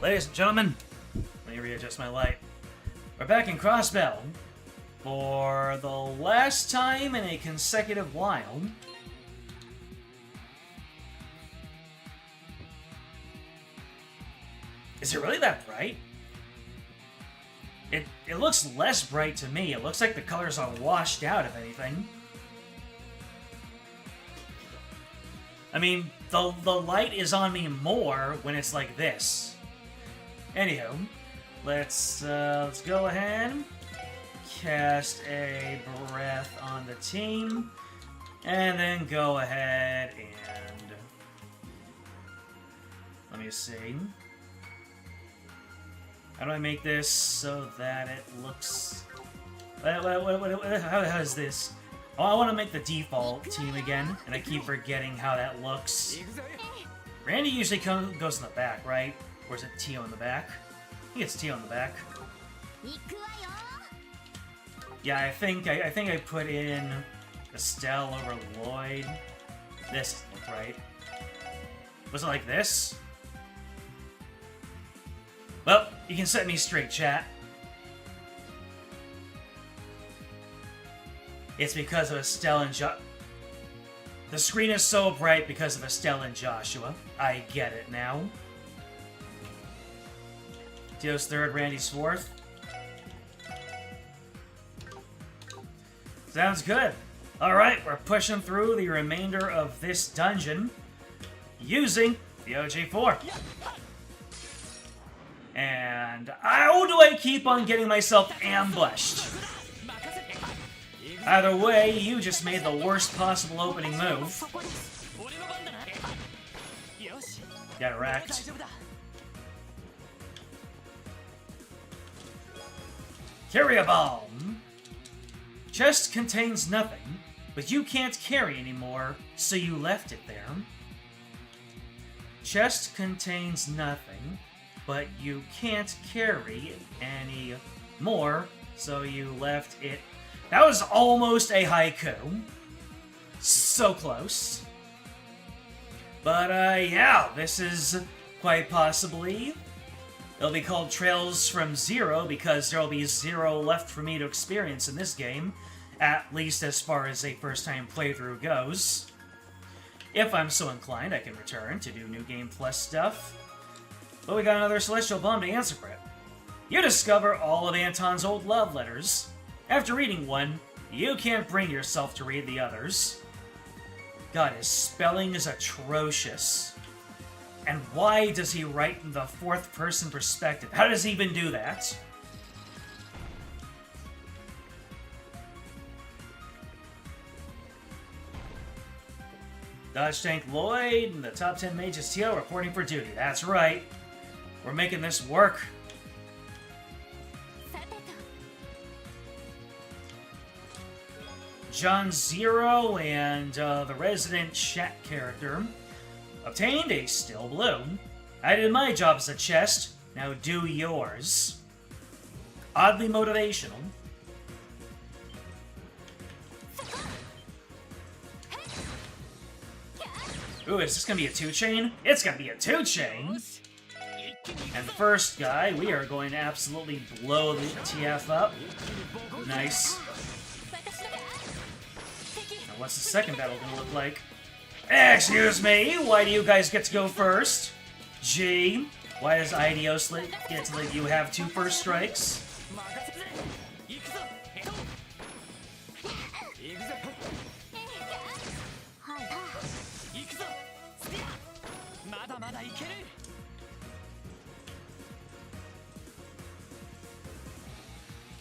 Ladies and gentlemen, let me readjust my light. We're back in Crossbell for the last time in a consecutive while. Is it really that bright? It looks less bright to me. It looks like the colors are washed out, if anything. I mean, the light is on me more when it's like this. Anywho, let's go ahead, cast a breath on the team, and then go ahead and let me see. How do I make this so that it looks? How is this? Oh, I want to make the default team again, and I keep forgetting how that looks. Randy usually goes in the back, right? Or is it Tio in the back? I think it's Tio in the back. Yeah, I think I put in Estelle over Lloyd. This doesn't look right. Was it like this? Well, you can set me straight, chat. It's because of Estelle and The screen is so bright because of Estelle and Joshua. I get it now. Tio's third, Randy's fourth. Sounds good. Alright, we're pushing through the remainder of this dungeon using the OG4. And how do I keep on getting myself ambushed? Either way, you just made the worst possible opening move. Got wrecked. Carry a bomb. Chest contains nothing, but you can't carry anymore, so you left it there. Chest contains nothing, but you can't carry any more, so you left it. That was almost a haiku. So close. But, yeah, this is quite possibly. It'll be called Trails from Zero because there'll be zero left for me to experience in this game, at least as far as a first-time playthrough goes. If I'm so inclined, I can return to do New Game Plus stuff. But we got another Celestial Bomb to answer for it. You discover all of Anton's old love letters. After reading one, you can't bring yourself to read the others. God, his spelling is atrocious. And why does he write in the fourth-person perspective? How does he even do that? Dodge Tank Lloyd and the top 10 mages Tio reporting for duty. That's right. We're making this work. John Zero and the resident Shat character obtained a Still Blue. I did my job as a chest, now do yours. Oddly motivational. Ooh, is this gonna be a 2-chain? It's gonna be a 2-chain! And the first guy, we are going to absolutely blow the TF up. Nice. Now what's the second battle gonna look like? Excuse me, why do you guys get to go first? G, why does Idios get to let you have 2 first strikes?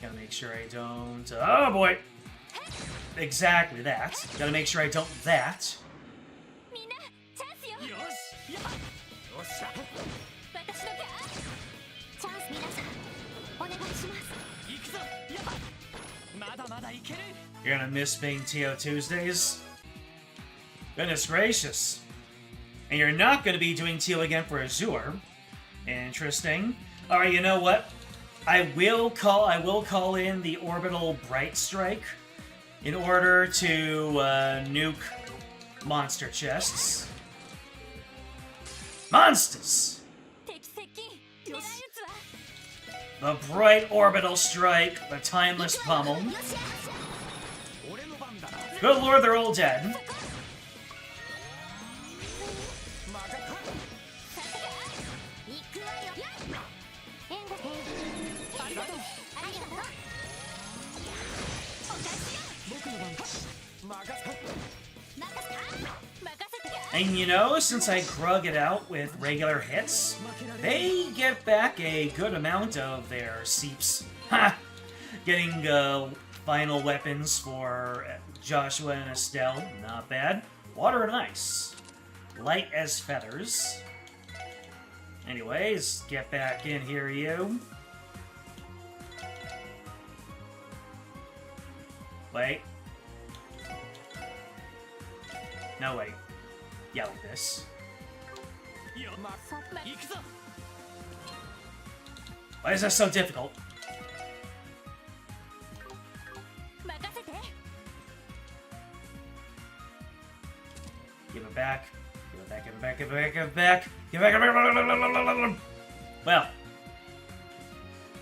Gotta make sure I don't... Oh boy! Exactly that. Gotta make sure I don't that. You're gonna miss being TO Tuesdays? Goodness gracious. And you're not gonna be doing TO again for Azure. Interesting. Alright, you know what? I will call in the Orbital Bright Strike in order to nuke monster chests. Monsters! The bright orbital strike, the timeless pummel. Good lord, they're all dead. And you know, since I grug it out with regular hits, they get back a good amount of their seeps. Ha! Getting final weapons for Joshua and Estelle, not bad. Water and ice. Light as feathers. Anyways, get back in here, you. Wait. No, wait. Yeah, like this. Why is that so difficult? Give it back. Give it back, give it back, give it back, give it back. Give it back. Well,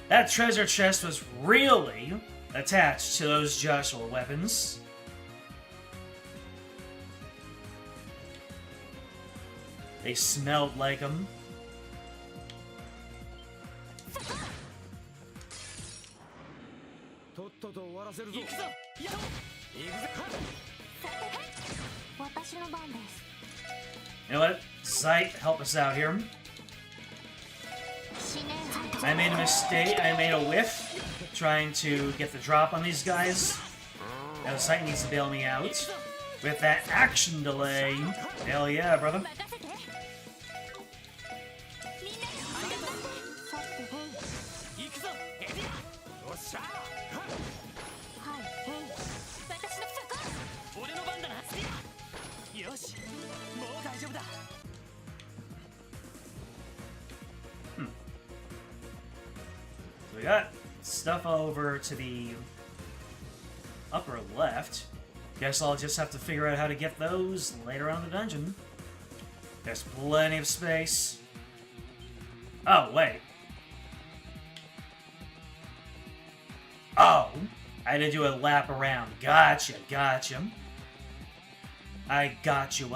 that treasure chest was really attached to those Joshua weapons. They smelled like them. You know what? Sight, help us out here. I made a mistake. I made a whiff trying to get the drop on these guys. Now Sight needs to bail me out. With that action delay. Hell yeah, brother. So we got stuff over to the upper left. Guess I'll just have to figure out how to get those later on in the dungeon. There's plenty of space. Oh, wait. Oh, I had to do a lap around. Gotcha, gotcha. I got you.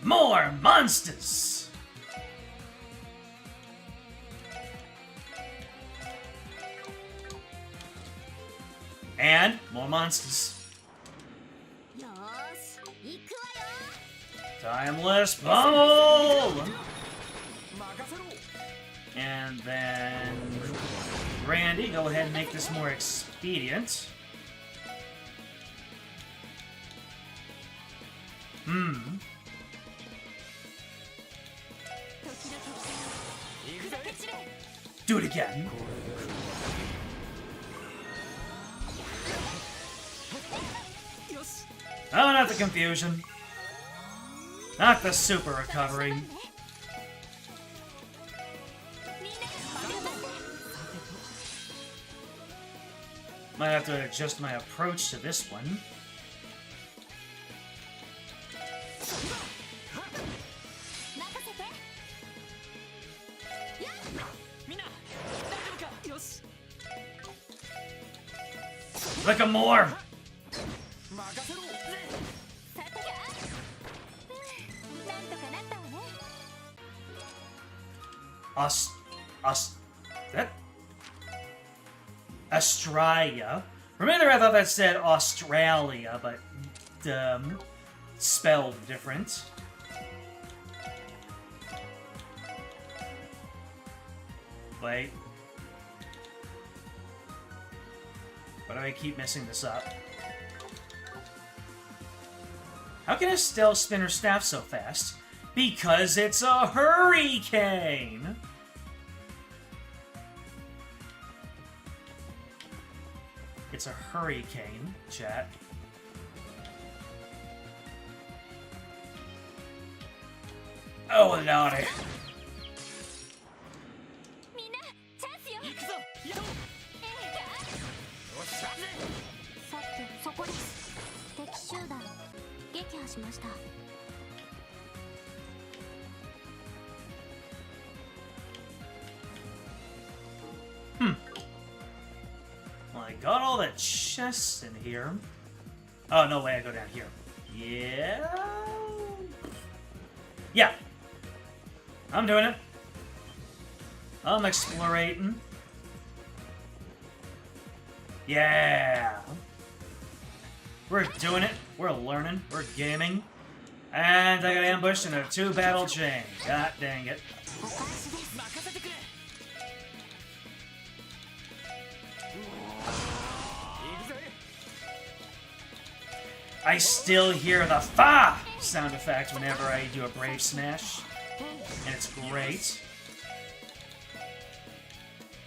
More monsters! And more monsters. Timeless pummel! And then Randy, go ahead and make this more expedient. Do it again. Oh, not the confusion. Not the super recovery. Might have to adjust my approach to this one. Look at more! Australia. For a minute there I thought that said Australia, but spelled different. Wait. Why do I keep messing this up? How can Estelle spin her staff so fast? Because it's a hurricane! It's a hurricane, chat. Oh, lordy. all the chests in here. Oh, no way, I go down here. Yeah? Yeah. I'm doing it. I'm explorating. Yeah. We're doing it. We're learning. We're gaming. And I got ambushed in a 2-battle chain. God dang it. I still hear the fa sound effect whenever I do a brave smash. And it's great.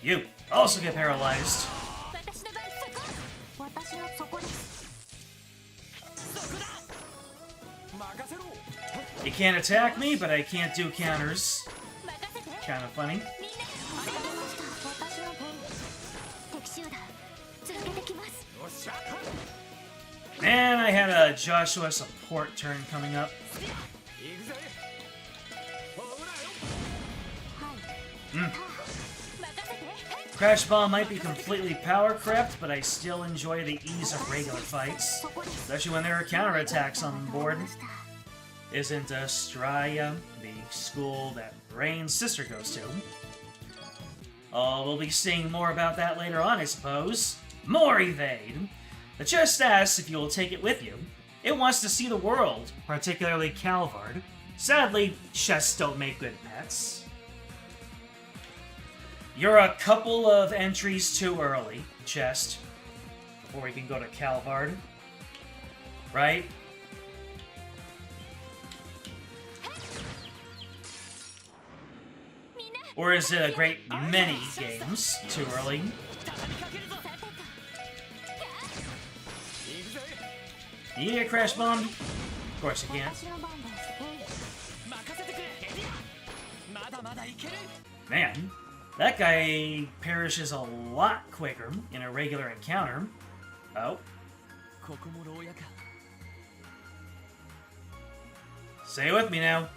You also get paralyzed. You can't attack me, but I can't do counters. Kind of funny. Man, I had a Joshua support turn coming up. Crash Ball might be completely power crept, but I still enjoy the ease of regular fights, especially when there are counterattacks on board. Isn't Straya the school that Rain's sister goes to? Oh, we'll be seeing more about that later on, I suppose. More evade! The chest asks if you will take it with you. It wants to see the world, particularly Calvard. Sadly, chests don't make good pets. You're a couple of entries too early, chest, before we can go to Calvard. Right? Or is it a great many games too early? You get crash bombed? Of course you can't. Man, that guy perishes a lot quicker in a regular encounter. Oh. Say it with me now.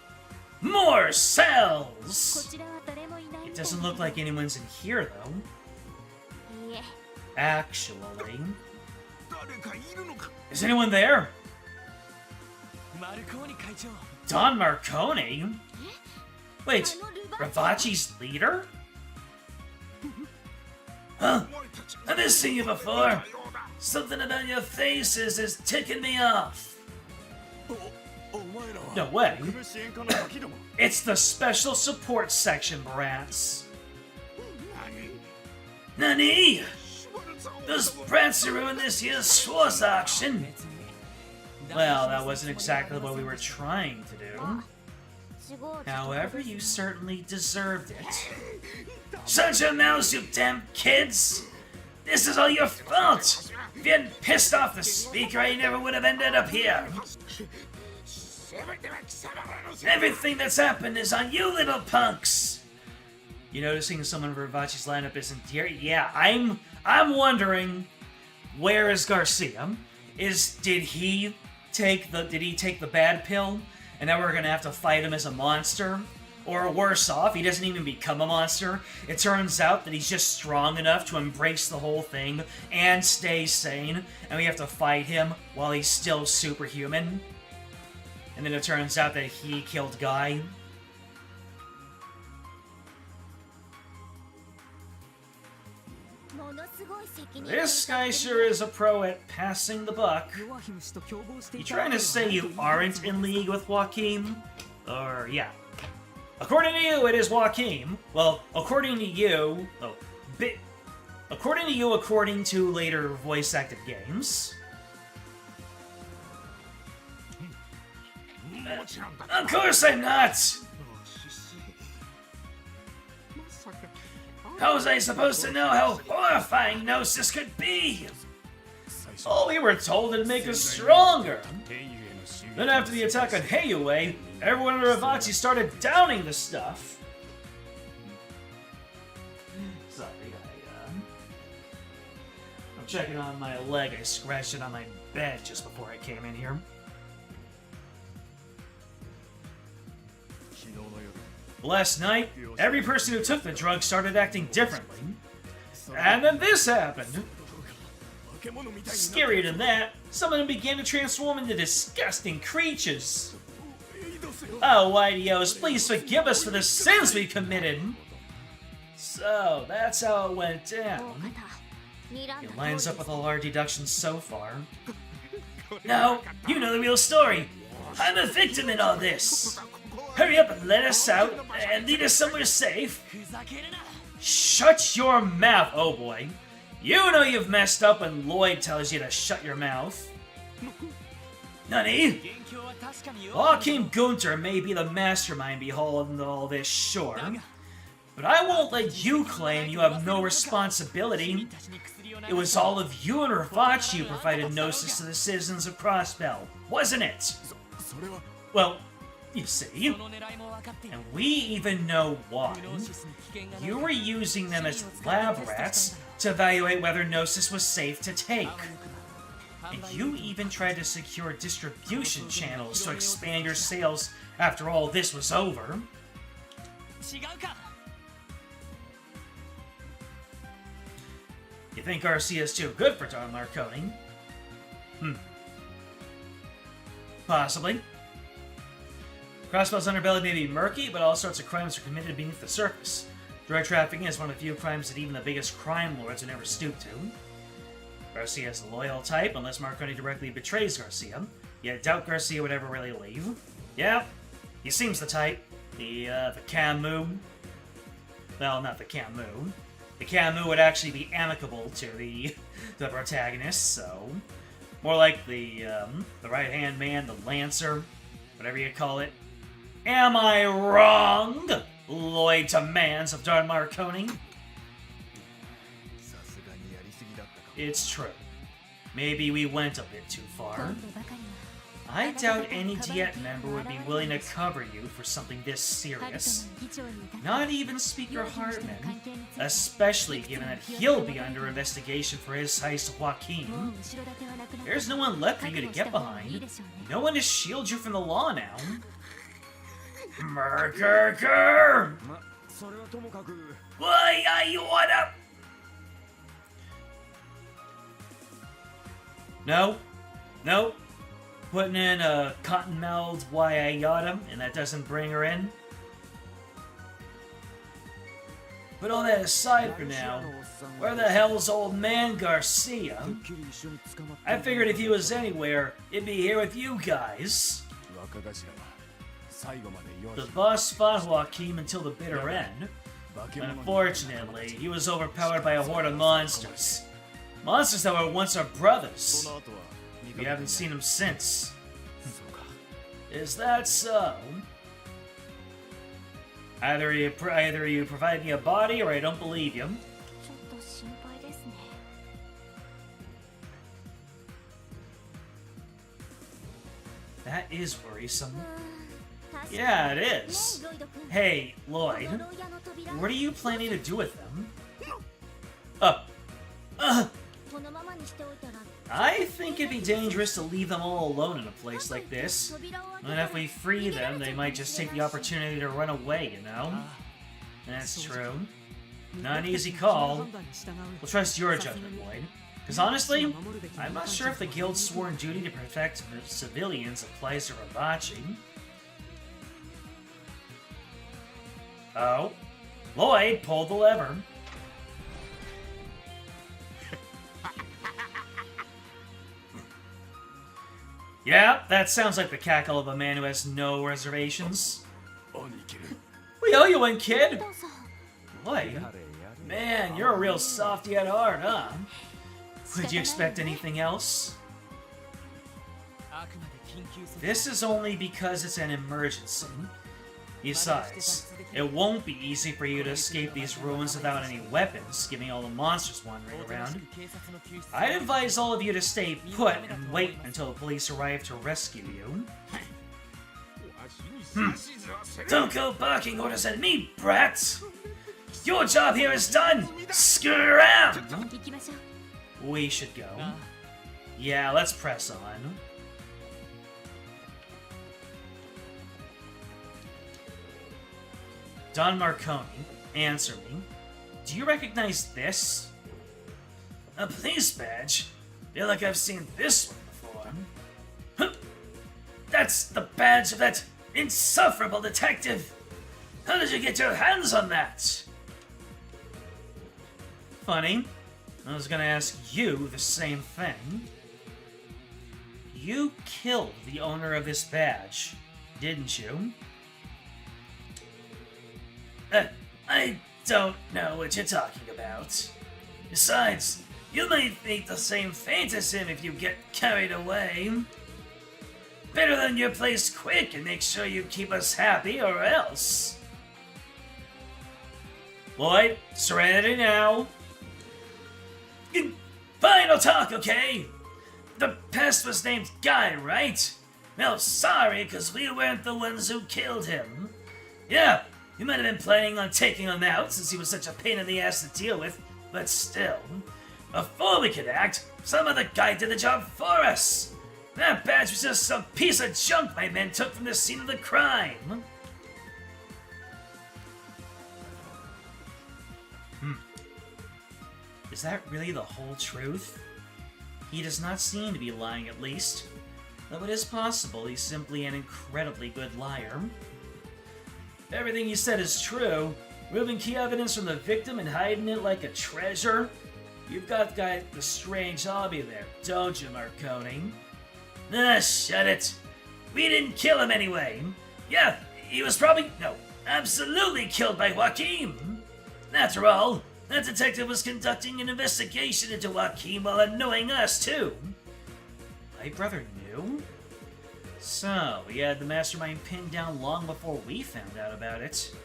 More cells! It doesn't look like anyone's in here, though. Actually... Is anyone there? Don Marconi? Wait, Ravachi's leader? Huh? I've never seen you before. Something about your faces is ticking me off. No way. It's the special support section, brats. Nani? Those brats are ruining this year's Schwartz auction. Well, that wasn't exactly what we were trying to do. However, you certainly deserved it. Shut your mouths, you damn kids! This is all your fault! If you hadn't pissed off the speaker, I never would have ended up here. Everything that's happened is on you little punks! You noticing someone in Ravachi's lineup isn't here? Yeah, I'm wondering, where is Garcia? Did he take the bad pill, and now we're gonna have to fight him as a monster? Or worse off, he doesn't even become a monster. It turns out that he's just strong enough to embrace the whole thing and stay sane, and we have to fight him while he's still superhuman. And then it turns out that he killed Guy. This guy sure is a pro at passing the buck. You trying to say you aren't in league with Joaquin? Or, yeah. According to you, it is Joaquin. Well, according to you... Oh, according to you, according to later voice-acted games... Of course I'm not! How was I supposed to know how horrifying Gnosis could be? Oh, we were told it'd make us stronger. Then after the attack on Heiue, everyone in Ravachi started downing the stuff. Sorry, I'm checking on my leg. I scratched it on my bed just before I came in here. Last night, every person who took the drug started acting differently. And then this happened. Scarier than that, some of them began to transform into disgusting creatures. Oh, Whitey-O's, please forgive us for the sins we committed. So, that's how it went down. It lines up with all our deductions so far. Now, you know the real story. I'm a victim in all this. Hurry up and let us out, and lead us somewhere safe. Shut your mouth, oh boy. You know you've messed up when Lloyd tells you to shut your mouth. Nani? Joachim Gunther may be the mastermind behind all this, sure. But I won't let you claim you have no responsibility. It was all of you and Ravachi who provided gnosis to the citizens of Crossbell, wasn't it? Well, you see, and we even know why. You were using them as lab rats to evaluate whether gnosis was safe to take. And you even tried to secure distribution channels to expand your sales after all this was over. You think Garcia's too good for Don Marconi? Possibly. Crossbell's underbelly may be murky, but all sorts of crimes are committed beneath the surface. Drug trafficking is one of the few crimes that even the biggest crime lords would never stoop to. Garcia is the loyal type, unless Marconi directly betrays Garcia. Yet doubt Garcia would ever really leave. Yeah, he seems the type. The Camus. Well, not the Camus. The Camus would actually be amicable to the protagonist, so... More like the right-hand man, the Lancer, whatever you call it. Am I wrong? Lloyd demands of Don Marconi. It's true. Maybe we went a bit too far. I doubt any Diet member would be willing to cover you for something this serious. Not even Speaker Hartman, especially given that he'll be under investigation for his heist of Joaquin. There's no one left for you to get behind. No one to shield you from the law now. Murker! Why are you on up? No. No. Putting in a cotton-mouthed why I yada, and that doesn't bring her in. Put all that aside for now. Where the hell's old man Garcia? I figured if he was anywhere, it'd be here with you guys. The boss fought Joaquin until the bitter end. Unfortunately, he was overpowered by a horde of monsters. Monsters that were once our brothers. We haven't seen him since. Is that so? Either you provide me a body, or I don't believe you. That is worrisome. Yeah, it is. Hey, Lloyd, what are you planning to do with them? I think it'd be dangerous to leave them all alone in a place like this. And if we free them, they might just take the opportunity to run away, you know? That's true. Not an easy call. We'll trust your judgment, Lloyd. Because honestly, I'm not sure if the Guild's sworn duty to protect civilians applies to Ravachi. Oh. Lloyd pulled the lever. Yeah, that sounds like the cackle of a man who has no reservations. We owe you one, kid! Lloyd? Man, you're a real softy at heart, huh? Could you expect anything else? This is only because it's an emergency. Besides, it won't be easy for you to escape these ruins without any weapons, given all the monsters wandering around. I'd advise all of you to stay put and wait until the police arrive to rescue you. Don't go barking orders at me, brats! Your job here is done! Screw around! We should go. Yeah, let's press on. Don Marconi, answer me. Do you recognize this? A police badge? Feel like I've seen this one before. Huh. That's the badge of that insufferable detective! How did you get your hands on that? Funny. I was gonna ask you the same thing. You killed the owner of this badge, didn't you? I don't know what you're talking about. Besides, you might meet the same fate as him if you get carried away. Better learn your place quick and make sure you keep us happy, or else. Lloyd, serenity now. Fine, I'll talk, okay? The pest was named Guy, right? Well, sorry, because we weren't the ones who killed him. Yeah, we might have been planning on taking him out since he was such a pain in the ass to deal with, but still. Before we could act, some other guy did the job for us. That badge was just some piece of junk my men took from the scene of the crime. Is that really the whole truth? He does not seem to be lying, at least. Though it is possible he's simply an incredibly good liar. If everything you said is true, removing key evidence from the victim and hiding it like a treasure, you've got the strange hobby there, don't you, Marconi? Ah, shut it. We didn't kill him anyway. Yeah, he was absolutely killed by Joaquin. After all, that detective was conducting an investigation into Joaquin while annoying us, too. My brother knew? So, he had the mastermind pinned down long before we found out about it.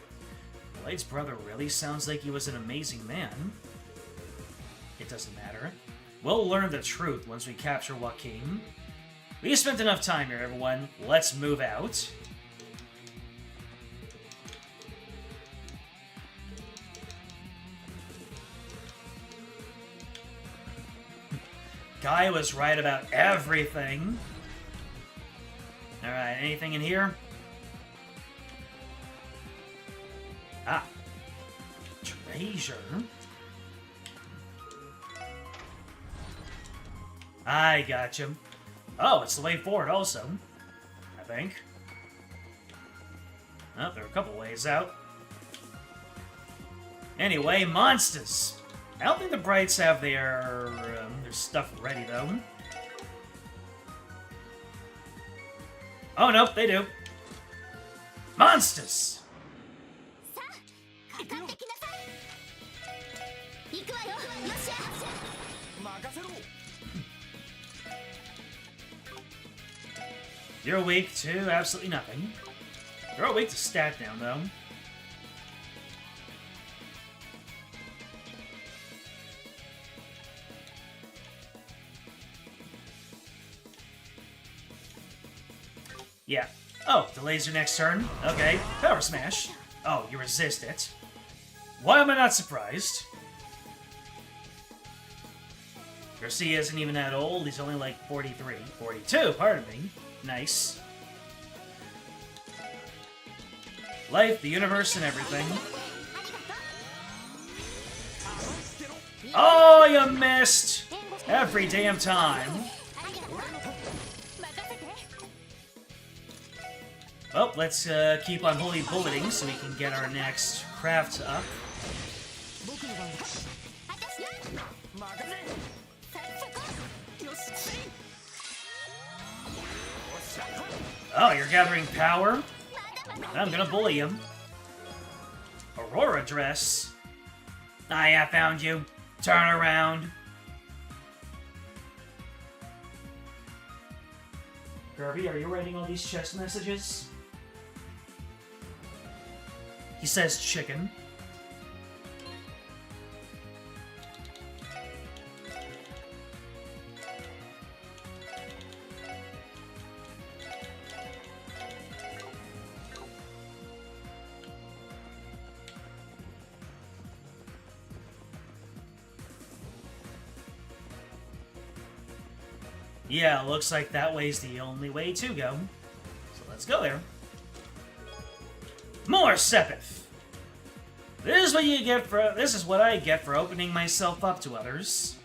Blade's brother really sounds like he was an amazing man. It doesn't matter. We'll learn the truth once we capture Joaquin. We spent enough time here, everyone. Let's move out. Guy was right about everything. Alright, anything in here? Ah. Treasure. I gotcha. Oh, it's the way forward also, I think. Oh, there are a couple ways out. Anyway, monsters. I don't think the Brights have their stuff ready, though. Oh, nope, they do. Monsters! You're weak to absolutely nothing. You're weak to stat down, though. Yeah. Oh, delays your next turn. Okay. Power Smash. Oh, you resist it. Why am I not surprised? Garcia isn't even that old. He's only like 43. 42, pardon me. Nice. Life, the universe, and everything. Oh, you missed! Every damn time. Well, let's keep on holy bulleting so we can get our next craft up. Oh, you're gathering power? I'm gonna bully him. Aurora dress? Ah, yeah, found you. Turn around. Kirby, are you writing all these chest messages? He says chicken. Yeah, looks like that way's the only way to go. So let's go there. More Sepith! This is what you get for. This is what I get for opening myself up to others.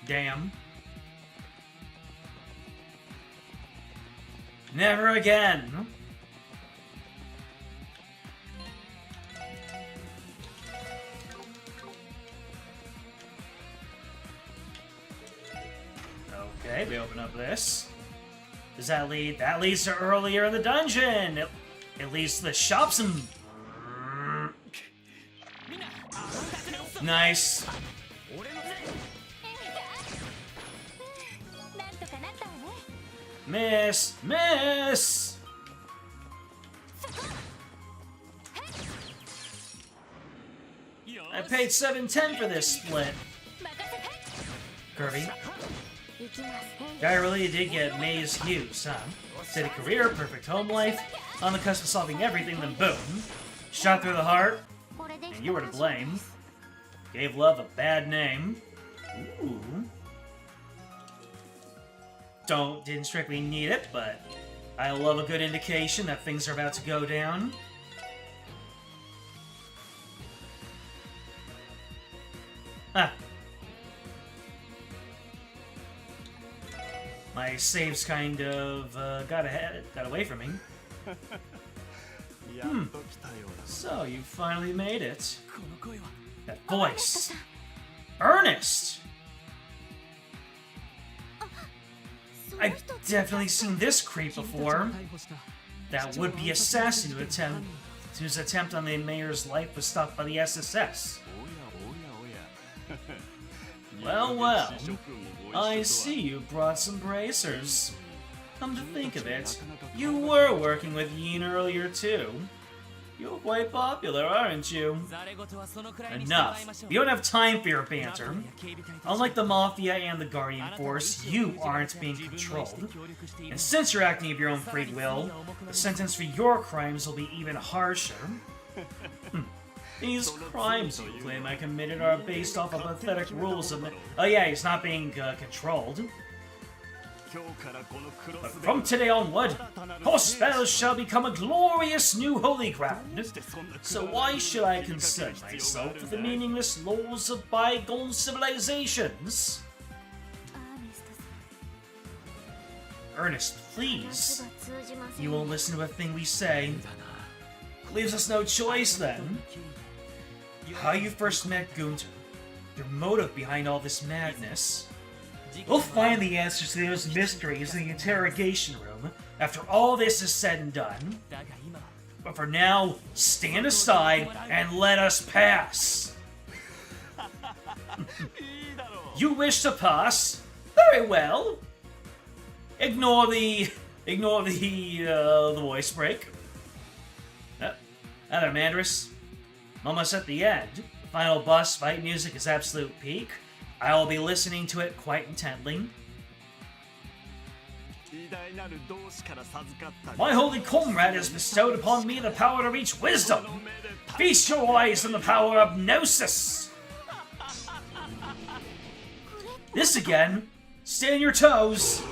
Damn. Never again. Okay, we open up this. Does that lead? That leads to earlier in the dungeon. It leads to the shops and... Nice. Miss! Miss! I paid $7.10 for this split. Kirby. Guy really did get May's Hughes, huh? Steady career, perfect home life, on the cusp of solving everything, then boom. Shot through the heart, and you were to blame. Gave love a bad name. Ooh. Didn't strictly need it, but I love a good indication that things are about to go down. Ah. My saves kind of got away from me. So you finally made it. That voice. Ernest! I've definitely seen this creep before. That would-be assassin whose attempt on the mayor's life was stopped by the SSS. Well, well. I see you brought some bracers. Come to think of it, you were working with Yin earlier too. You're quite popular, aren't you? Enough. We don't have time for your banter. Unlike the Mafia and the Guardian Force, you aren't being controlled. And since you're acting of your own free will, the sentence for your crimes will be even harsher. These crimes you claim I committed are based off of pathetic rules of... Oh yeah, he's not being controlled. But from today onward, Hospitals shall become a glorious new holy ground. So why should I concern myself with the meaningless laws of bygone civilizations? Ernest, please. You won't listen to a thing we say. Leaves us no choice, then. How you first met Gunter, your motive behind all this madness. We'll find the answers to those mysteries in the interrogation room after all this is said and done. But for now, stand aside and let us pass. You wish to pass? Very well. Ignore the voice break. Other Mandris. Almost at the end. The final boss fight music is absolute peak. I will be listening to it quite intently. My holy comrade has bestowed upon me the power to reach wisdom. Feast your eyes on the power of Gnosis. This again. Stay on your toes.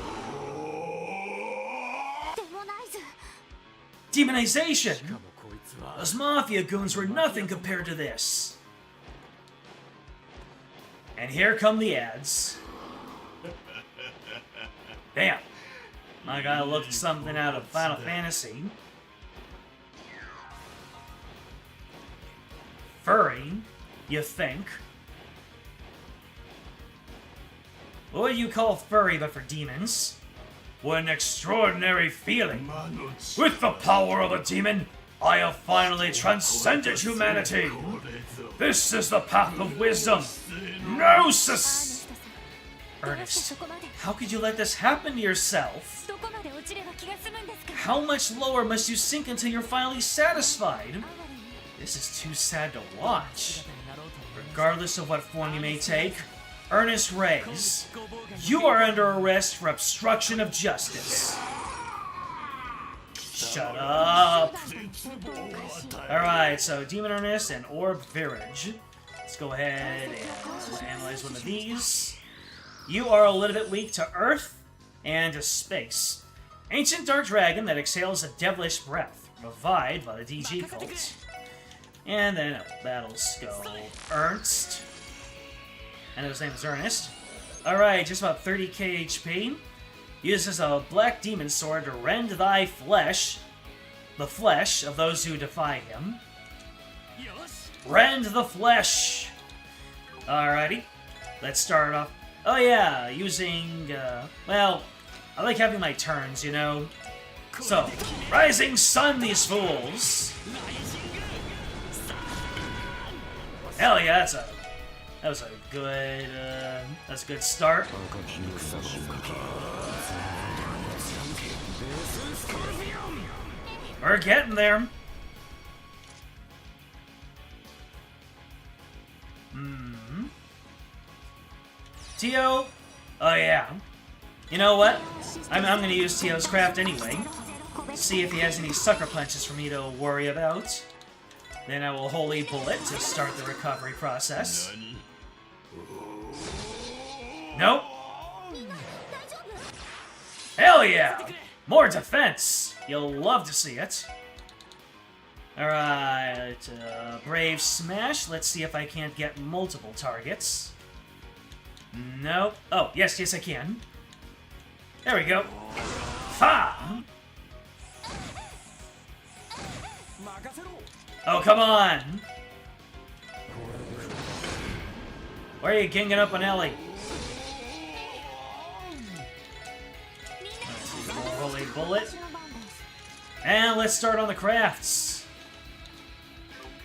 Demonization? Those Mafia goons were nothing compared to this. And here come the ads. Damn. I gotta look at something out of Final Fantasy. Furry, you think? What would you call furry but for demons? What an extraordinary feeling! With the power of a demon, I have finally transcended humanity! This is the path of wisdom! Gnosis! Ernest, how could you let this happen to yourself? How much lower must you sink until you're finally satisfied? This is too sad to watch. Regardless of what form you may take, Ernest Reyes, you are under arrest for obstruction of justice. Shut up! Alright, so Demon Ernest and Orb Virage. Let's go ahead and analyze one of these. You are a little bit weak to Earth and to space. Ancient Dark Dragon that exhales a devilish breath, revived by the DG cult. And then Battle Skull Ernst. And his name is Ernest. Alright, just about 30k HP. Uses a black demon sword to rend thy flesh, the flesh of those who defy him. Rend the flesh! Alrighty, let's start off. Oh yeah, using, well, I like having my turns, you know? So, Rising Sun, these fools! Hell yeah, that was a good, that's a good start. We're getting there. Tio? Oh yeah. You know what? I'm gonna use Tio's craft anyway. See if he has any sucker punches for me to worry about. Then I will Holy Bullet to start the recovery process. Nope. Hell yeah! More defense! You'll love to see it. Alright, Brave Smash. Let's see if I can't get multiple targets. Nope. Oh, yes, I can. There we go. Fa! Oh, come on! Why are you ganging up on Ellie? Holy Bullet. And let's start on the crafts.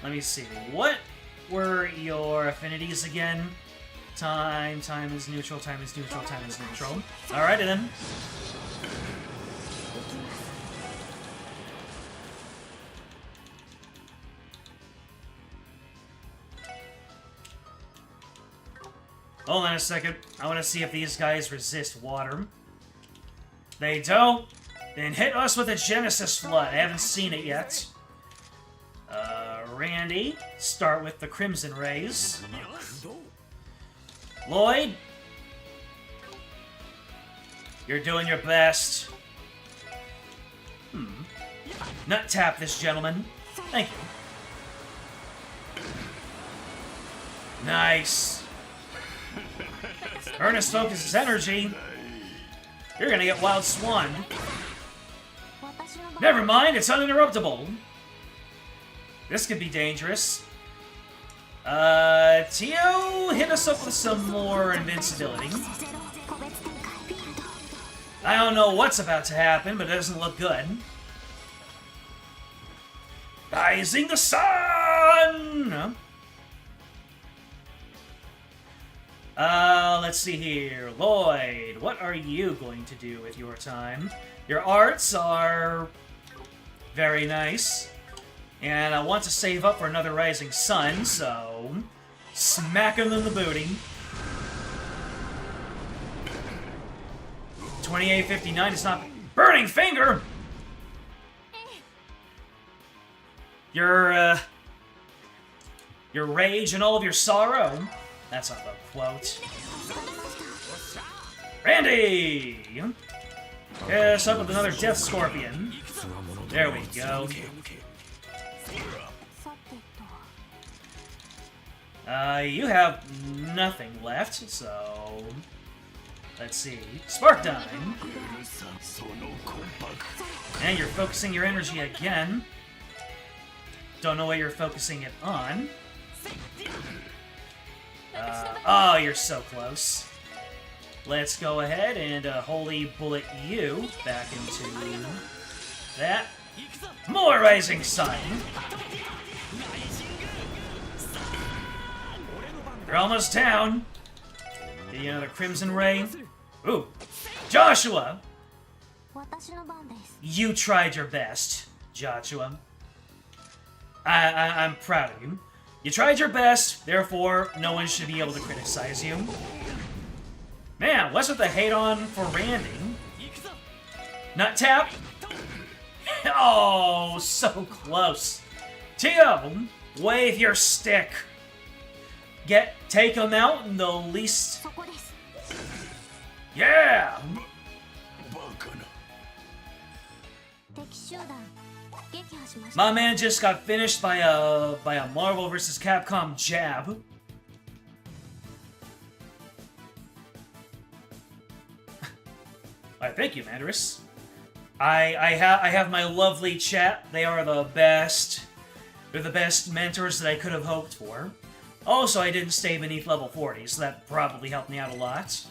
Let me see. What were your affinities again? Time is neutral, time is neutral, time is neutral. Alrighty then. Hold on a second. I want to see if these guys resist water. They don't. Then hit us with a Genesis Flood. I haven't seen it yet. Randy, start with the Crimson Rays. Lloyd, you're doing your best. Nut tap this gentleman. Thank you. Nice. Ernest focuses energy. You're gonna get Wild Swan. Never mind, it's uninterruptible. This could be dangerous. Tio, hit us up with some more invincibility. I don't know what's about to happen, but it doesn't look good. Rising the sun! Let's see here. Lloyd, what are you going to do with your time? Your arts are very nice. And I want to save up for another Rising Sun, so smack him in the booty. 2859 is not Burning Finger! Your rage and all of your sorrow. That's not the quote. Randy! Hit us up with another Death Scorpion. There we go. You have nothing left, so let's see. Spark Dime. And you're focusing your energy again. Don't know what you're focusing it on. Oh, you're so close. Let's go ahead and Holy Bullet you back into that. More Rising Sun. You're almost down. Get you another Crimson Ray. Ooh. Joshua! You tried your best, Joshua. I'm proud of you. You tried your best, therefore no one should be able to criticize you. Man, what's with the hate on for Randy? Nut tap? Oh, so close. Tio, wave your stick. Take him out in the least... Yeah! My man just got finished by a Marvel vs. Capcom jab. Thank you, Mandris. I have my lovely chat. They are the best. They're the best mentors that I could have hoped for. Also, I didn't stay beneath level 40, so that probably helped me out a lot.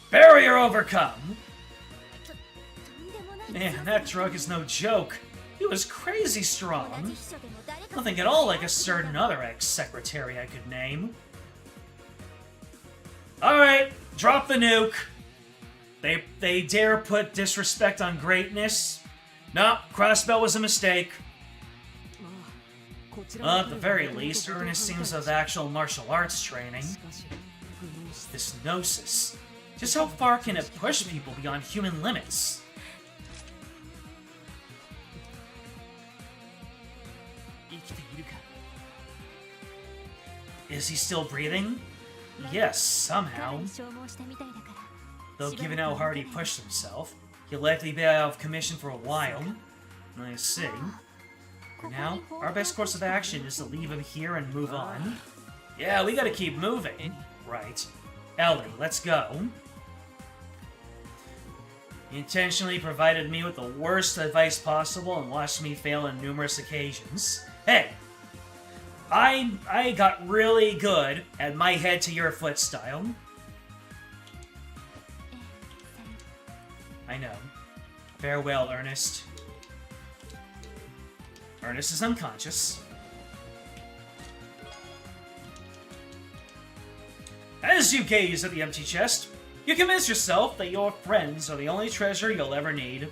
Barrier overcome! Man, that drug is no joke. He was crazy strong. Nothing at all like a certain other ex-secretary I could name. Alright, drop the nuke. They dare put disrespect on greatness? No, Crossbell was a mistake. At the very least, Ernest seems to have actual martial arts training. This gnosis. Just how far can it push people beyond human limits? Is he still breathing? Yes, somehow. Though given how hard he pushed himself, he'll likely be out of commission for a while. I see. For now, our best course of action is to leave him here and move on. Yeah, we gotta keep moving. Right. Ellie, let's go. He intentionally provided me with the worst advice possible and watched me fail on numerous occasions. Hey! I got really good at my head to your foot style. I know. Farewell, Ernest. Ernest is unconscious. As you gaze at the empty chest, you convince yourself that your friends are the only treasure you'll ever need.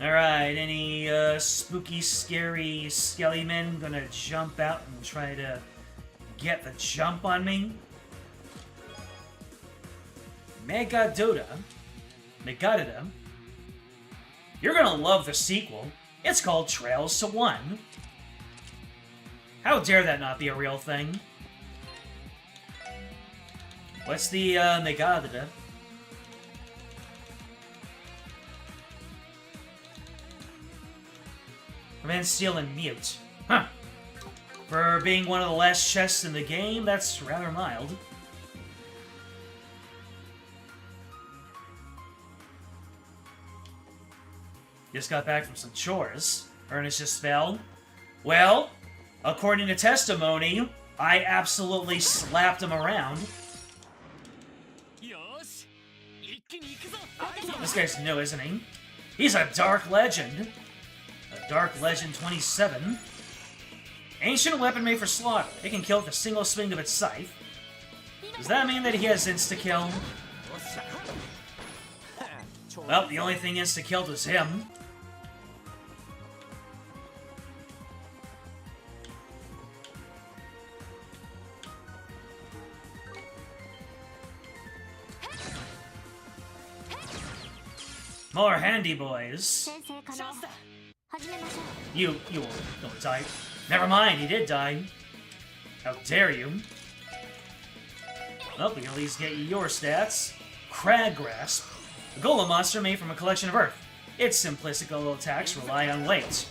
Alright, any spooky, scary skelly men gonna jump out and try to get the jump on me? Megadota. You're gonna love the sequel. It's called Trails to One. How dare that not be a real thing? What's the Megadota? Prevent, steal, and mute. Huh. For being one of the last chests in the game, that's rather mild. Just got back from some chores. Ernest just fell. Well, according to testimony, I absolutely slapped him around. This guy's new, isn't he? He's a Dark Legend. A Dark Legend 27. Ancient weapon made for slaughter. It can kill with a single swing of its scythe. Does that mean that he has insta-kill? Well, the only thing insta-killed was him. More handy boys. You don't die. Never mind, he did die. How dare you? Well, we can at least get you your stats. Crag Grasp. A golem monster made from a collection of earth. Its simplistic little attacks rely on weight.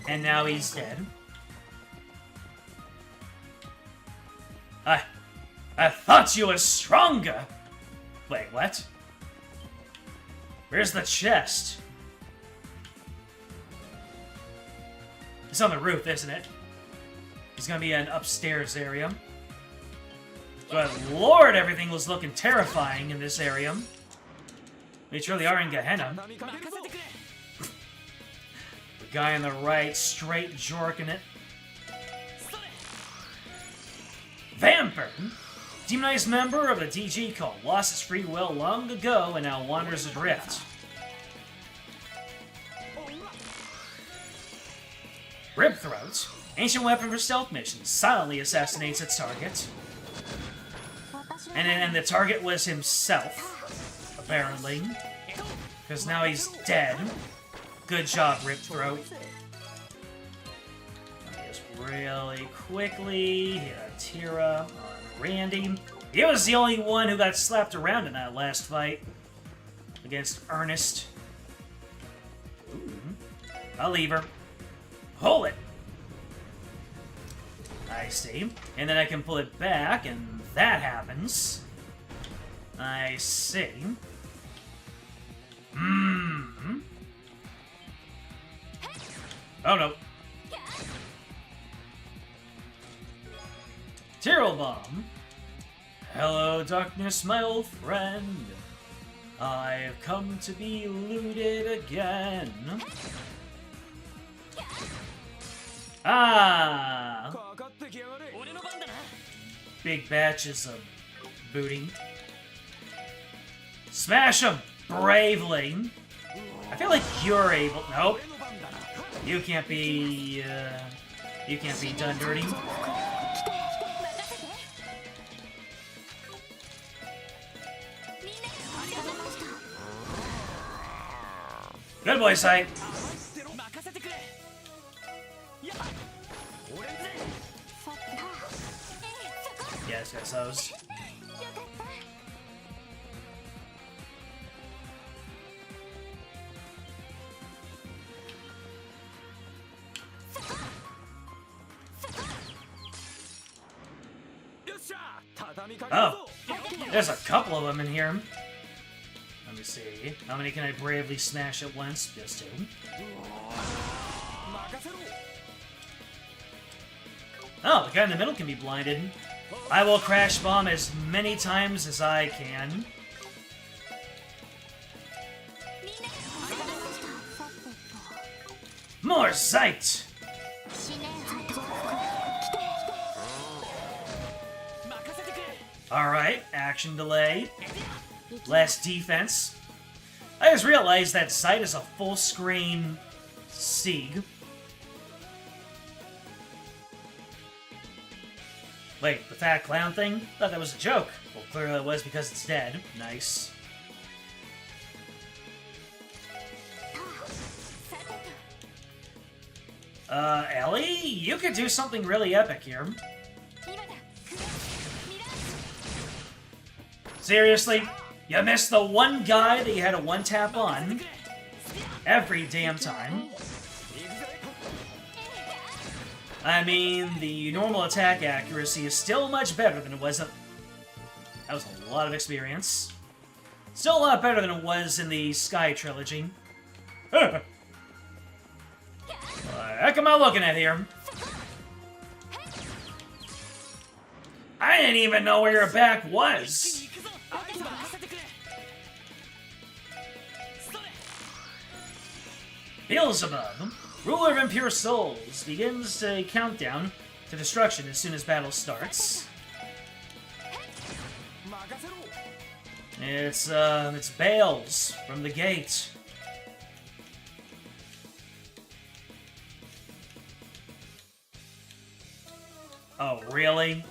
And now he's dead. I thought you were stronger! Wait, what? Where's the chest? It's on the roof, isn't it? It's gonna be an upstairs area. But lord, everything was looking terrifying in this area. We truly are in Gehenna. The guy on the right, straight jorking it. Vampire! Demonized member of the DG cult, lost its free will long ago and now wanders adrift. Ribthroat, ancient weapon for stealth missions, silently assassinates its target. And the target was himself, apparently. Because now he's dead. Good job, Ribthroat. Just really quickly hit a Tira on Randy. He was the only one who got slapped around in that last fight against Ernest. Ooh. A lever. Hold it! I see. And then I can pull it back, and that happens. I see. Hmm. Oh no. Tyrrell Bomb. Hello, darkness, my old friend. I've come to be looted again. Ah! Big batches of booty. Smash him bravely. I feel like you're able. Nope. You can't be. You can't be done dirty. Good boy, Sight. Yes, those. Oh, there's a couple of them in here. Let me see. How many can I bravely smash at once? Just two. Oh, the guy in the middle can be blinded. I will crash bomb as many times as I can. More sight! Alright, action delay. Less defense. I just realized that Sight is a full screen Sieg. Wait, the fat clown thing? Thought that was a joke. Well, clearly it was because it's dead. Nice. Ellie? You could do something really epic here. Seriously? You missed the one guy that you had a one-tap on every damn time. I mean, the normal attack accuracy is still much better than it was. That was a lot of experience. Still a lot better than it was in the Sky trilogy. What the heck am I looking at here? I didn't even know where your back was. Beelzebub, ruler of impure souls, begins a countdown to destruction as soon as battle starts. It's Bales from the gate. Oh, really?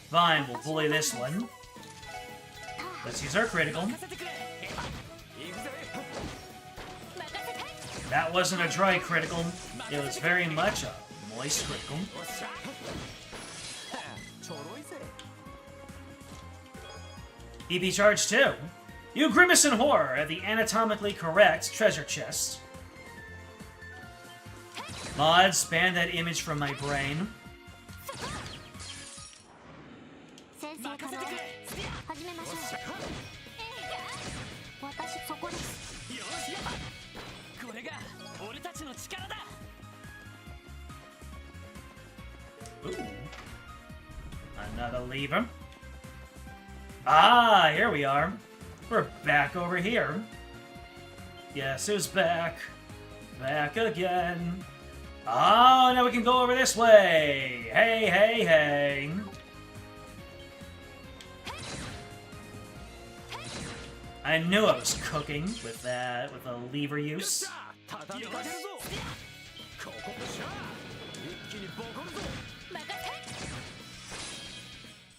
Fine, we'll bully this one. Let's use our critical. That wasn't a dry critical. It was very much a moist critical. EP charge 2. You grimace in horror at the anatomically correct treasure chest. Mods, ban that image from my brain. Ooh. Another lever. Ah, here we are. We're back over here. Yes, who's back? Back again. Oh, now we can go over this way. Hey, hey, hey. I knew I was cooking with that, with the lever use.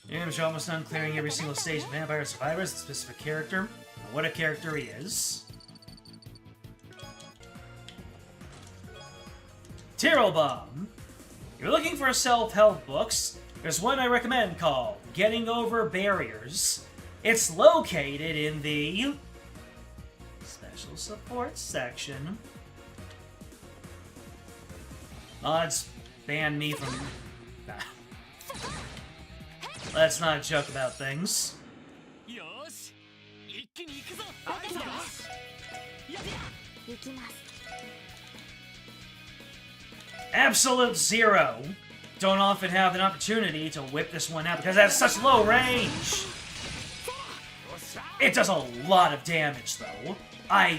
You're almost done clearing every single stage of Vampire Survivors, a specific character, and what a character he is. Tyrrell Bomb. You're looking for self-help books? There's one I recommend called Getting Over Barriers. It's located in the Special Support section. Mods banned me from... Nah. Let's not joke about things. Absolute Zero. Don't often have an opportunity to whip this one out because it has such low range. It does a lot of damage, though. I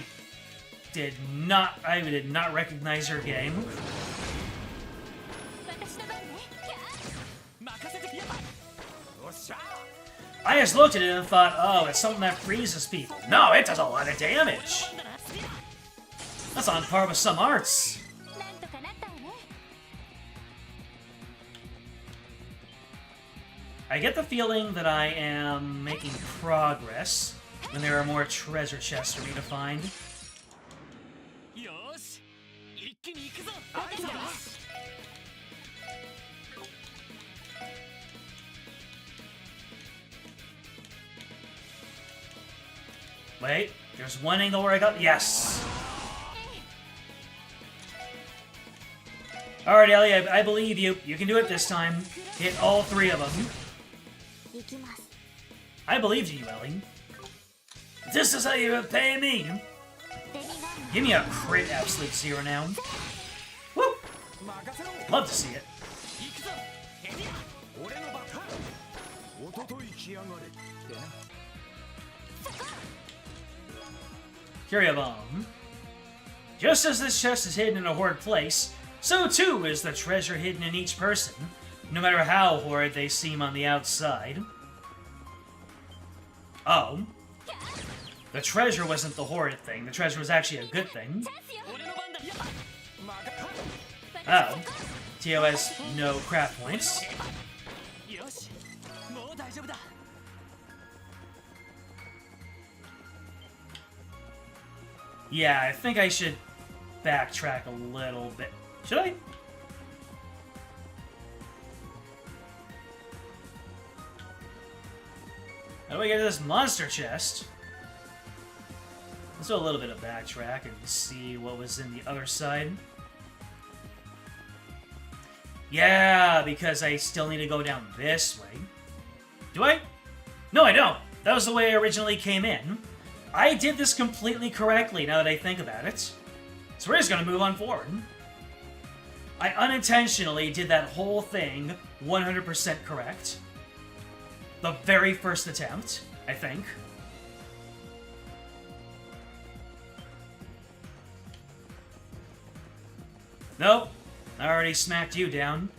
did not recognize your game. I just looked at it and thought, oh, it's something that freezes people. No, it does a lot of damage. That's on par with some arts. I get the feeling that I am making progress when there are more treasure chests for me to find. Wait, there's one angle where I got... Yes! Alright, Ellie, I believe you. You can do it this time. Hit all three of them. I believed you, Ellie. This is how you repay me! Give me a crit Absolute Zero now. Woo! Love to see it. Curia Bomb. Just as this chest is hidden in a horrid place, so too is the treasure hidden in each person, no matter how horrid they seem on the outside. Oh. The treasure wasn't the horrid thing. The treasure was actually a good thing. Oh. Tio has no craft points. Yeah, I think I should backtrack a little bit. Should I? How do I get to this monster chest? Let's do a little bit of backtrack and see what was in the other side. Yeah, because I still need to go down this way. Do I? No, I don't. That was the way I originally came in. I did this completely correctly now that I think about it. So we're just gonna move on forward. I unintentionally did that whole thing 100% correct. The very first attempt, I think. Nope. I already smacked you down.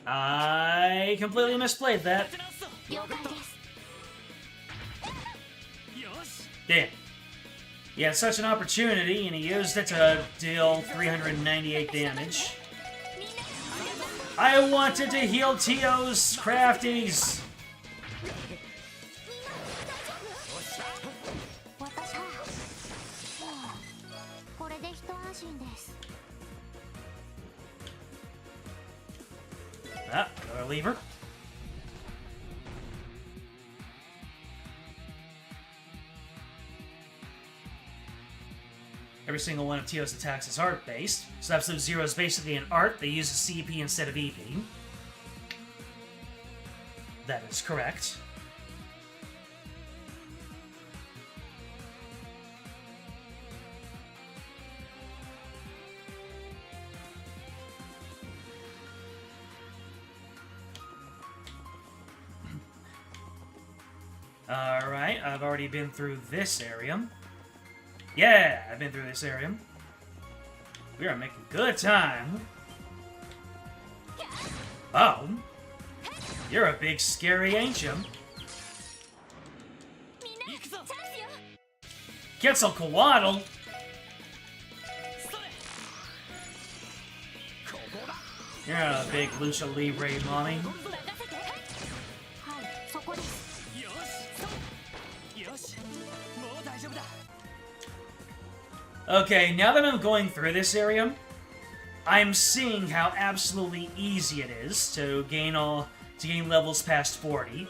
I completely misplayed that. Damn. He had such an opportunity, and he used it to deal 398 damage. I wanted to heal Tio's crafties! Ah, another lever. Every single one of Tio's attacks is art-based, so Absolute Zero is basically an art that uses CP instead of EP. That is correct. Alright, I've already been through this area. Yeah, I've been through this area. We are making good time. Oh. You're a big scary, ain't you? Quetzalcoatl! You're a big Lucha Libre mommy. Okay, now that I'm going through this area, I'm seeing how absolutely easy it is to gain levels past 40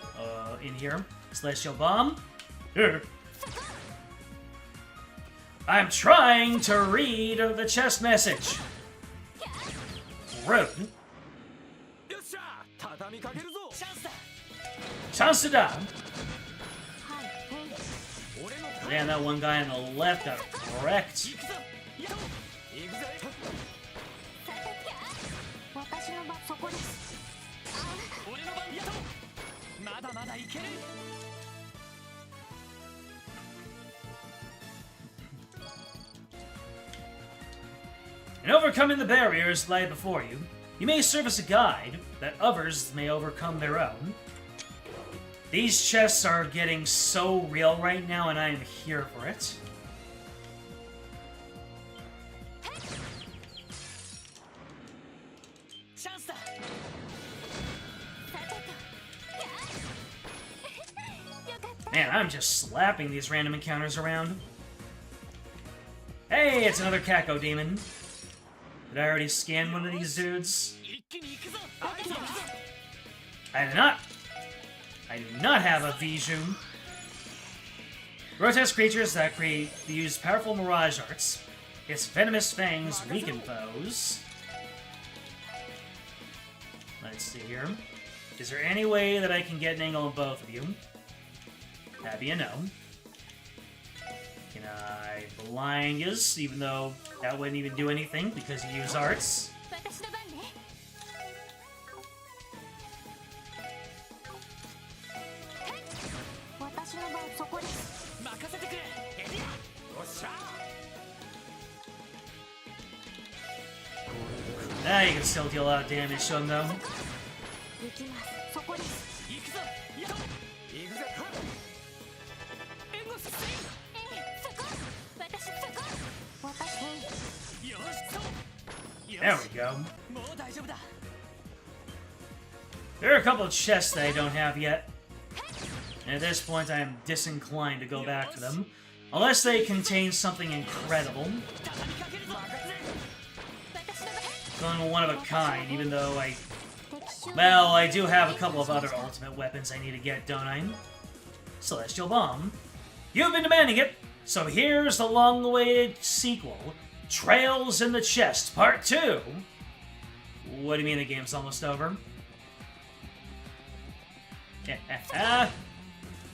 in here. Celestial Bomb. I'm trying to read the chest message. Rude. Chance to die. Man, that one guy on the left got wrecked. In overcoming the barriers lie before you, you may serve as a guide that others may overcome their own. These chests are getting so real right now, and I am here for it. Man, I'm just slapping these random encounters around. Hey, it's another Kako demon. Did I already scan one of these dudes? I did not. I do not have a Bijou. Grotesque creatures that use powerful mirage arts. Its venomous fangs weaken foes. Let's see here. Is there any way that I can get an angle on both of you? That'd be a no. Can I blind yous, even though that wouldn't even do anything because you use arts? Ah, you can still deal a lot of damage to him, though. There we go. There are a couple of chests that I don't have yet. And at this point, I am disinclined to go back to them. Unless they contain something incredible. Going one of a kind, even though well, I do have a couple of other ultimate weapons I need to get, don't I? Celestial Bomb. You've been demanding it, so here's the long-awaited sequel, Trails in the Chest, Part 2. What do you mean the game's almost over?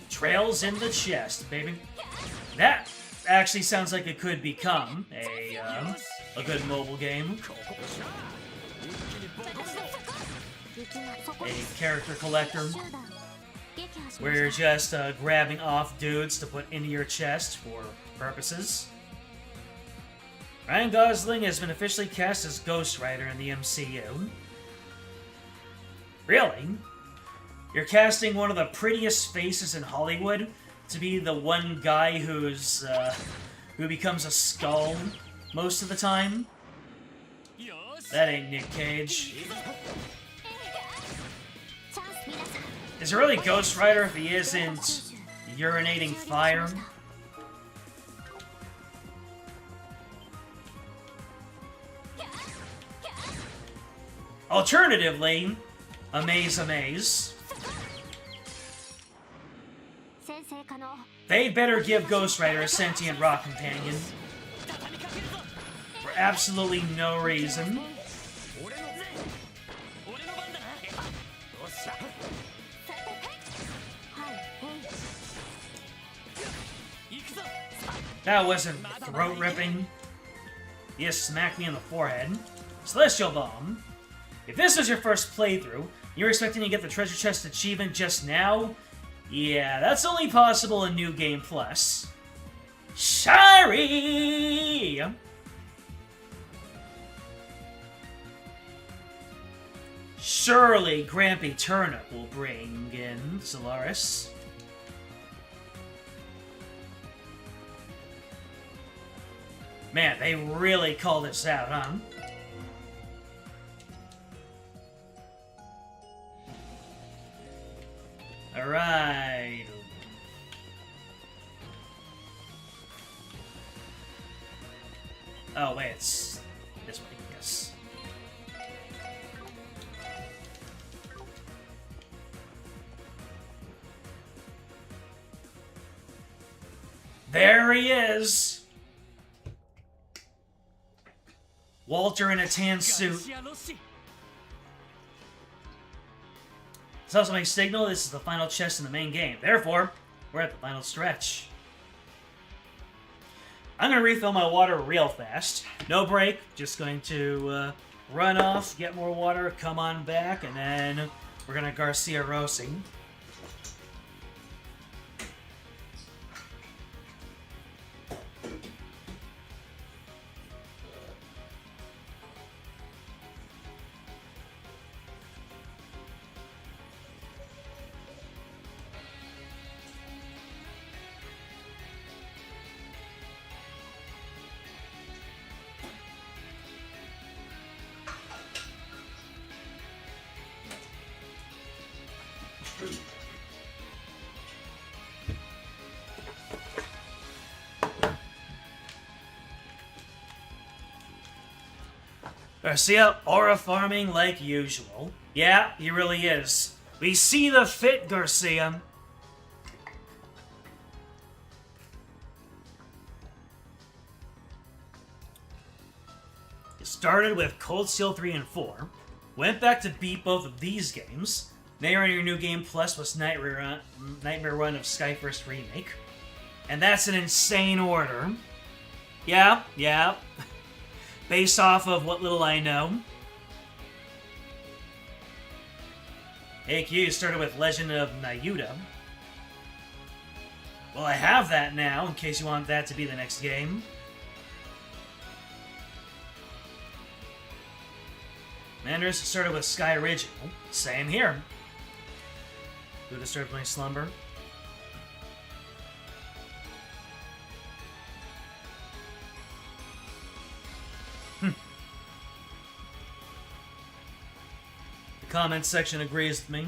Trails in the Chest, baby. That actually sounds like it could become a good mobile game. A character collector, where you're just grabbing off dudes to put into your chest for purposes. Ryan Gosling has been officially cast as Ghost Rider in the MCU. Really? You're casting one of the prettiest faces in Hollywood to be the one guy who becomes a skull most of the time? That ain't Nick Cage. Is it really Ghost Rider if he isn't urinating fire? Alternatively, Amaze Amaze. They'd better give Ghost Rider a sentient rock companion. For absolutely no reason. That wasn't throat ripping. You just smacked me in the forehead. Celestial Bomb. If this was your first playthrough, you're expecting to get the treasure chest achievement just now? Yeah, that's only possible in New Game Plus. Sorry! Surely Grampy Turnip will bring in Solaris. Man, they really called this out, huh? Alright. Oh, wait, it's this way, yes. There he is! Walter in a tan suit. This also makes signal this is the final chest in the main game. Therefore, we're at the final stretch. I'm going to refill my water real fast. No break. Just going to run off, get more water, come on back, and then we're going to Garcia Rossi. Garcia, aura farming like usual. Yeah, he really is. We see the fit, Garcia. It started with Cold Steel 3 and 4. Went back to beat both of these games. Now you're on your new game plus was Nightmare Run of Skyfirst Remake. And that's an insane order. Yeah. Based off of what little I know. AQ started with Legend of Nayuta. Well, I have that now, in case you want that to be the next game. Manders started with Sky Original. Same here. Buddha started playing Slumber. The comment section agrees with me.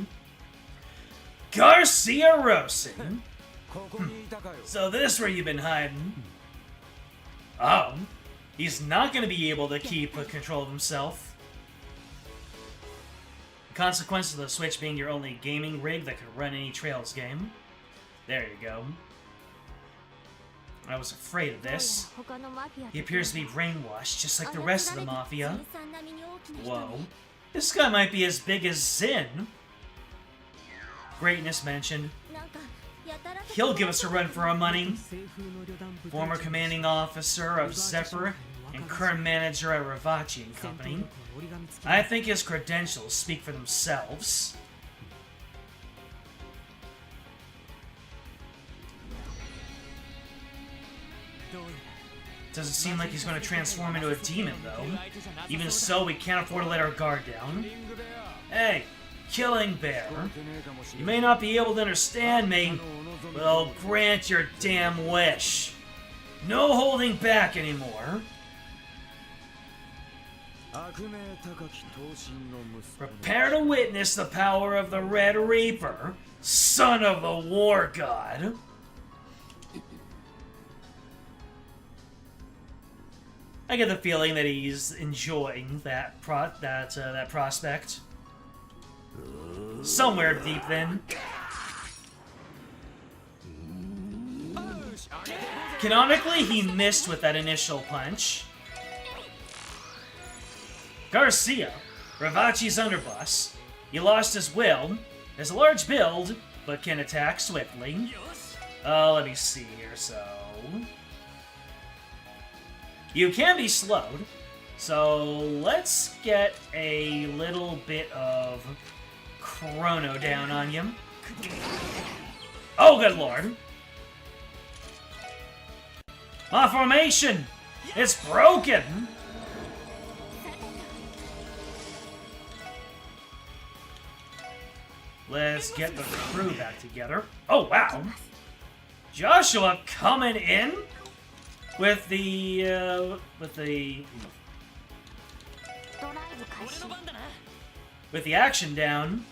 Garcia Rossi. So this is where you've been hiding. Oh. He's not going to be able to keep control of himself. The consequence of the Switch being your only gaming rig that could run any Trails game. There you go. I was afraid of this. He appears to be brainwashed, just like the rest of the Mafia. Whoa. This guy might be as big as Zin. Greatness mentioned. He'll give us a run for our money. Former commanding officer of Zephyr and current manager at Ravachi and Company. I think his credentials speak for themselves. Doesn't seem like he's going to transform into a demon, though. Even so, we can't afford to let our guard down. Hey, Killing Bear. You may not be able to understand me, but I'll grant your damn wish. No holding back anymore. Prepare to witness the power of the Red Reaper, son of the War God. I get the feeling that he's enjoying that prospect. Somewhere deep then. Canonically, he missed with that initial punch. Garcia, Ravachi's underboss. He lost his will, has a large build, but can attack swiftly. Let me see here, so... You can be slowed, so let's get a little bit of chrono down on you. Oh, good lord. My formation! It's broken! Let's get the crew back together. Oh, wow. Joshua coming in with the action down.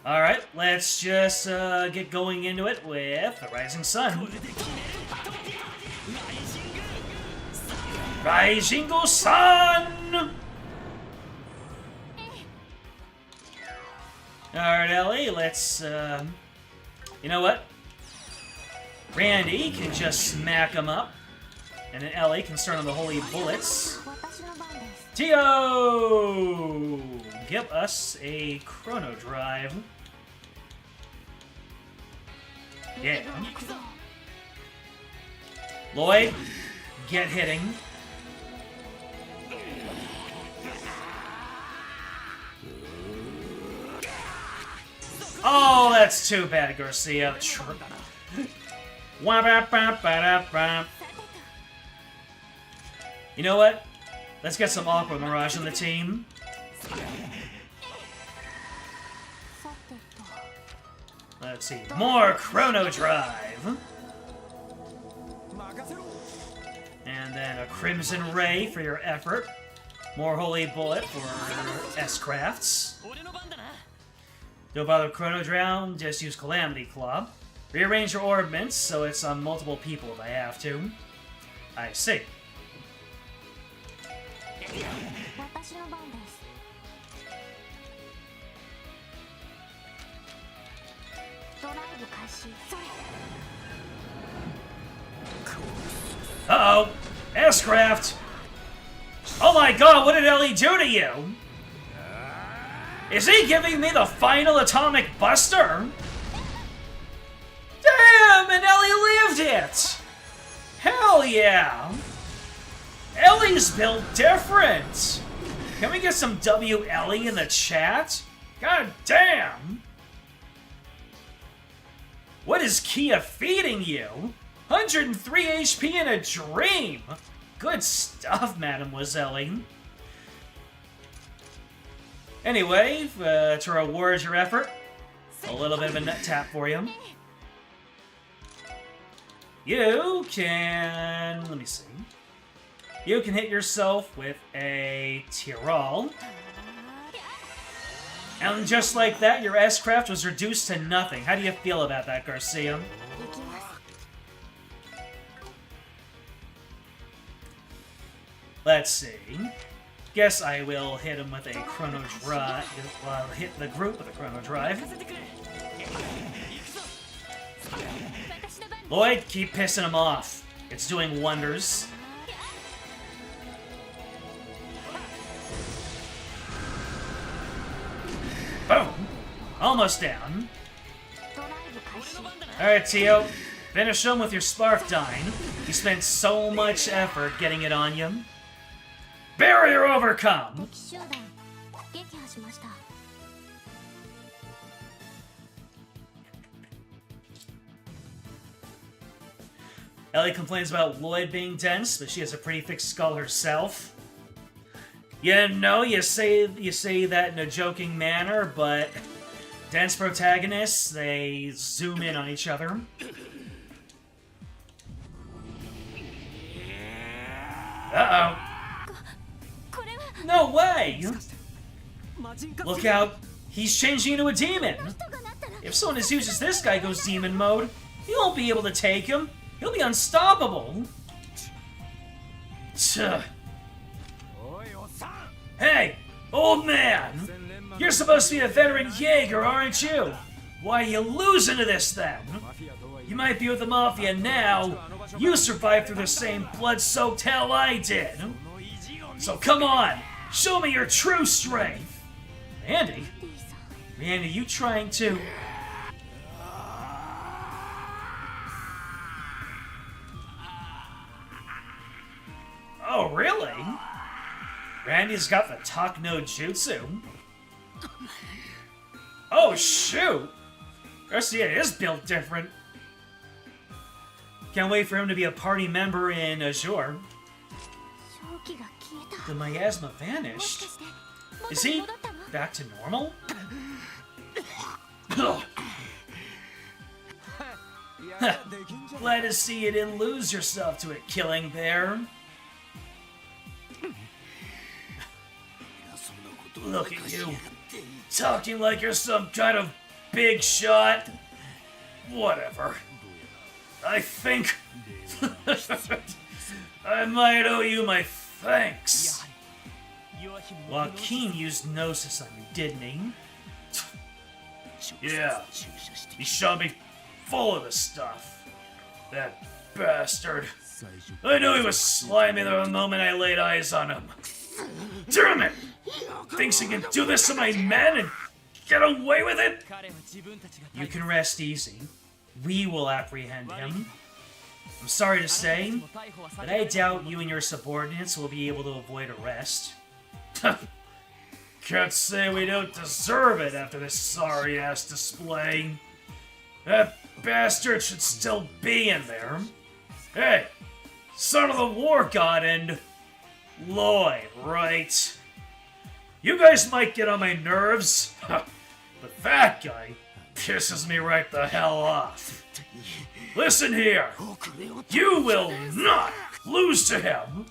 Alright, let's just get going into it with the Rising Sun. Rising Sun! Alright, Ellie, let's, you know what? Randy can just smack him up, and then Ellie can start on the Holy Bullets. Tio! Give us a Chrono Drive. Yeah. Lloyd, get hitting. Oh, that's too bad, Garcia. You know what? Let's get some Aqua Mirage on the team. Let's see. More Chrono Drive. And then a Crimson Ray for your effort. More Holy Bullet for S-Crafts. Don't bother with Chrono Drown, just use Calamity Claw. Rearrange your orbments so it's on multiple people if I have to. I see. Uh-oh! S-Craft! Oh my god, what did Ellie do to you? Is he giving me the final Atomic Buster? Damn, and Ellie lived it! Hell yeah! Ellie's built different! Can we get some W Ellie in the chat? God damn! What is Kia feeding you? 103 HP in a dream! Good stuff, Mademoiselle. Anyway, to reward your effort, a little bit of a nut tap for you. You can... let me see. You can hit yourself with a Tyrol. And just like that, your S-Craft was reduced to nothing. How do you feel about that, Garcia? Let's see. Guess I will hit him with a Chrono Drive. Well, hit the group with a Chrono Drive. Lloyd, keep pissing him off. It's doing wonders. Boom! Almost down. Alright, Tio. Finish him with your Sparfdyne. You spent so much effort getting it on you. Barrier overcome! Ellie complains about Lloyd being dense, but she has a pretty thick skull herself. You know, you say that in a joking manner, but dense protagonists, they zoom in on each other. Uh-oh. No way! Look out, he's changing into a demon! If someone as huge as this guy goes demon mode, he won't be able to take him. He'll be unstoppable! Hey, old man! You're supposed to be a veteran Jaeger, aren't you? Why are you losing to this then? You might be with the Mafia now. You survived through the same blood-soaked hell I did. So come on, show me your true strength. Randy? Randy, you trying to... Oh, really? Randy's got the Talk No Jutsu. Oh, shoot! Garcia is built different. Can't wait for him to be a party member in Azure. The miasma vanished. Is he back to normal? Glad to see you didn't lose yourself to it, Killing Bear. Look at you, talking like you're some kind of big shot. Whatever. I think I might owe you my thanks. Joaquin used Gnosis on you, didn't he? Yeah. He shot me full of the stuff. That bastard. I knew he was slimy the moment I laid eyes on him. Damn it! Thinks he can do this to my men and get away with it? You can rest easy. We will apprehend him. I'm sorry to say, but I doubt you and your subordinates will be able to avoid arrest. Can't say we don't deserve it after this sorry-ass display. That bastard should still be in there. Hey, son of the war god and Lloyd, right? You guys might get on my nerves, but that guy pisses me right the hell off. Listen here, you will not lose to him.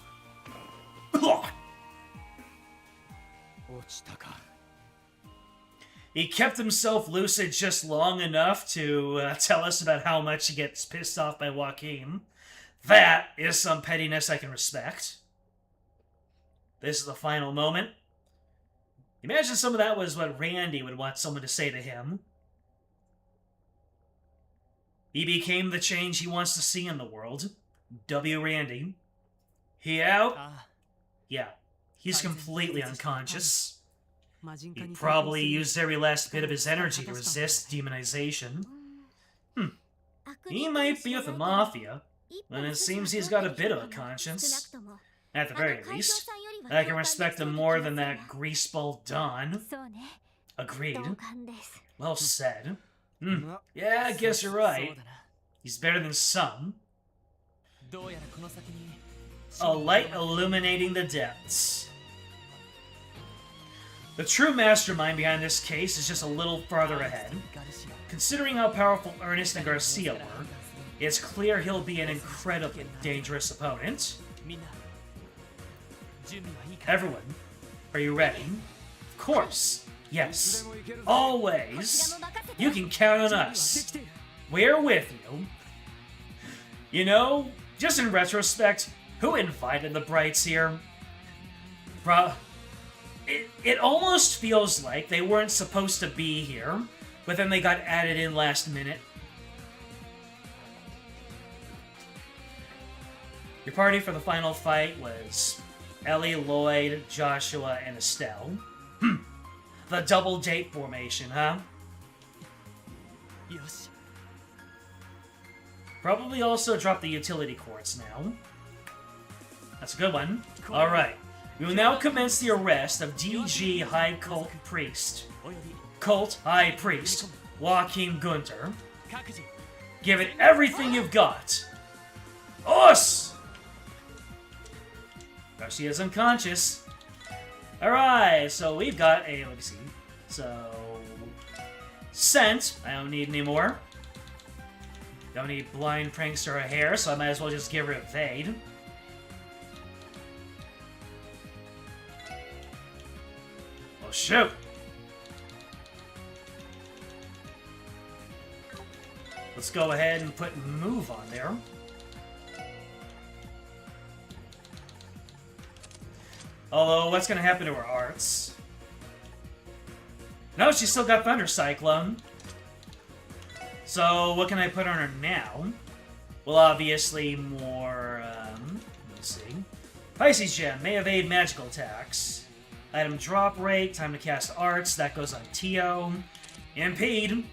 He kept himself lucid just long enough to tell us about how much he gets pissed off by Joaquin. That is some pettiness I can respect. This is the final moment. Imagine some of that was what Randy would want someone to say to him. He became the change he wants to see in the world. W. Randy. He out? Yeah. He's completely unconscious. He probably used every last bit of his energy to resist demonization. He might be with the Mafia, and it seems he's got a bit of a conscience. At the very least, I can respect him more than that greaseball Don. Agreed. Well said. Yeah, I guess you're right. He's better than some. A light illuminating the depths. The true mastermind behind this case is just a little farther ahead. Considering how powerful Ernest and Garcia were, it's clear he'll be an incredibly dangerous opponent. Everyone, are you ready? Of course. Yes. Always. You can count on us. We're with you. You know, just in retrospect, who invited the Brights here? It almost feels like they weren't supposed to be here, but then they got added in last minute. Your party for the final fight was Ellie, Lloyd, Joshua, and Estelle. The double date formation, huh? Probably also drop the utility quartz now. That's a good one. Alright. We will now commence the arrest of DG High Cult Priest. Cult High Priest, Joaquin Gunter. Give it everything you've got. Us! Garcia's unconscious. Alright, so we've got a, let me see. So, scent, I don't need any more. Don't need blind prankster or hair, so I might as well just get rid of Vade. Oh shoot! Let's go ahead and put move on there. Although, what's going to happen to her arts? No, she's still got Thunder Cyclone. So, what can I put on her now? Well, obviously more, let's see. Pisces Gem, may evade magical attacks. Item drop rate, time to cast arts, that goes on Tio. Impede.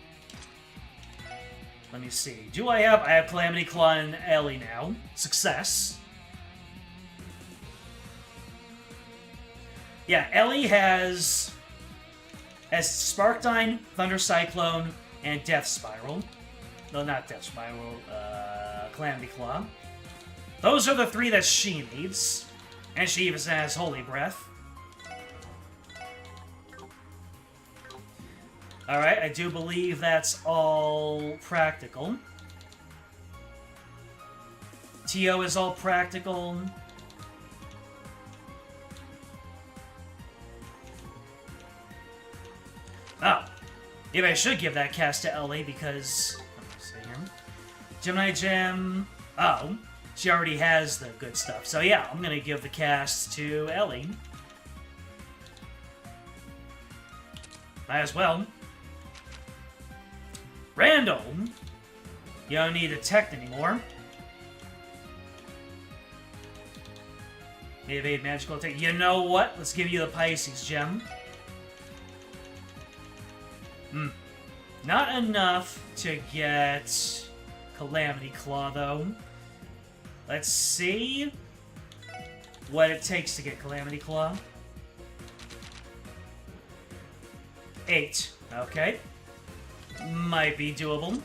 Let me see. I have Calamity Claw and Ellie now. Success. Yeah, Ellie has Sparkdyne, Thunder Cyclone, and Death Spiral. No, not Death Spiral. Calamity Claw. Those are the three that she needs. And she even has Holy Breath. Alright, I do believe that's all practical. Tio is all practical. Oh. Maybe I should give that cast to Ellie because... Let me see here. Gemini Gem... Oh, she already has the good stuff. So yeah, I'm gonna give the cast to Ellie. Might as well. Randall! You don't need Detect anymore. Evade Magical Attack. You know what? Let's give you the Pisces Gem. Not enough to get Calamity Claw, though. Let's see what it takes to get Calamity Claw. 8. Okay. Might be doable.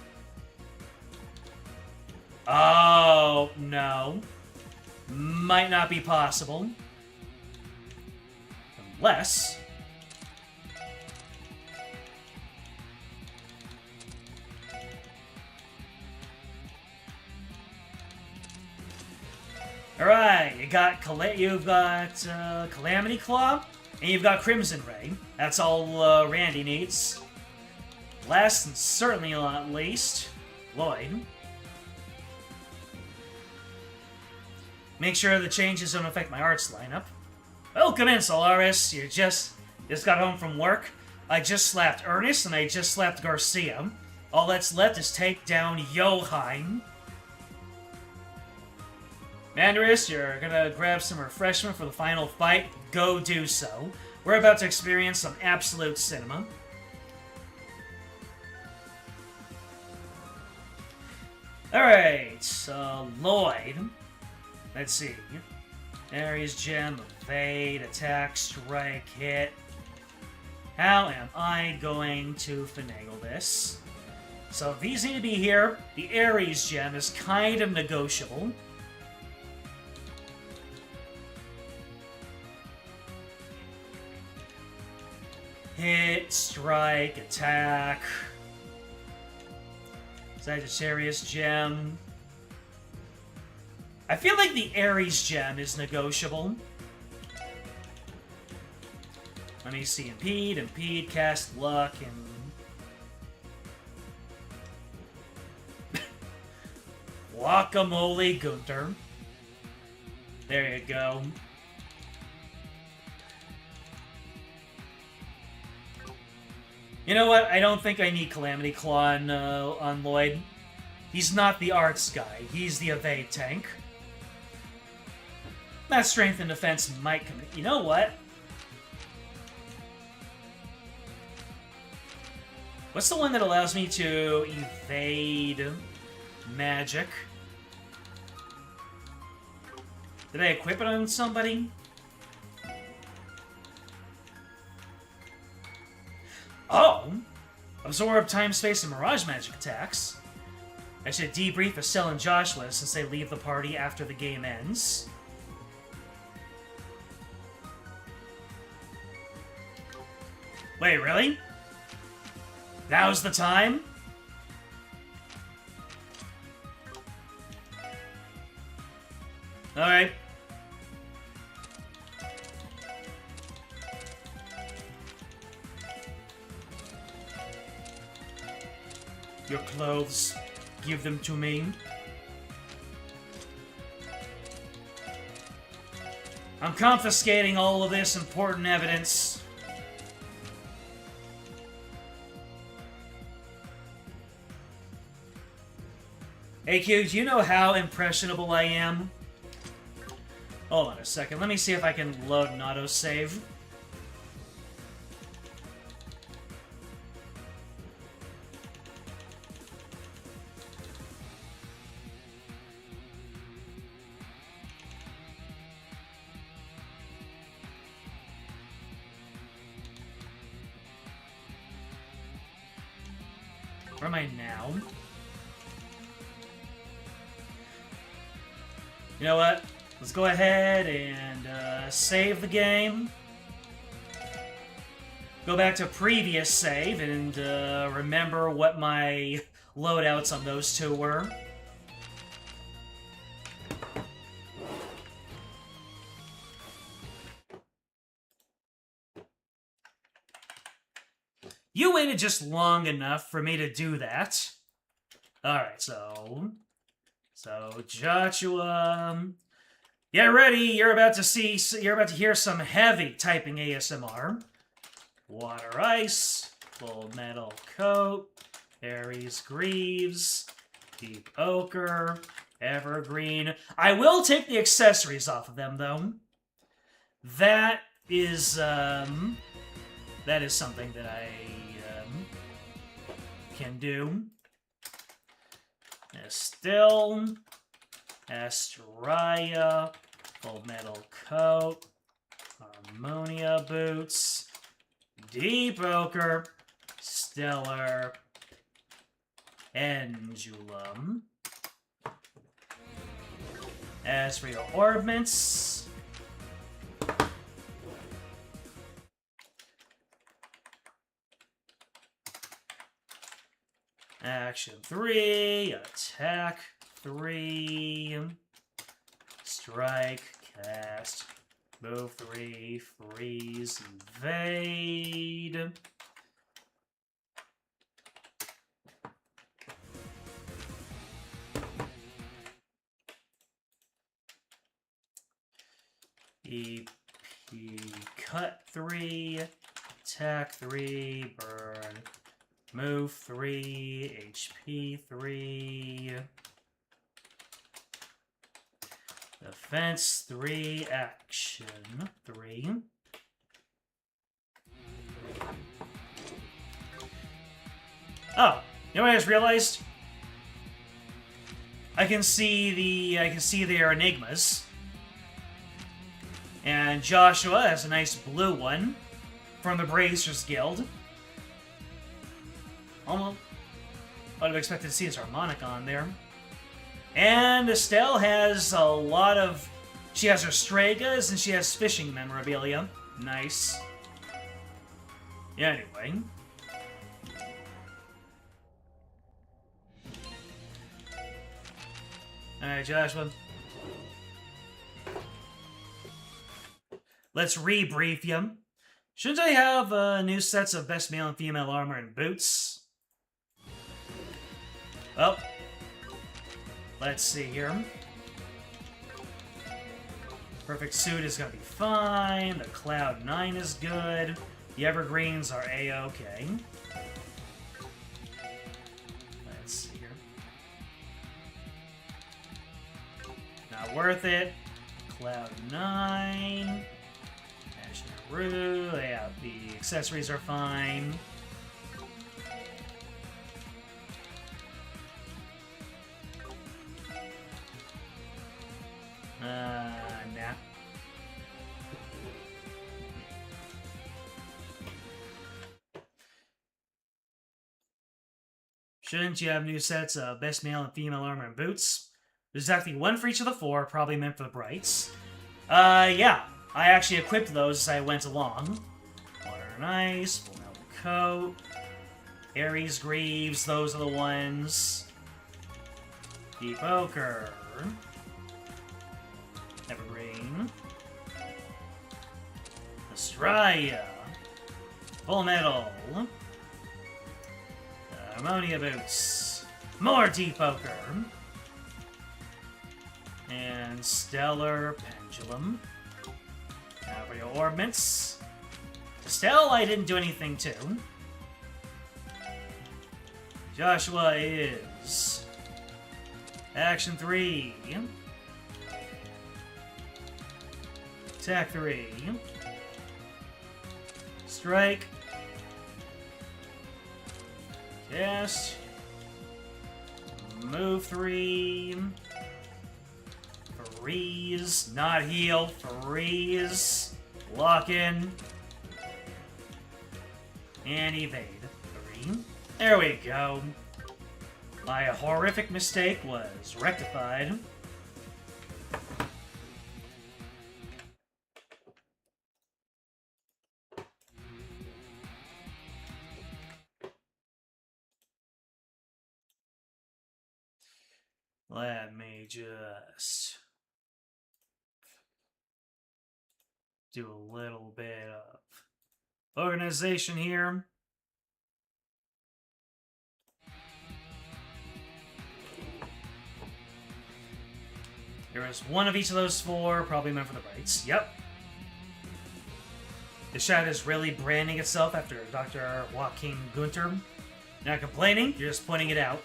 Oh, no. Might not be possible. Unless... Alright, you've got Calamity Claw, and you've got Crimson Ray. That's all Randy needs. Last and certainly not least, Lloyd. Make sure the changes don't affect my arts lineup. Welcome in, Solaris. You just got home from work. I just slapped Ernest, and I just slapped Garcia. All that's left is take down Johan. Mandaris, you're gonna grab some refreshment for the final fight. Go do so. We're about to experience some absolute cinema. Alright, Lloyd. Let's see. Ares Gem, Evade, Attack, Strike, Hit. How am I going to finagle this? So these need to be here. The Ares Gem is kind of negotiable. Hit, Strike, Attack. Sagittarius Gem. I feel like the Ares Gem is negotiable. Let me see. Impede, cast Luck, and... Guacamole Gunter. There you go. You know what? I don't think I need Calamity Claw on Lloyd. He's not the arts guy. He's the evade tank. That strength and defense might come... You know what? What's the one that allows me to evade magic? Did I equip it on somebody? Oh! Absorb time, space, and mirage magic attacks. I should debrief Estelle and Joshua since they leave the party after the game ends. Wait, really? Now's the time? Alright. Your clothes. Give them to me. I'm confiscating all of this important evidence. Hey Q, do you know how impressionable I am? Hold on a second. Let me see if I can load an autosave. Where am I now? You know what? Let's go ahead and save the game. Go back to previous save and remember what my loadouts on those two were. You waited just long enough for me to do that. Alright, so Joshua, get ready. You're about to hear some heavy typing ASMR. Water Ice, Full Metal Coat, Aries Greaves, Deep Ochre, Evergreen. I will take the accessories off of them, though. That is something that I can do. Still, Astraea, Full Metal Coat, Harmonia Boots, Deep Ochre, Stellar, Pendulum. As for your orbments, action 3, attack 3, strike, cast, move 3, freeze, evade. EP cut 3, attack 3, burn, move 3, HP 3, defense 3, action 3. Oh, you know what I just realized? I can see their enigmas. And Joshua has a nice blue one from the Brazers Guild. Almost. I would have expected to see his harmonica on there. And Estelle has a lot of... She has her Stregas and she has fishing memorabilia. Nice. Yeah, anyway. Alright, Joshua. Let's rebrief you. Shouldn't I have new sets of best male and female armor and boots? Well, let's see here. Perfect suit is gonna be fine. The Cloud 9 is good. The Evergreens are A-okay. Let's see here. Not worth it. Cloud 9. Yeah, the accessories are fine. Nah. Shouldn't you have new sets of best male and female armor and boots? There's exactly one for each of the four, probably meant for the brights. Yeah. I actually equipped those as I went along. Water and Ice, Full Metal Coat, Aries Greaves, those are the ones. Deep Ochre, Evergreen, Astraea, Full Metal, Harmonia Boots, more Deep Ochre, and Stellar Pendulum. Now for your orbments. Estelle, I didn't do anything to. Joshua is... Action 3. Attack 3. Strike. Cast. Move 3. Freeze, not heal, freeze, lock in, and evade. 3. There we go. My horrific mistake was rectified. Let me just do a little bit of organization here. There is one of each of those four, probably meant for the brights. Yep. The shot is really branding itself after Dr. Joachim Gunter. Not complaining, you're just pointing it out.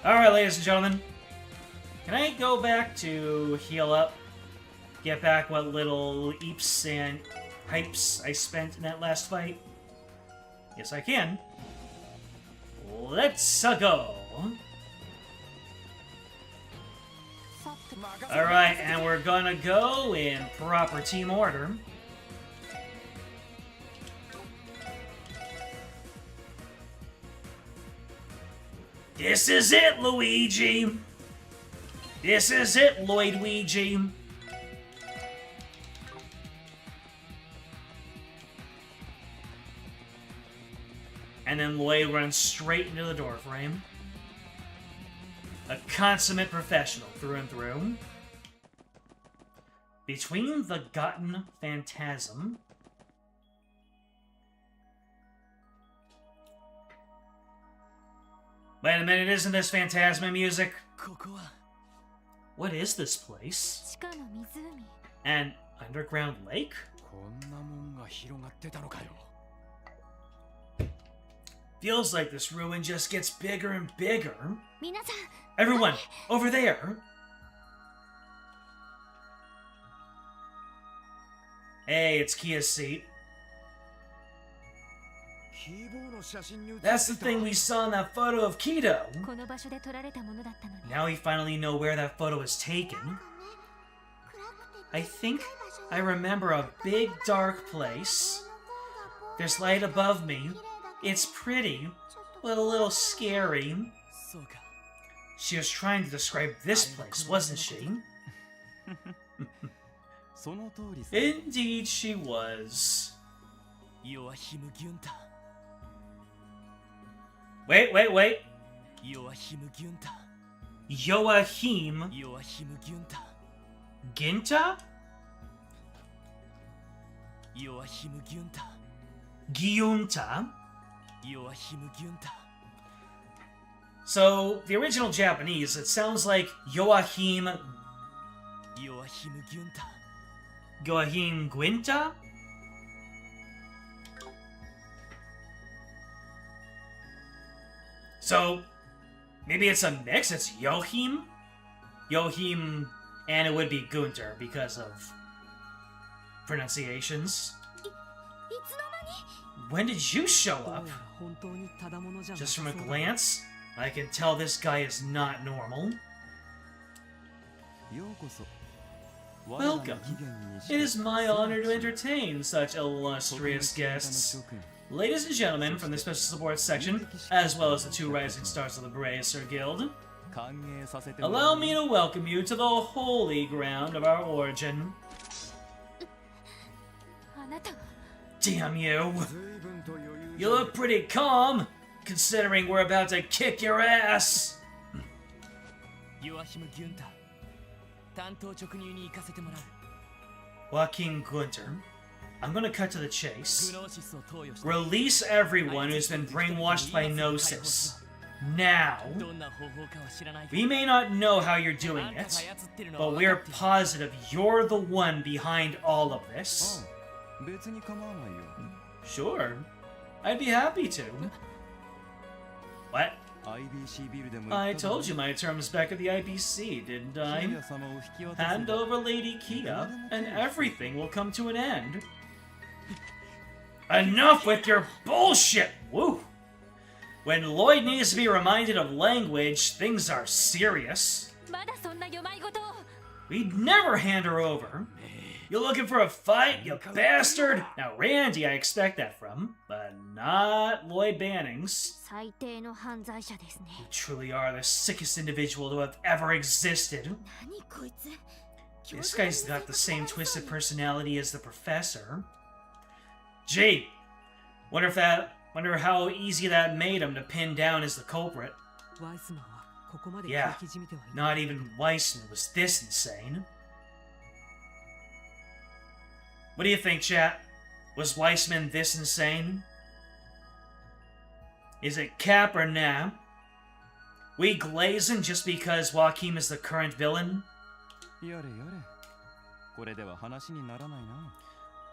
Alright, ladies and gentlemen. Can I go back to heal up? Get back what little eeps and hypes I spent in that last fight? Yes, I can. Let's go! Alright, and we're gonna go in proper team order. This is it, Luigi! This is it, Lloyd-Luigi! And then Lloyd runs straight into the doorframe. A consummate professional through and through. Between the Gotten Phantasm. Wait a minute, isn't this Phantasma music? What is this place? An underground lake? Feels like this ruin just gets bigger and bigger. Everyone, over there! Hey, it's Kia's seat. That's the thing we saw in that photo of Kido. Now we finally know where that photo was taken. I think I remember a big dark place. There's light above me. It's pretty, but a little scary. She was trying to describe this place, wasn't she? Indeed she was. Wait. Joachim Ginta? Giunta? So, the original Japanese, it sounds like Joachim Guinta? So, maybe it's a mix? It's Joachim, and it would be Gunter because of pronunciations. When did you show up? Just from a glance, I can tell this guy is not normal. Welcome. It is my honor to entertain such illustrious guests. Ladies and gentlemen from the Special Support section, as well as the two rising stars of the Bracer Guild, allow me to welcome you to the holy ground of our origin. Damn you! You look pretty calm, considering we're about to kick your ass! Joachim Gunter, I'm gonna cut to the chase. Release everyone who's been brainwashed by Gnosis. Now! We may not know how you're doing it, but we're positive you're the one behind all of this. Sure. I'd be happy to. What? I told you my term's back at the IBC, didn't I? Hand over Lady Kia, and everything will come to an end. Enough with your bullshit! Woo! When Lloyd needs to be reminded of language, things are serious. We'd never hand her over. You looking for a fight, you bastard? Now, Randy, I expect that from, but not Lloyd Bannings. You truly are the sickest individual to have ever existed. This guy's got the same twisted personality as the professor. Gee, wonder how easy that made him to pin down as the culprit. Yeah, not even Weissman was this insane. What do you think, chat? Was Weissman this insane? Is it cap or nah? We glazing just because Joaquin is the current villain?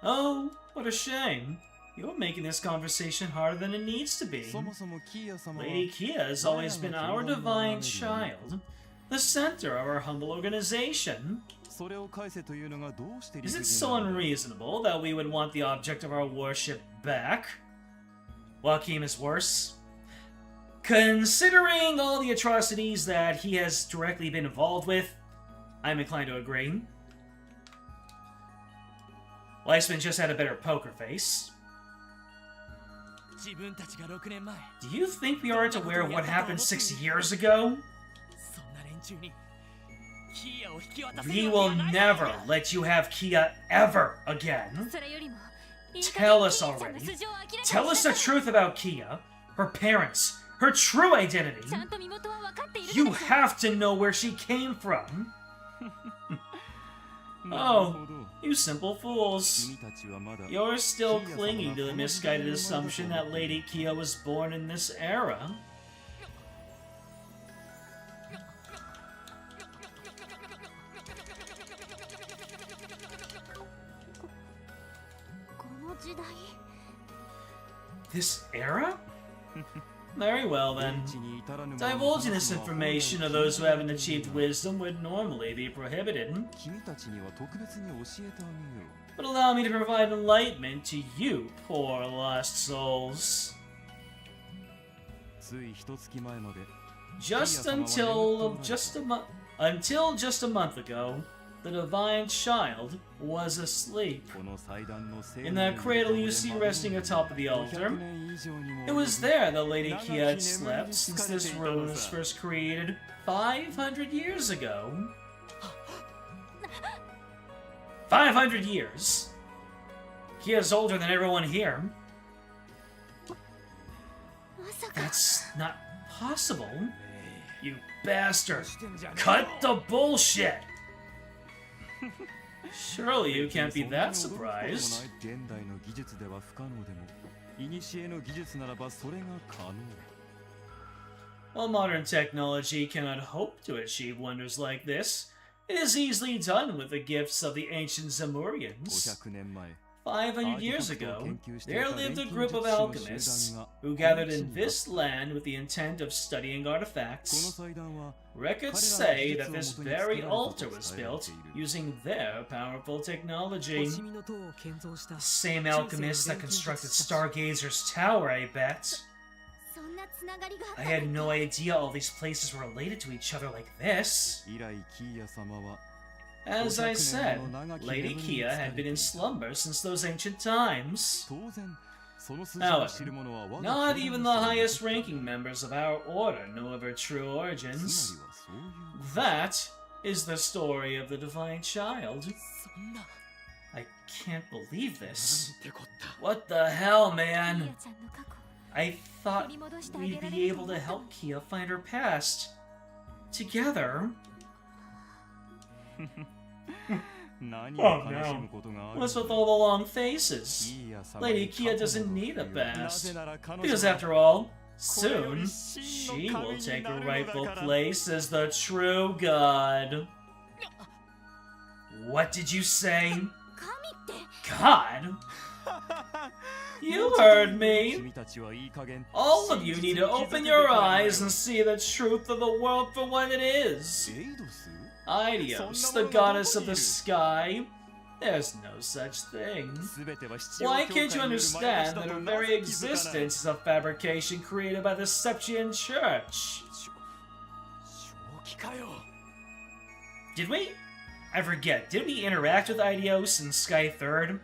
Oh, what a shame. You're making this conversation harder than it needs to be. Lady Kia has always been our divine child, the center of our humble organization. Is it so unreasonable that we would want the object of our worship back? Joaquin is worse. Considering all the atrocities that he has directly been involved with, I'm inclined to agree. Weissman just had a better poker face. Do you think we aren't aware of what happened 6 years ago? We will never let you have Kia ever again. Tell us already. Tell us the truth about Kia, her parents, her true identity. You have to know where she came from. Oh, you simple fools. You're still clinging to the misguided assumption that Lady Kia was born in this era. This era? Very well then. Divulging this information to those who haven't achieved wisdom would normally be prohibited. But allow me to provide enlightenment to you, poor lost souls. Until just a month ago, the divine child was asleep. In that cradle you see resting atop of the altar, it was there that Lady Kia had slept since this rune was first created 500 years ago. 500 years? Kia's older than everyone here. That's not possible. You bastard. Cut the bullshit! Surely you can't be that surprised. While modern technology cannot hope to achieve wonders like this, it is easily done with the gifts of the ancient Zamurians. 500 years ago, there lived a group of alchemists who gathered in this land with the intent of studying artifacts. Records say that this very altar was built using their powerful technology. Same alchemists that constructed Stargazer's tower, I bet. I had no idea all these places were related to each other like this. As I said, Lady Kia had been in slumber since those ancient times. However, not even the highest-ranking members of our order know of her true origins. That is the story of the Divine Child. I can't believe this. What the hell, man? I thought we'd be able to help Kia find her past. Together. Oh no. What's with all the long faces? Lady Kia doesn't need a past. Because after all, soon, she will take her rightful place as the true god. What did you say? God? You heard me. All of you need to open your eyes and see the truth of the world for what it is. Eidos, the goddess of the sky? There's no such thing. Why can't you understand that her very existence is a fabrication created by the Septian Church? Did we? I forget, did we interact with Eidos in Sky Third?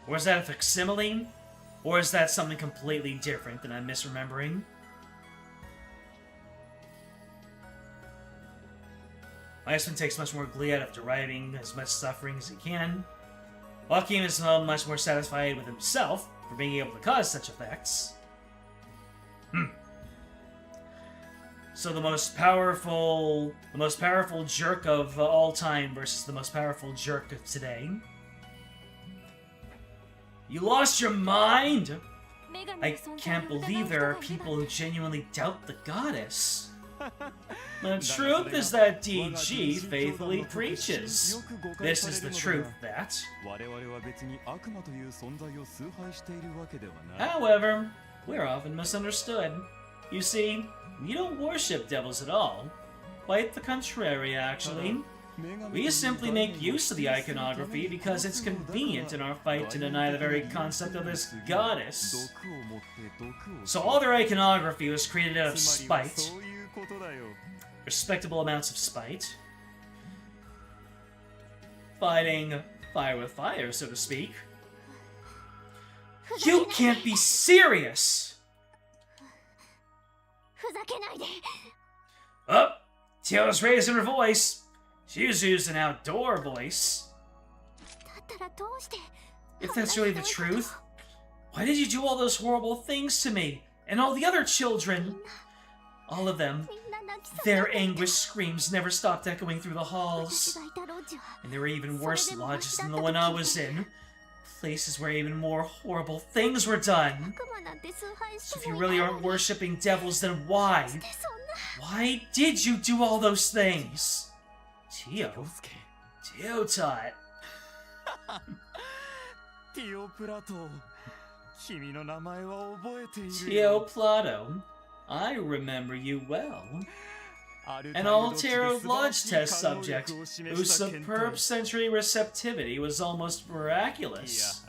Or is that a facsimile? Or is that something completely different that I'm misremembering? Weissman takes much more glee out of deriving as much suffering as he can. Joaquin is much more satisfied with himself for being able to cause such effects. So the most powerful jerk of all time versus the most powerful jerk of today. You lost your mind? I can't believe there are people who genuinely doubt the goddess. The truth is that DG faithfully preaches. This is the truth that. However, we're often misunderstood. You see, we don't worship devils at all. Quite the contrary, actually. We simply make use of the iconography because it's convenient in our fight to deny the very concept of this goddess. So all their iconography was created out of spite. Respectable amounts of spite. Fighting fire with fire, so to speak. You can't be serious! Oh, Teo's raising her voice. She's used an outdoor voice. If that's really the truth, why did you do all those horrible things to me and all the other children? All of them. Their anguished screams never stopped echoing through the halls. And there were even worse lodges than the one I was in. Places where even more horrible things were done. So if you really aren't worshipping devils, then why? Why did you do all those things? Teo taught. Teo Plato, I remember you well. An Altero Lodge test subject whose superb sensory receptivity was almost miraculous.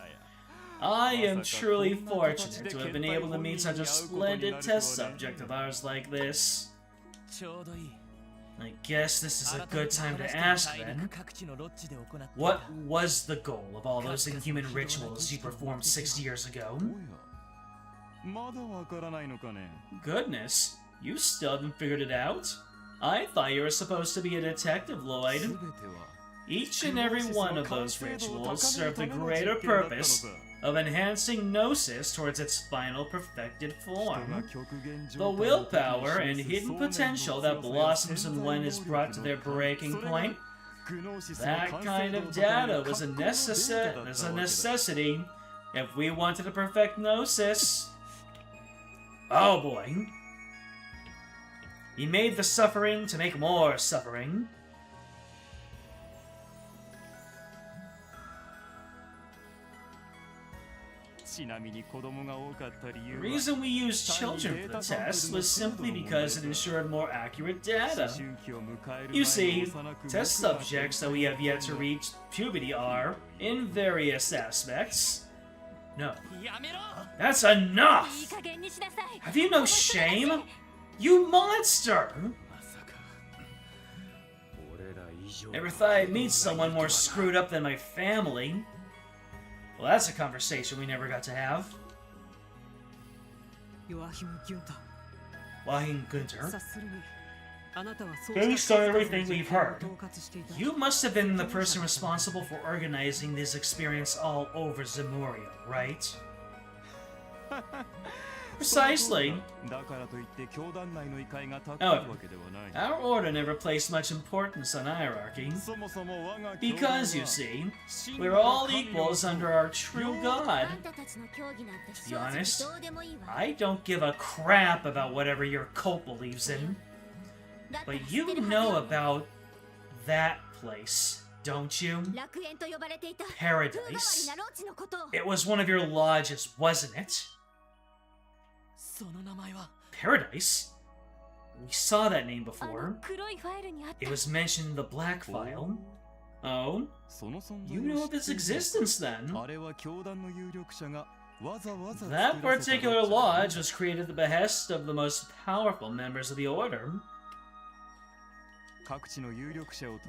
I am truly fortunate to have been able to meet such a splendid test subject of ours like this. I guess this is a good time to ask then. What was the goal of all those inhuman rituals you performed 6 years ago? Goodness, you still haven't figured it out? I thought you were supposed to be a detective, Lloyd. Each and every one of those rituals served the greater purpose of enhancing Gnosis towards its final perfected form. The willpower and hidden potential that blossoms when one is brought to their breaking point. That kind of data was a necessity if we wanted to perfect Gnosis. Oh boy. He made the suffering to make more suffering. The reason we used children for the test was simply because it ensured more accurate data. You see, test subjects that we have yet to reach puberty are, in various aspects... No. That's enough! Have you no shame? You monster! Never thought I'd meet someone more screwed up than my family. Well, that's a conversation we never got to have. Joachim Günther. Based on everything we've heard, you must have been the person responsible for organizing this experience all over Zemuria, right? Precisely. However, our order never placed much importance on hierarchy. Because, you see, we're all equals under our true God. To be honest, I don't give a crap about whatever your cult believes in. But you know about that place, don't you? Paradise. It was one of your lodges, wasn't it? Paradise? We saw that name before. It was mentioned in the Black File. Oh? You know of its existence then? That particular lodge was created at the behest of the most powerful members of the Order.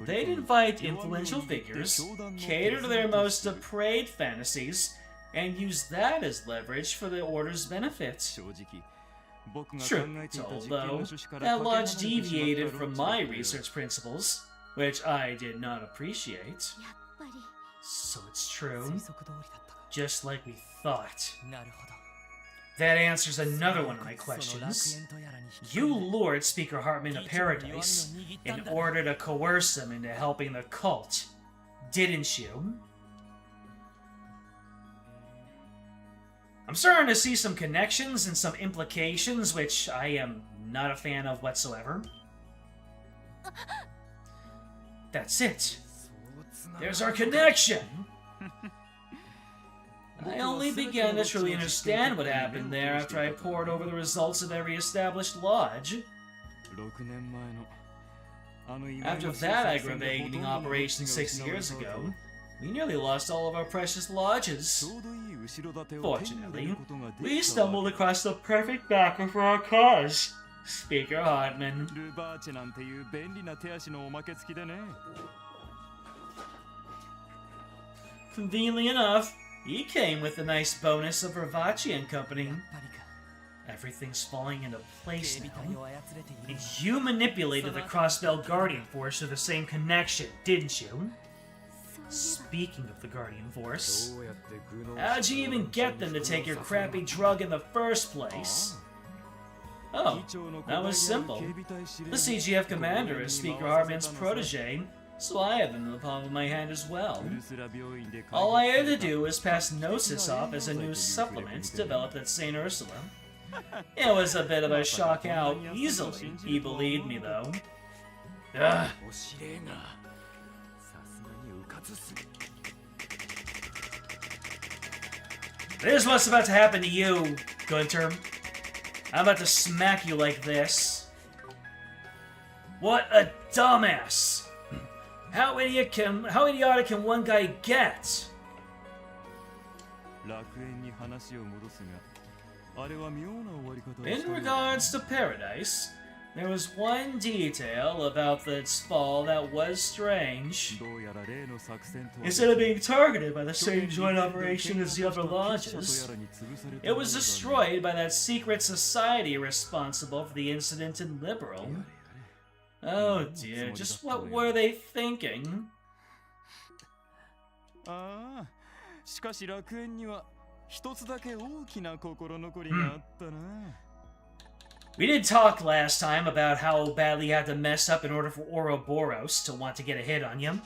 They'd invite influential figures, cater to their most depraved fantasies, and use that as leverage for the Order's benefit. Truth told, though, that lodge deviated from my research principles, which I did not appreciate. So it's true, just like we thought. That answers another one of my questions. You lured Speaker Hartman to Paradise in order to coerce him into helping the cult, didn't you? I'm starting to see some connections and some implications, which I am not a fan of whatsoever. That's it. There's our connection! I only began to truly understand what happened there after I pored over the results of every established lodge. After that aggravating operation 6 years ago, we nearly lost all of our precious lodges. Fortunately, we stumbled across the perfect backer for our cause, Speaker Hartman. Conveniently enough, he came with a nice bonus of Ravachi and Company. Everything's falling into place now. And you manipulated the Crossbell Guardian Force to the same connection, didn't you? Speaking of the Guardian Force, how'd you even get them to take your crappy drug in the first place? Oh, that was simple. The CGF commander is Speaker Hartman's protege, so I have them in the palm of my hand as well. All I had to do was pass Gnosis off as a new supplement developed at St. Ursula. It was a bit of a shock how easily he believed me, though. Ugh. This is what's about to happen to you, Gunter. I'm about to smack you like this. What a dumbass! How idiotic can one guy get? In regards to Paradise, there was one detail about its fall that was strange. Instead of being targeted by the same joint operation as the other lodges, it was destroyed by that secret society responsible for the incident in Liberal. Oh dear, just what were they thinking? We did talk last time about how badly you had to mess up in order for Ouroboros to want to get a hit on you,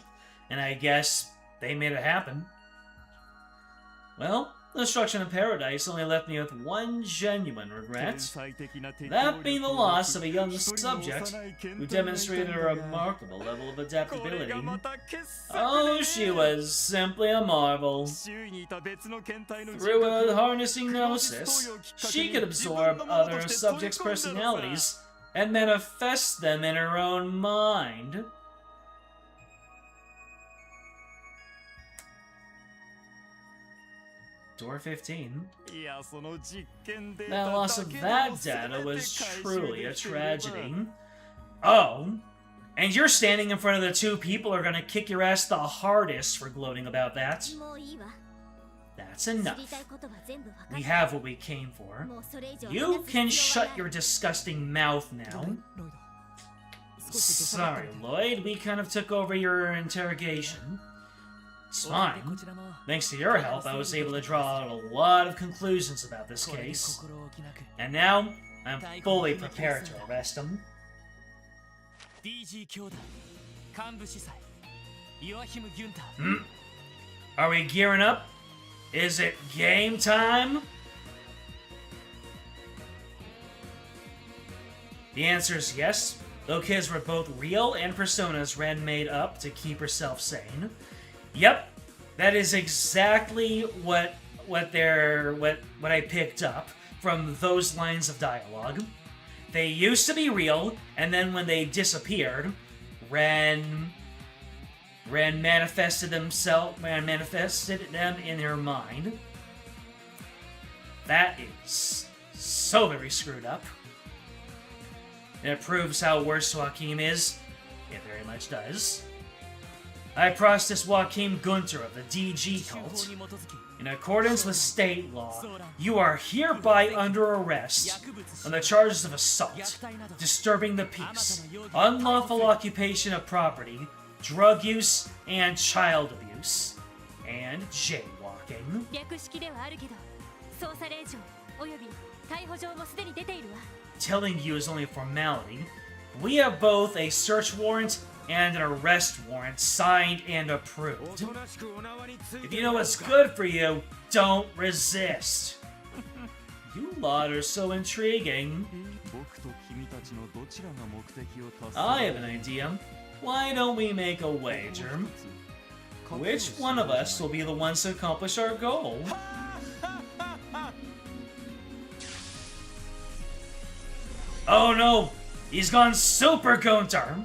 and I guess they made it happen. Well, the destruction of Paradise only left me with one genuine regret, that being the loss of a young subject who demonstrated a remarkable level of adaptability. Oh, she was simply a marvel. Through harnessing Gnosis, she could absorb other subjects' personalities and manifest them in her own mind. Door 15. The loss of that data was truly a tragedy. Oh, and you're standing in front of the two people who are gonna kick your ass the hardest for gloating about that. That's enough. We have what we came for. You can shut your disgusting mouth now. Sorry, Lloyd, we kind of took over your interrogation. It's fine. Thanks to your help, I was able to draw out a lot of conclusions about this case. And now, I'm fully prepared to arrest him. Are we gearing up? Is it game time? The answer is yes. Though kids were both real and personas Ren made up to keep herself sane. Yep, that is exactly what I picked up from those lines of dialogue. They used to be real, and then when they disappeared, Ren manifested them in her mind. That is so very screwed up. And it proves how worse Joachim is. It very much does. I processed Joachim Gunter of the DG cult. In accordance with state law, you are hereby under arrest on the charges of assault, disturbing the peace, unlawful occupation of property, drug use, and child abuse, and jaywalking. Telling you is only a formality. We have both a search warrant and an arrest warrant signed and approved. If you know what's good for you, don't resist. You lot are so intriguing. I have an idea. Why don't we make a wager? Which one of us will be the ones to accomplish our goal? Oh no! He's gone Super Gunter!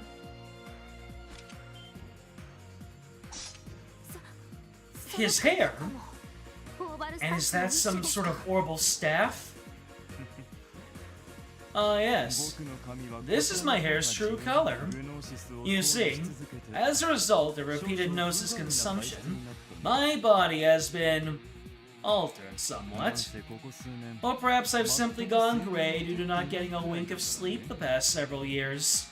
His hair? And is that some sort of orbital staff? Ah, yes. This is my hair's true color. You see, as a result of repeated Gnosis consumption, my body has been altered somewhat. Or perhaps I've simply gone gray due to not getting a wink of sleep the past several years.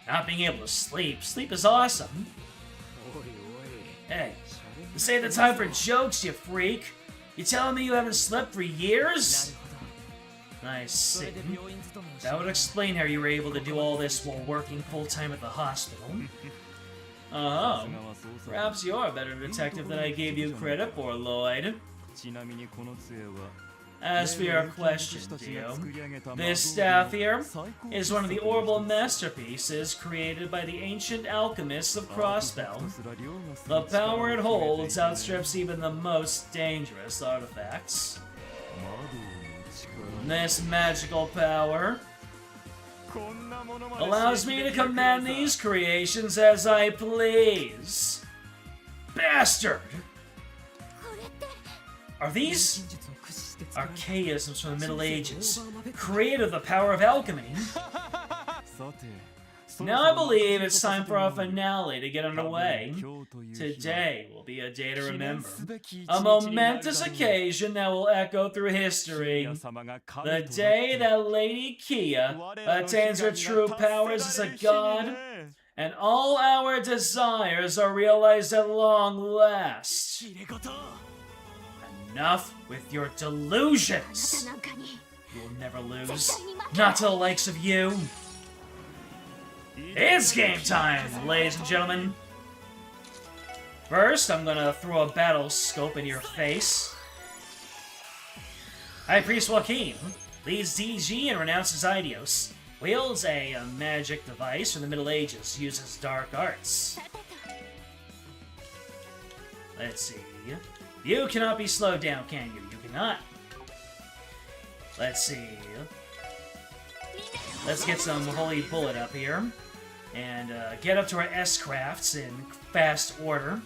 Not being able to sleep is awesome. Hey, this ain't the time for jokes, you freak. You telling me you haven't slept for years? I see. That would explain how you were able to do all this while working full-time at the hospital. Oh, perhaps you're a better detective than I gave you credit for, Lloyd. As for your question, Dio, this staff here is one of the orbital masterpieces created by the ancient alchemists of Crossbell. The power it holds outstrips even the most dangerous artifacts. This magical power allows me to command these creations as I please. Bastard! Are these archaisms from the Middle Ages, created the power of alchemy? Now I believe it's time for our finale to get underway. Today will be a day to remember. A momentous occasion that will echo through history. The day that Lady Kia attains her true powers as a god, and all our desires are realized at long last. Enough with your delusions! You'll never lose. Not to the likes of you. It's game time, ladies and gentlemen. First, I'm gonna throw a battle scope in your face. High Priest Joaquin leads DG and renounces Idios. Wields a magic device from the Middle Ages. Uses dark arts. Let's see. You cannot be slowed down, can you? You cannot. Let's see. Let's get some Holy Bullet up here. And get up to our S-crafts in fast order.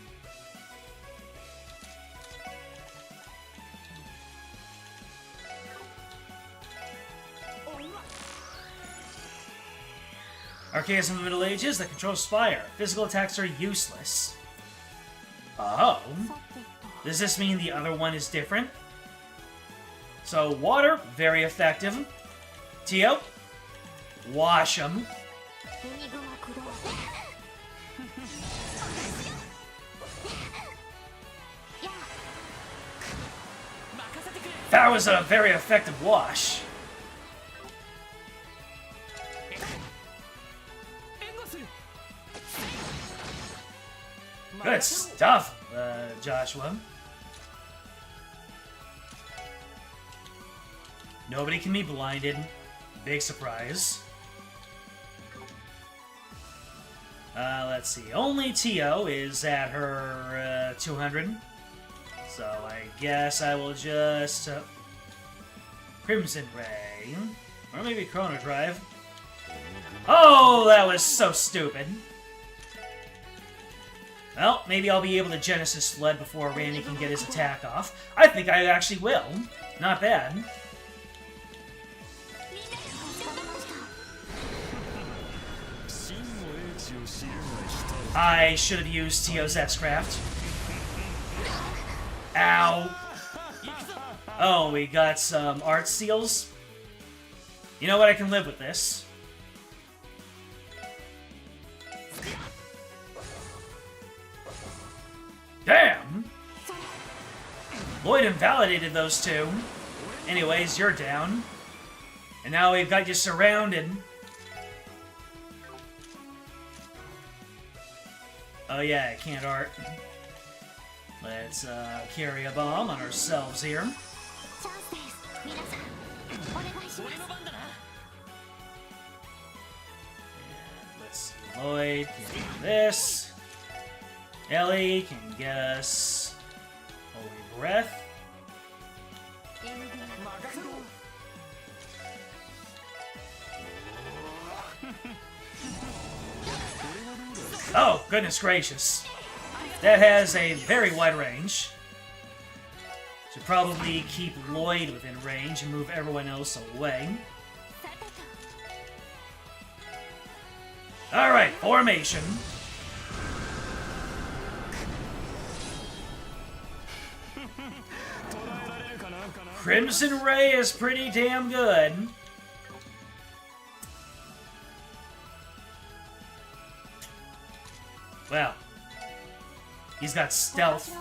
Archaism of the Middle Ages that controls fire. Physical attacks are useless. Oh. Does this mean the other one is different? So, water, very effective. Tio, wash them. That was a very effective wash. Good stuff, Joshua. Nobody can be blinded. Big surprise. Let's see. Only Tio is at her 200. So I guess I will just... Crimson Ray. Or maybe Chrono Drive. Oh, that was so stupid. Well, maybe I'll be able to Genesis Flood before Randy can get his attack off. I think I actually will. Not bad. I should have used Tio's X-Craft. Ow. Oh, we got some art seals. You know what? I can live with this. Damn! Lloyd invalidated those two. Anyways, you're down. And now we've got you surrounded. Oh yeah, I can't art. Let's carry a bomb on ourselves here. Lloyd can do this. Ellie can get us Holy Breath. Oh, goodness gracious. That has a very wide range. Should probably keep Lloyd within range and move everyone else away. Alright, formation. Crimson Ray is pretty damn good. Well, he's got stealth.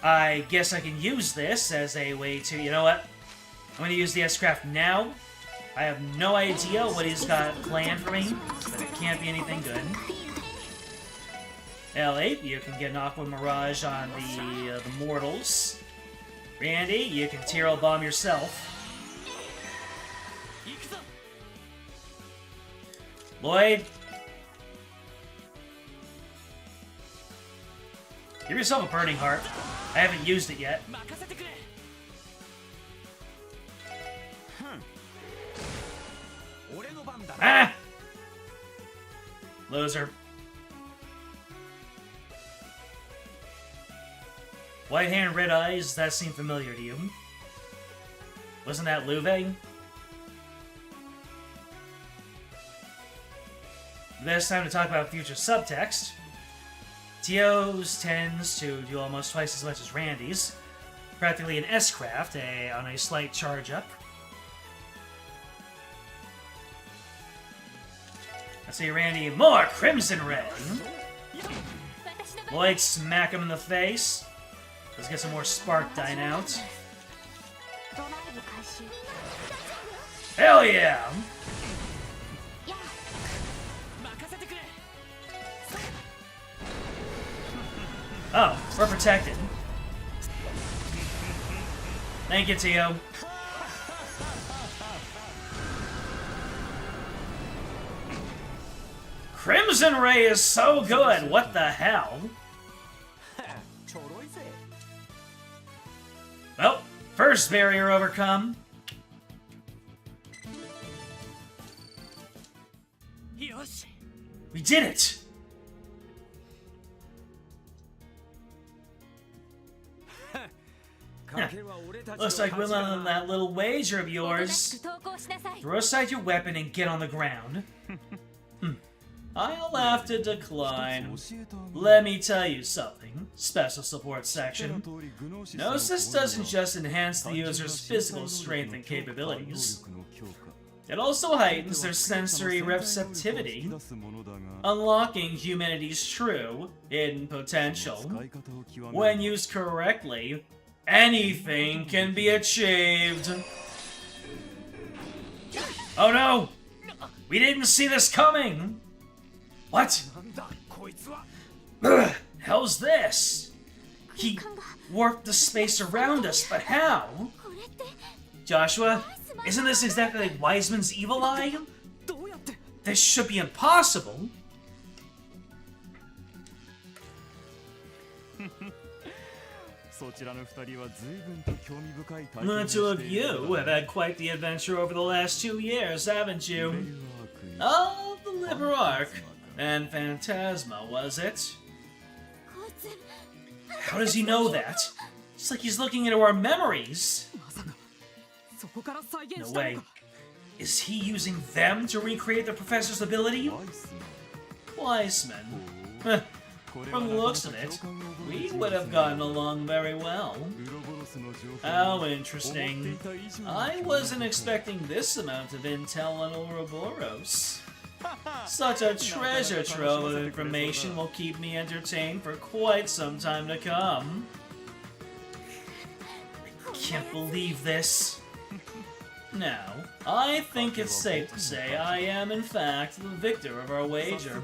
I guess I can use this as a way to... You know what? I'm going to use the S-Craft now. I have no idea what he's got planned for me, but it can't be anything good. L8, you can get an Aqua Mirage on the mortals. Randy, you can Tyrrell Bomb yourself. Lloyd, give yourself a Burning Heart. I haven't used it yet. Ah! Loser. White hand, red eyes, that seemed familiar to you. Wasn't that Luve? This time to talk about future subtext. Tio's tends to do almost twice as much as Randy's. Practically an S-Craft, on a slight charge-up. I see Randy, more Crimson Ray! Lloyd, smack him in the face. Let's get some more Spark dying out. Hell yeah! Oh, we're protected. Thank you, Tio. Crimson Ray is so good! What the hell? Well, first barrier overcome. We did it! Looks like we're on that little wager of yours. Throw aside your weapon and get on the ground. I'll have to decline. Let me tell you something, Special Support Section. Gnosis doesn't just enhance the user's physical strength and capabilities. It also heightens their sensory receptivity, unlocking humanity's true, hidden potential. When used correctly, anything can be achieved. Oh no! We didn't see this coming! What? How's this? He warped the space around us, but how? Joshua, isn't this exactly like Wiseman's evil eye? This should be impossible. The two of you have had quite the adventure over the last 2 years, haven't you? Oh, the Liber Arc. And Phantasma, was it? How does he know that? It's like he's looking into our memories. No way. Is he using them to recreate the professor's ability? Wiseman. From the looks of it, we would have gotten along very well. How interesting. I wasn't expecting this amount of intel on Ouroboros. Such a treasure trove of information will keep me entertained for quite some time to come. I can't believe this. Now, I think it's safe to say I am, in fact, the victor of our wager.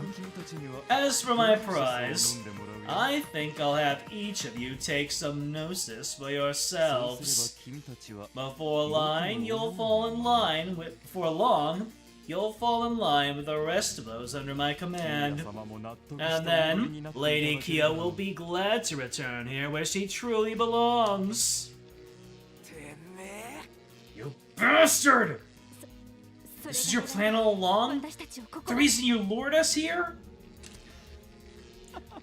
As for my prize, I think I'll have each of you take some Gnosis for yourselves. Before long, you'll fall in line with you'll fall in line with the rest of those under my command. And then, Lady Kia will be glad to return here where she truly belongs. You bastard! This is your plan all along? The reason you lured us here?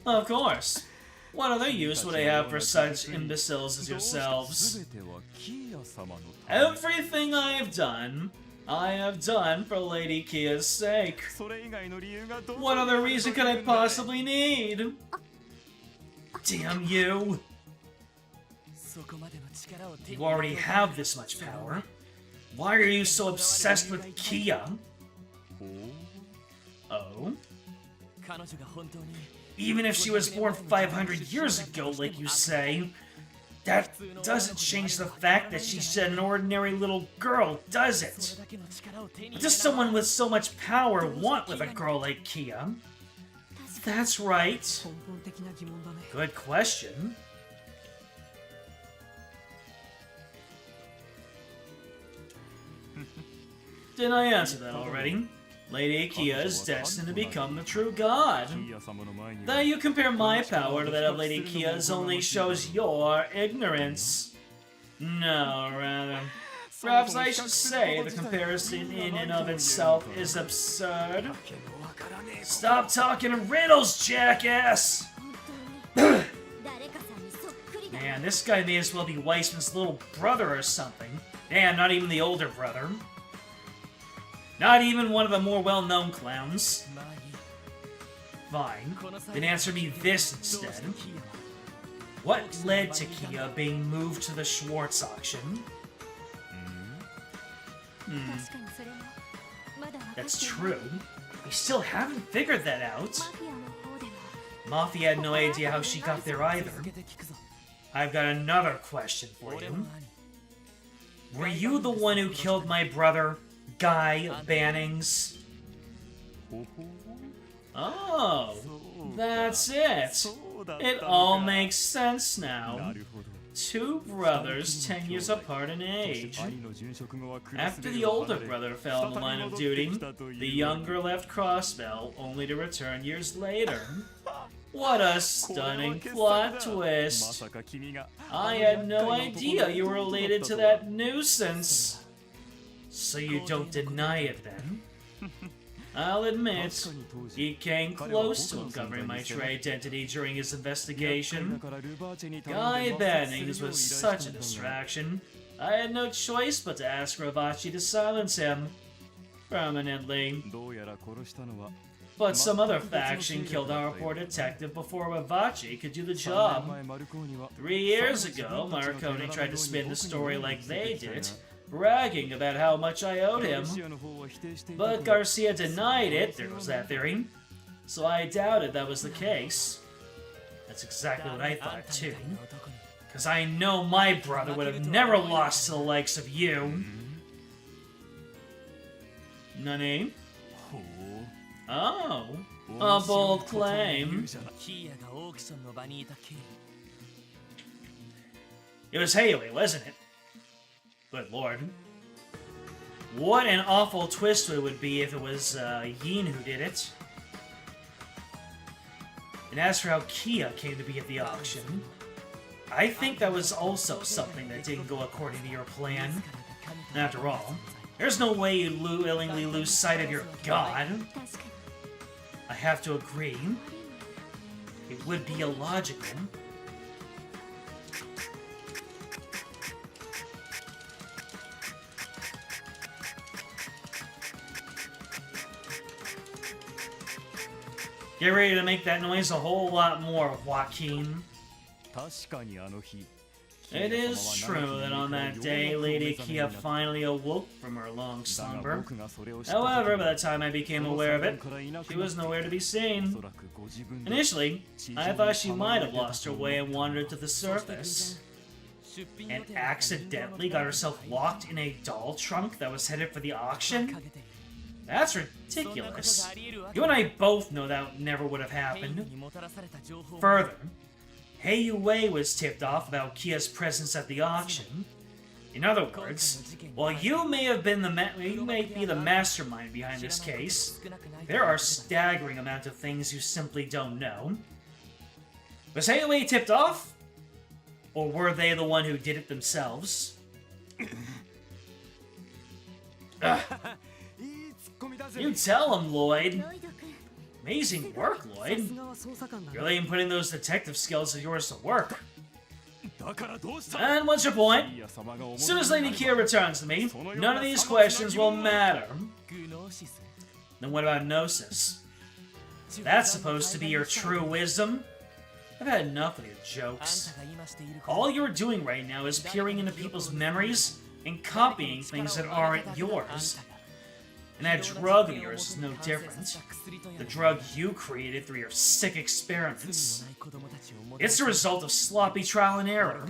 Of course. What other use would I have for such imbeciles as yourselves? Everything I have done for Lady Kia's sake. What other reason could I possibly need? Damn you! You already have this much power. Why are you so obsessed with Kia? Oh? Even if she was born 500 years ago, like you say, that doesn't change the fact that she's an ordinary little girl, does it? What does someone with so much power want with a girl like Kia? That's right. Good question. Didn't I answer that already? Lady Kia is destined to become the true god. That you compare my power to that of Lady Kia's only shows your ignorance. No, rather. Perhaps I should say the comparison in and of itself is absurd. Stop talking in riddles, jackass! Man, this guy may as well be Weissman's little brother or something. And not even the older brother. Not even one of the more well-known clowns. Fine. Then answer me this instead. What led to Kia being moved to the Schwartz auction? That's true. We still haven't figured that out. Mafia had no idea how she got there either. I've got another question for you. Were you the one who killed my brother, Guy Bannings? Oh, that's it. It all makes sense now. Two brothers 10 years apart in age. After the older brother fell in the line of duty, the younger left Crossbell, only to return years later. What a stunning plot twist. I had no idea you were related to that nuisance. So you don't deny it then? I'll admit, he came close to uncovering my true identity during his investigation. Guy Bannings was such a distraction, I had no choice but to ask Ravachi to silence him. Permanently. But some other faction killed our poor detective before Ravachi could do the job. 3 years ago, Marconi tried to spin the story like they did, bragging about how much I owed him. But Garcia denied it, there was that theory. So I doubted that was the case. That's exactly what I thought too. Because I know my brother would have never lost to the likes of you. Nani? Oh, a bold claim. It was Haley, wasn't it? Good lord. What an awful twist it would be if it was Yin who did it. And as for how Kia came to be at the auction, I think that was also something that didn't go according to your plan. After all, there's no way you'd willingly lose sight of your god. I have to agree. It would be illogical. Get ready to make that noise a whole lot more, Joaquin. It is true that on that day, Lady Kia finally awoke from her long slumber. However, by the time I became aware of it, she was nowhere to be seen. Initially, I thought she might have lost her way and wandered to the surface. And accidentally got herself locked in a doll trunk that was headed for the auction? That's ridiculous. You and I both know that never would have happened. Further, Hei Wei was tipped off about Kia's presence at the auction. In other words, while you may be the mastermind behind this case, there are staggering amount of things you simply don't know. Was Hayway tipped off? Or were they the one who did it themselves? You tell him, Lloyd. Amazing work, Lloyd. You're really putting those detective skills of yours to work. And what's your point? As soon as Lady Kia returns to me, none of these questions will matter. Then what about Gnosis? That's supposed to be your true wisdom? I've had enough of your jokes. All you're doing right now is peering into people's memories and copying things that aren't yours. And that drug of yours is no different. The drug you created through your sick experiments. It's the result of sloppy trial and error,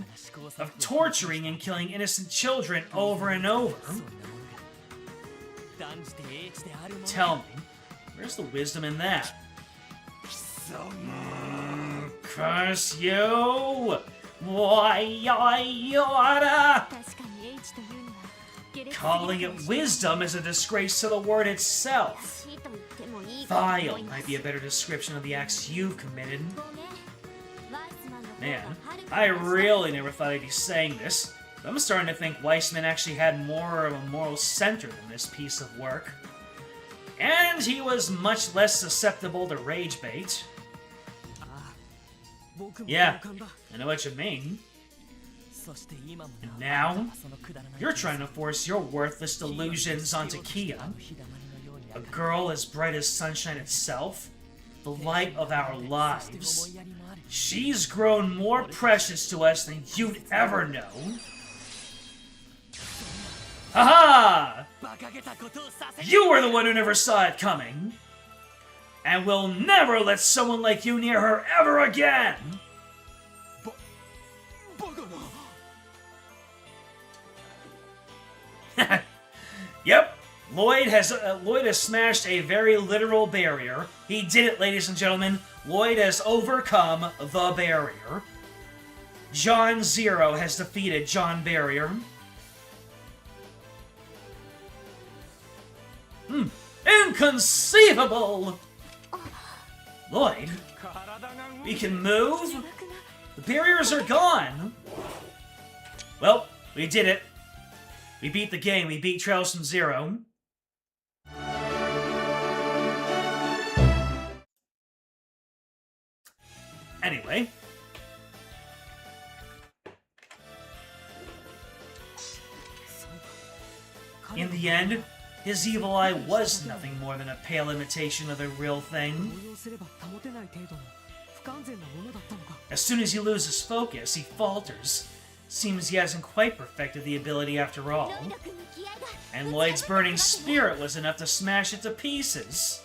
of torturing and killing innocent children over and over. Tell me, where's the wisdom in that? Curse you! Why, calling it wisdom is a disgrace to the word itself. Vile might be a better description of the acts you've committed. Man, I really never thought I'd be saying this, but I'm starting to think Weissman actually had more of a moral center than this piece of work. And he was much less susceptible to rage bait. Yeah, I know what you mean. And now, you're trying to force your worthless delusions onto Kia. A girl as bright as sunshine itself, the light of our lives. She's grown more precious to us than you'd ever know. Haha! You were the one who never saw it coming. And we'll never let someone like you near her ever again! Yep, Lloyd has smashed a very literal barrier. He did it, ladies and gentlemen. Lloyd has overcome the barrier. John Zero has defeated John Barrier. Inconceivable! Lloyd, we can move? The barriers are gone! Well, we did it. We beat the game. We beat Trails from Zero. Anyway. In the end, his evil eye was nothing more than a pale imitation of the real thing. As soon as he loses focus, he falters. Seems he hasn't quite perfected the ability after all. And Lloyd's burning spirit was enough to smash it to pieces.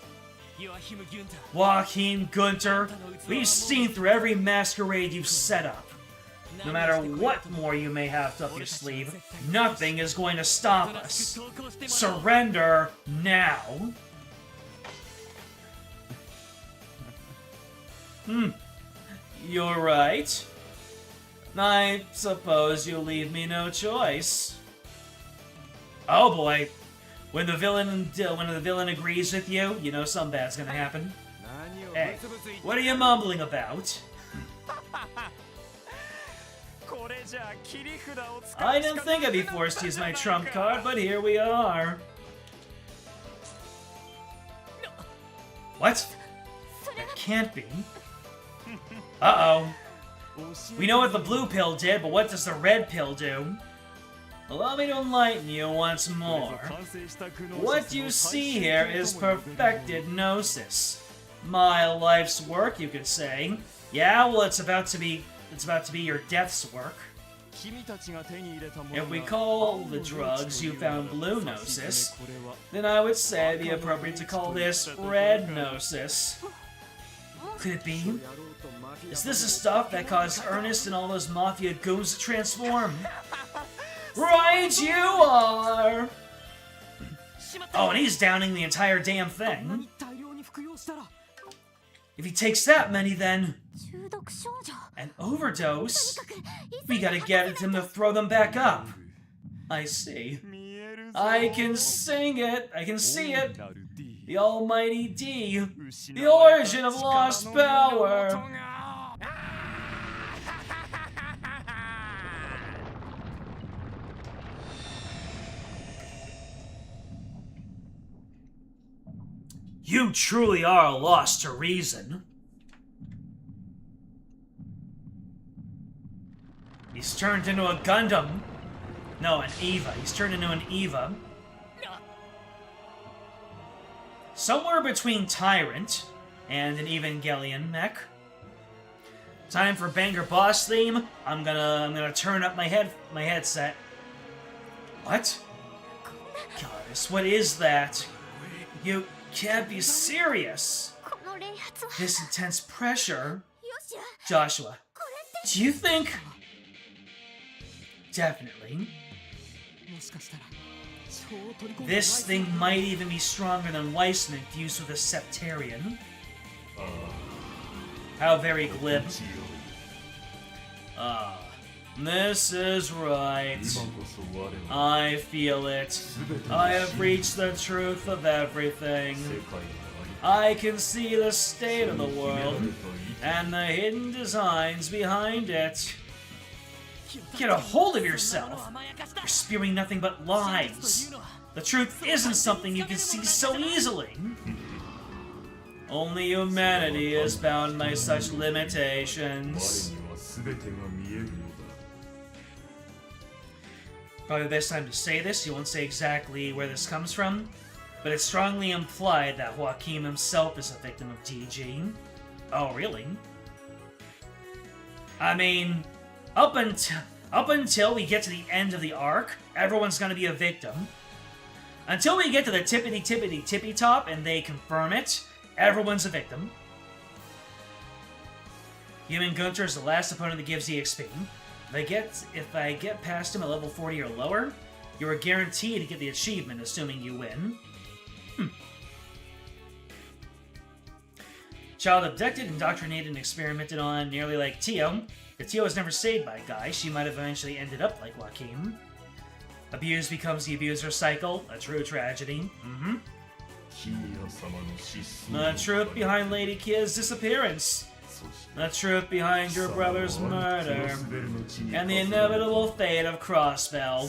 Joachim Gunter, we've seen through every masquerade you've set up. No matter what more you may have up your sleeve, nothing is going to stop us. Surrender now. You're right. I suppose you leave me no choice. Oh boy. When the villain agrees with you, you know something bad's gonna happen. Hey, what are you mumbling about? I didn't think I'd be forced to use my trump card, but here we are. What? That can't be. Uh-oh. We know what the blue pill did, but what does the red pill do? Allow me to enlighten you once more. What you see here is perfected Gnosis. My life's work, you could say. Yeah, well, it's about to be your death's work. If we call the drugs you found blue Gnosis, then I would say it'd be appropriate to call this red Gnosis. Could it be? Is this the stuff that caused Ernest and all those mafia goons to transform? Right you are! Oh, and he's downing the entire damn thing. If he takes that many, then... An overdose? We gotta get him to throw them back up. I see. I can sing it. I can see it. The almighty D. The origin of lost power. You truly are lost to reason. He's turned into a Gundam. No, an Eva. He's turned into an Eva. Somewhere between Tyrant and an Evangelion mech. Time for banger boss theme. I'm gonna turn up my headset. What? Goddess, what is that? You can't be serious. This intense pressure. Joshua, do you think? Definitely. This thing might even be stronger than Weissman fused with a Septarian. How very glib. This is right. I feel it. I have reached the truth of everything. I can see the state of the world and the hidden designs behind it. Get a hold of yourself. You're spewing nothing but lies. The truth isn't something you can see so easily. Only humanity is bound by such limitations. Probably the best time to say this. You won't say exactly where this comes from, but it's strongly implied that Joachim himself is a victim of DG. Oh, really? I mean, up until we get to the end of the arc, everyone's gonna be a victim. Until we get to the tippy top and they confirm it, everyone's a victim. Human Gunter is the last opponent that gives EXP. If I get past him at level 40 or lower, you are guaranteed to get the achievement, assuming you win. Child abducted, indoctrinated, and experimented on, nearly like Tio. If Tio was never saved by Guy, she might have eventually ended up like Joachim. Abuse becomes the abuser cycle, a true tragedy. The truth behind Lady Kia's disappearance. The truth behind your brother's murder. And the inevitable fate of Crossbell.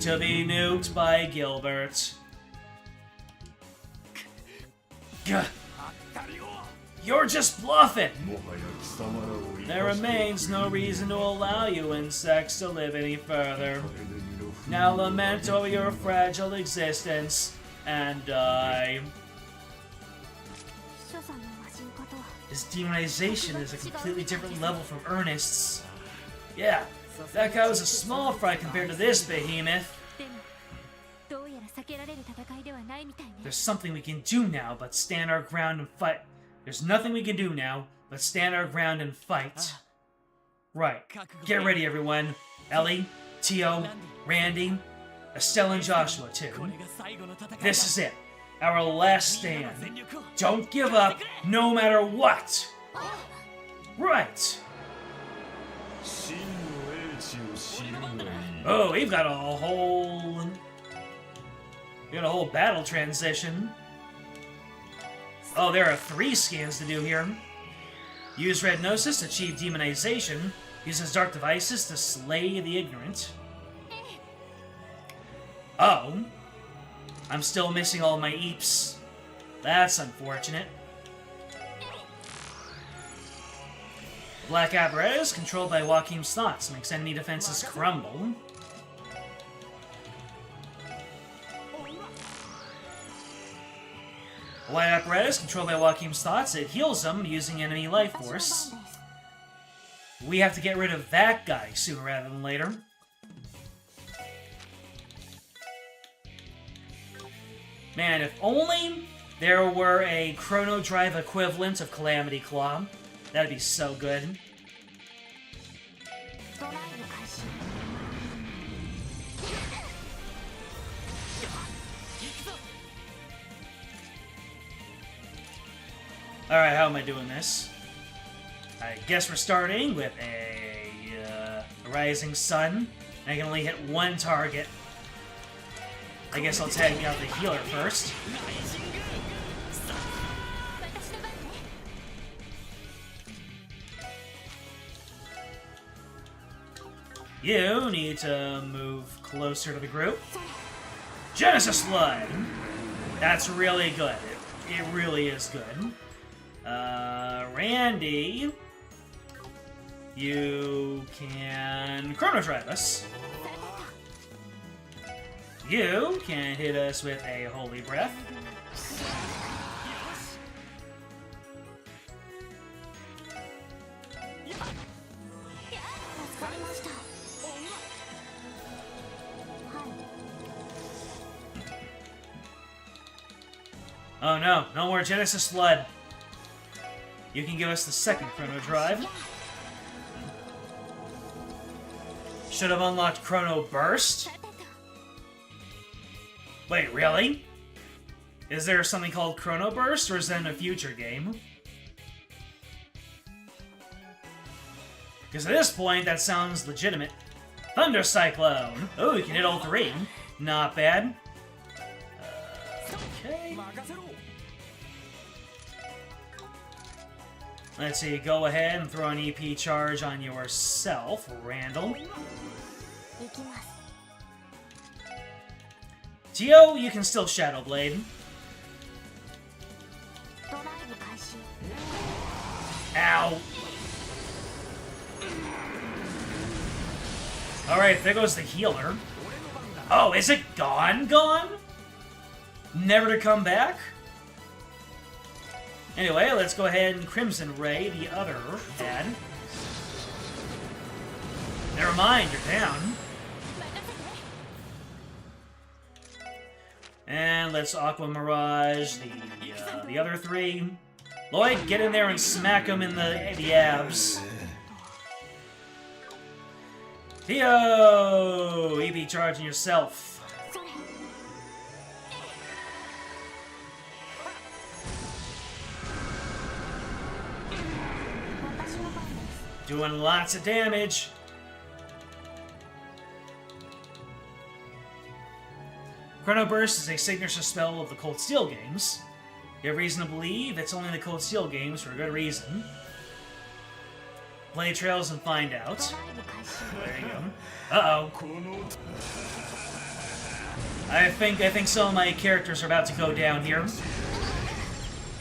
To be nuked by Gilbert. Gah. You're just bluffing! There remains no reason to allow you insects to live any further. Now lament over your fragile existence and die. His demonization is a completely different level from Ernest's. Yeah, that guy was a small fry compared to this behemoth. There's something we can do now but stand our ground and fight. There's nothing we can do now but stand our ground and fight. Right. Get ready, everyone. Ellie, Tio, Randy, Estelle, and Joshua, too. This is it. Our last stand. Don't give up, no matter what. Right. Oh, we've got a whole battle transition. Oh, there are 3 scans to do here. Use Red Gnosis to achieve demonization. Uses dark devices to slay the ignorant. Oh. I'm still missing all my eeps. That's unfortunate. Black apparatus, controlled by Joachim's thoughts, makes enemy defenses crumble. White apparatus, controlled by Joachim's thoughts, it heals them using enemy life force. We have to get rid of that guy sooner rather than later. Man, if only there were a Chrono Drive equivalent of Calamity Claw. That'd be so good. Alright, how am I doing this? I guess we're starting with a Rising Sun I can only hit one target. I guess I'll tag out the healer first. You need to move closer to the group. Genesis Blood! That's really good. It really is good. Randy, you can Chrono Drive us. You can hit us with a Holy Breath. Oh no, no more Genesis Blood. You can give us the second Chrono Drive. Should have unlocked Chrono Burst. Wait, really? Is there something called Chrono Burst, or is that in a future game? Because at this point, that sounds legitimate. Thunder Cyclone! Oh, you can hit all three. Not bad. Okay. Let's see, go ahead and throw an EP charge on yourself, Randall. Tio, you can still Shadow Blade. Ow! Alright, there goes the healer. Oh, is it gone? Never to come back? Anyway, let's go ahead and Crimson Ray the other ad. Never mind, you're down. And let's Aqua Mirage the other three. Lloyd, get in there and smack him in the abs. Theo! EP charging yourself. Doing lots of damage. Chrono Burst is a signature spell of the Cold Steel games. You have reason to believe it's only the Cold Steel games for a good reason. Play Trails and find out. There you go. Uh-oh. I think some of my characters are about to go down here.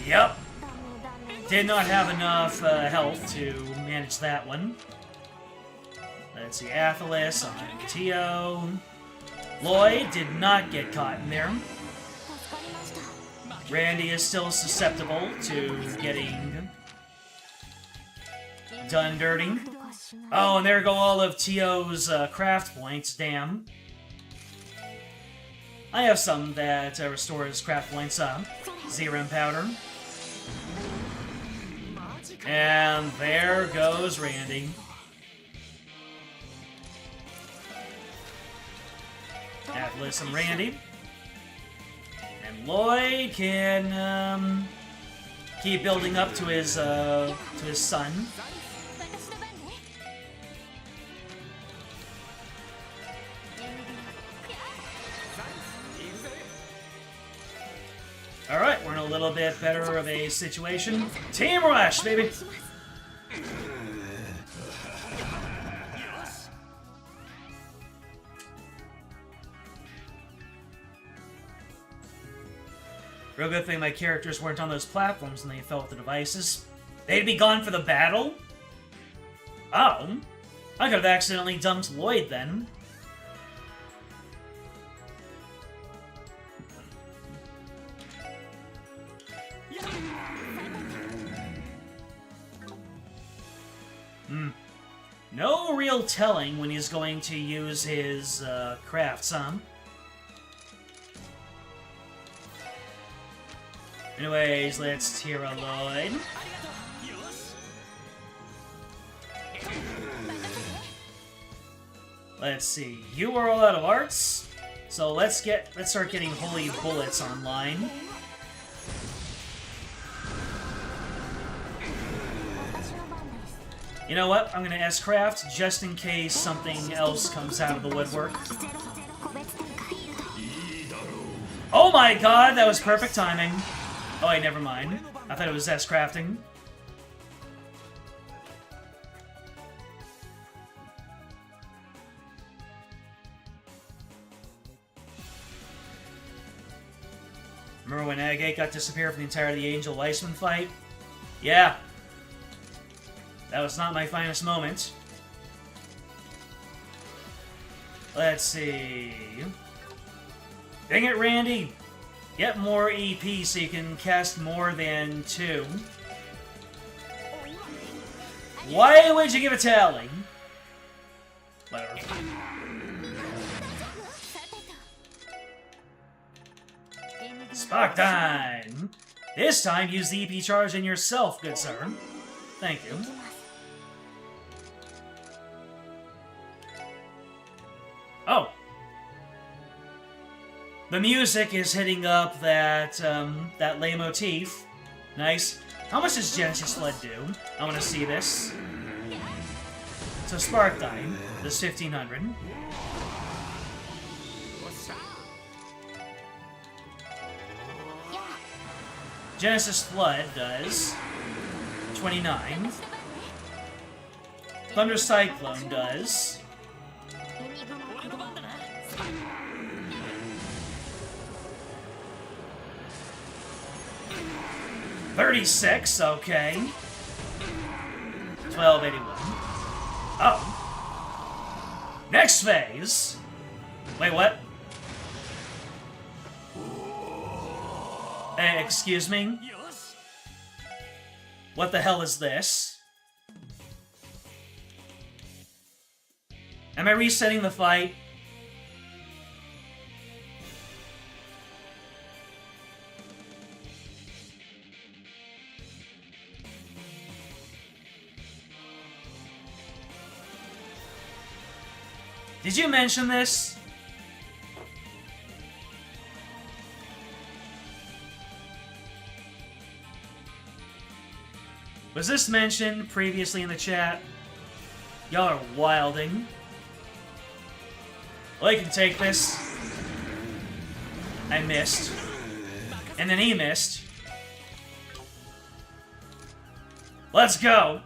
Yep. Did not have enough health to manage that one. Let's see, Athelis on Tio. Lloyd did not get caught in there. Randy is still susceptible to getting done dirty. Oh, and there go all of Tio's craft points, damn. I have some that restores craft points, Zerum Powder. And there goes Randy. Atlas and Randy. And Lloyd can keep building up to his son. Alright, we're in a little bit better of a situation. Team Rush, baby! Real good thing my characters weren't on those platforms when they fell with the devices. They'd be gone for the battle? Oh. I could have accidentally dumped Lloyd then. No real telling when he's going to use his crafts, huh? Anyways, let's Tira Lloyd. Let's see. You are all out of arts, so let's start getting holy bullets online. You know what? I'm gonna S-craft just in case something else comes out of the woodwork. Oh my god, that was perfect timing. Oh wait, never mind. I thought it was S-crafting. Remember when Agate got disappeared for the entirety of the Angel Weissman fight? Yeah. That was not my finest moment. Let's see... Dang it, Randy! Get more EP so you can cast more than 2. Why would you give a tally? Whatever. Spark time! This time, use the EP charge in yourself, good sir. Thank you. Oh! The music is hitting up that, that leitmotif. Nice. How much does Genesis Flood do? I want to see this. So Spark time. This 1500. Genesis Flood does 29. Thunder Cyclone does 36, okay. 1281. Oh. Next phase. Wait, what? Excuse me? What the hell is this? Am I resetting the fight? Did you mention this? Was this mentioned previously in the chat? Y'all are wilding. Well, you can take this. I missed. And then he missed. Let's go!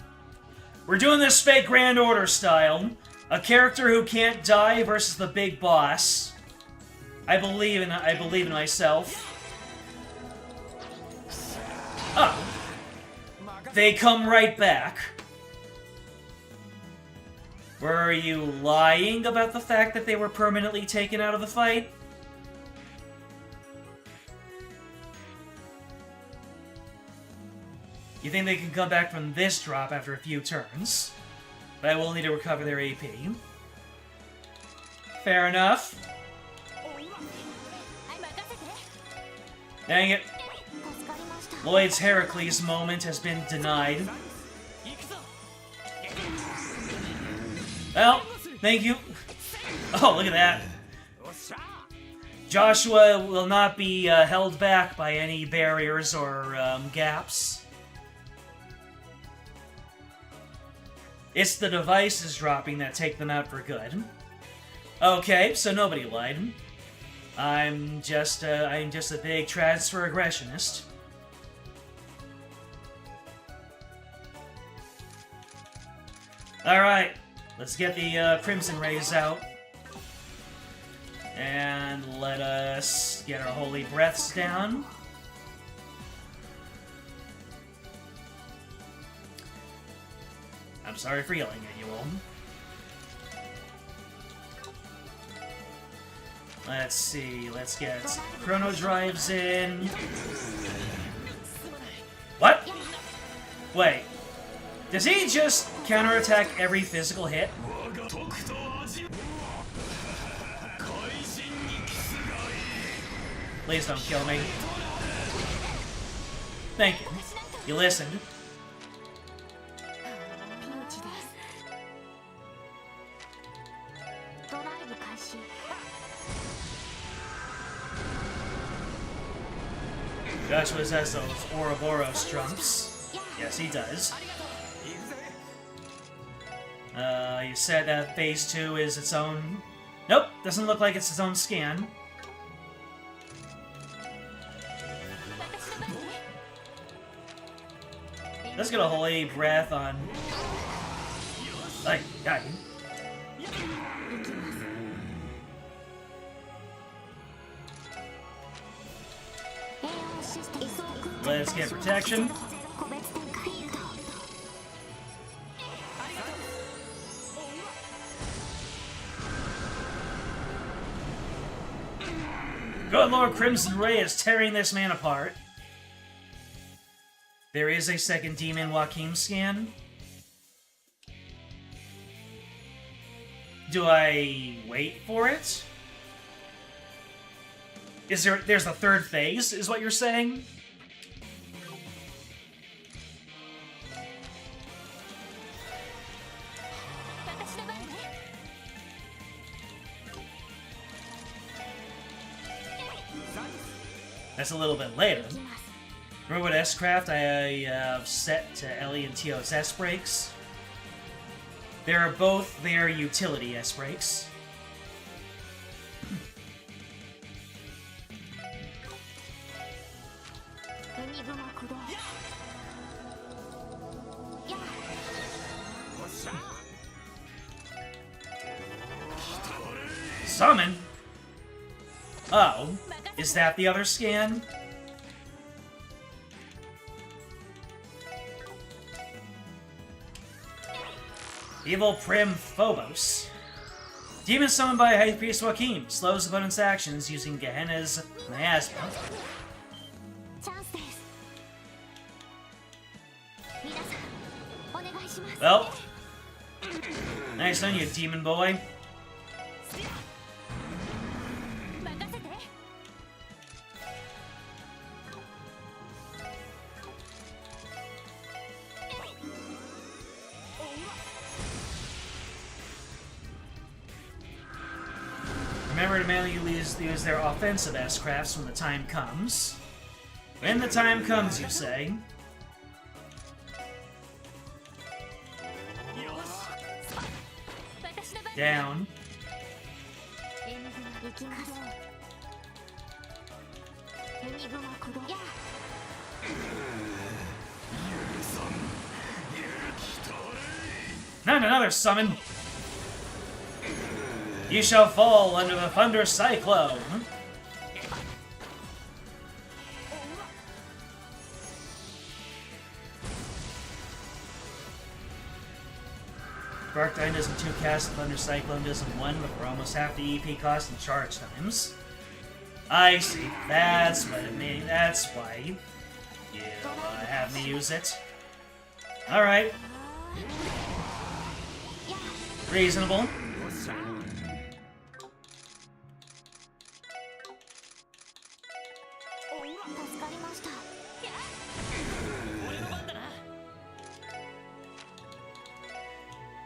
We're doing this fake Grand Order style. A character who can't die versus the big boss. I believe in myself. Oh. They come right back. Were you lying about the fact that they were permanently taken out of the fight? You think they can come back from this drop after a few turns? But I will need to recover their AP. Fair enough. Dang it. Lloyd's Heracles moment has been denied. Well, thank you. Oh, look at that. Joshua will not be held back by any barriers or gaps. It's the devices dropping that take them out for good. Okay, so nobody lied. I'm just a big transfer aggressionist. Alright, let's get the Crimson Rays out. And let us get our Holy Breaths down. I'm sorry for yelling at you all. Let's see, let's get Chrono Drives in. What? Wait. Does he just counterattack every physical hit? Please don't kill me. Thank you. You listened. Joshua has those Ouroboros trumps. Yes, he does. You said that phase 2 is its own... Nope, doesn't look like it's its own scan. Let's get a holy breath on... Like, yeah. Let's get protection. Good Lord Crimson Ray is tearing this man apart. There is a second Demon Joachim scan. Do I wait for it? There's the third phase, is what you're saying? That's a little bit later. Remember what S-Craft I have set to Ellie and Tio's S-Brakes? They are both their utility S-Brakes. Summon? Oh, is that the other scan? Evil Prim Phobos. Demon summoned by High Priest Joachim. Slows opponent's actions using Gehenna's miasma. Well, nice on you, demon boy. Remember to manually use their offensive S-Crafts when the time comes. When the time comes, you say. Down. Not another summon! You shall fall under the thunder cyclone! Dark Dine does in 2 casts, Thunder Cyclone does in 1, but we're almost half the EP cost and charge times. I see. That's what it means. That's why you have me use it. Alright. Reasonable.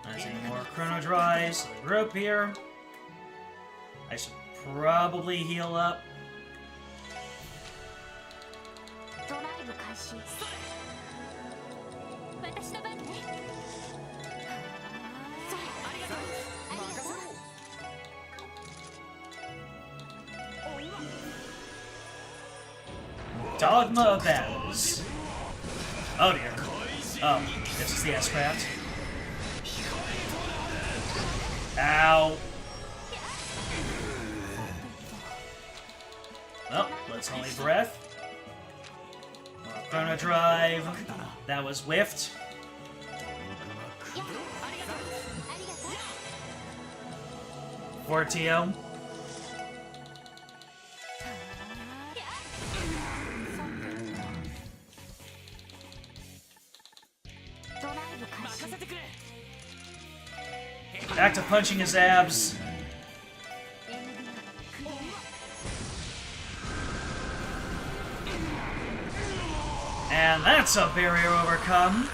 Nice, any more Chrono Dries to the group here. I should probably heal up. Dogma of Battles. Oh dear. Oh, this is the S-Craft. Ow. Well, let's Holy Breath. More Chrono Drive. That was whiffed. Fortio. Back to punching his abs. And that's a barrier overcome.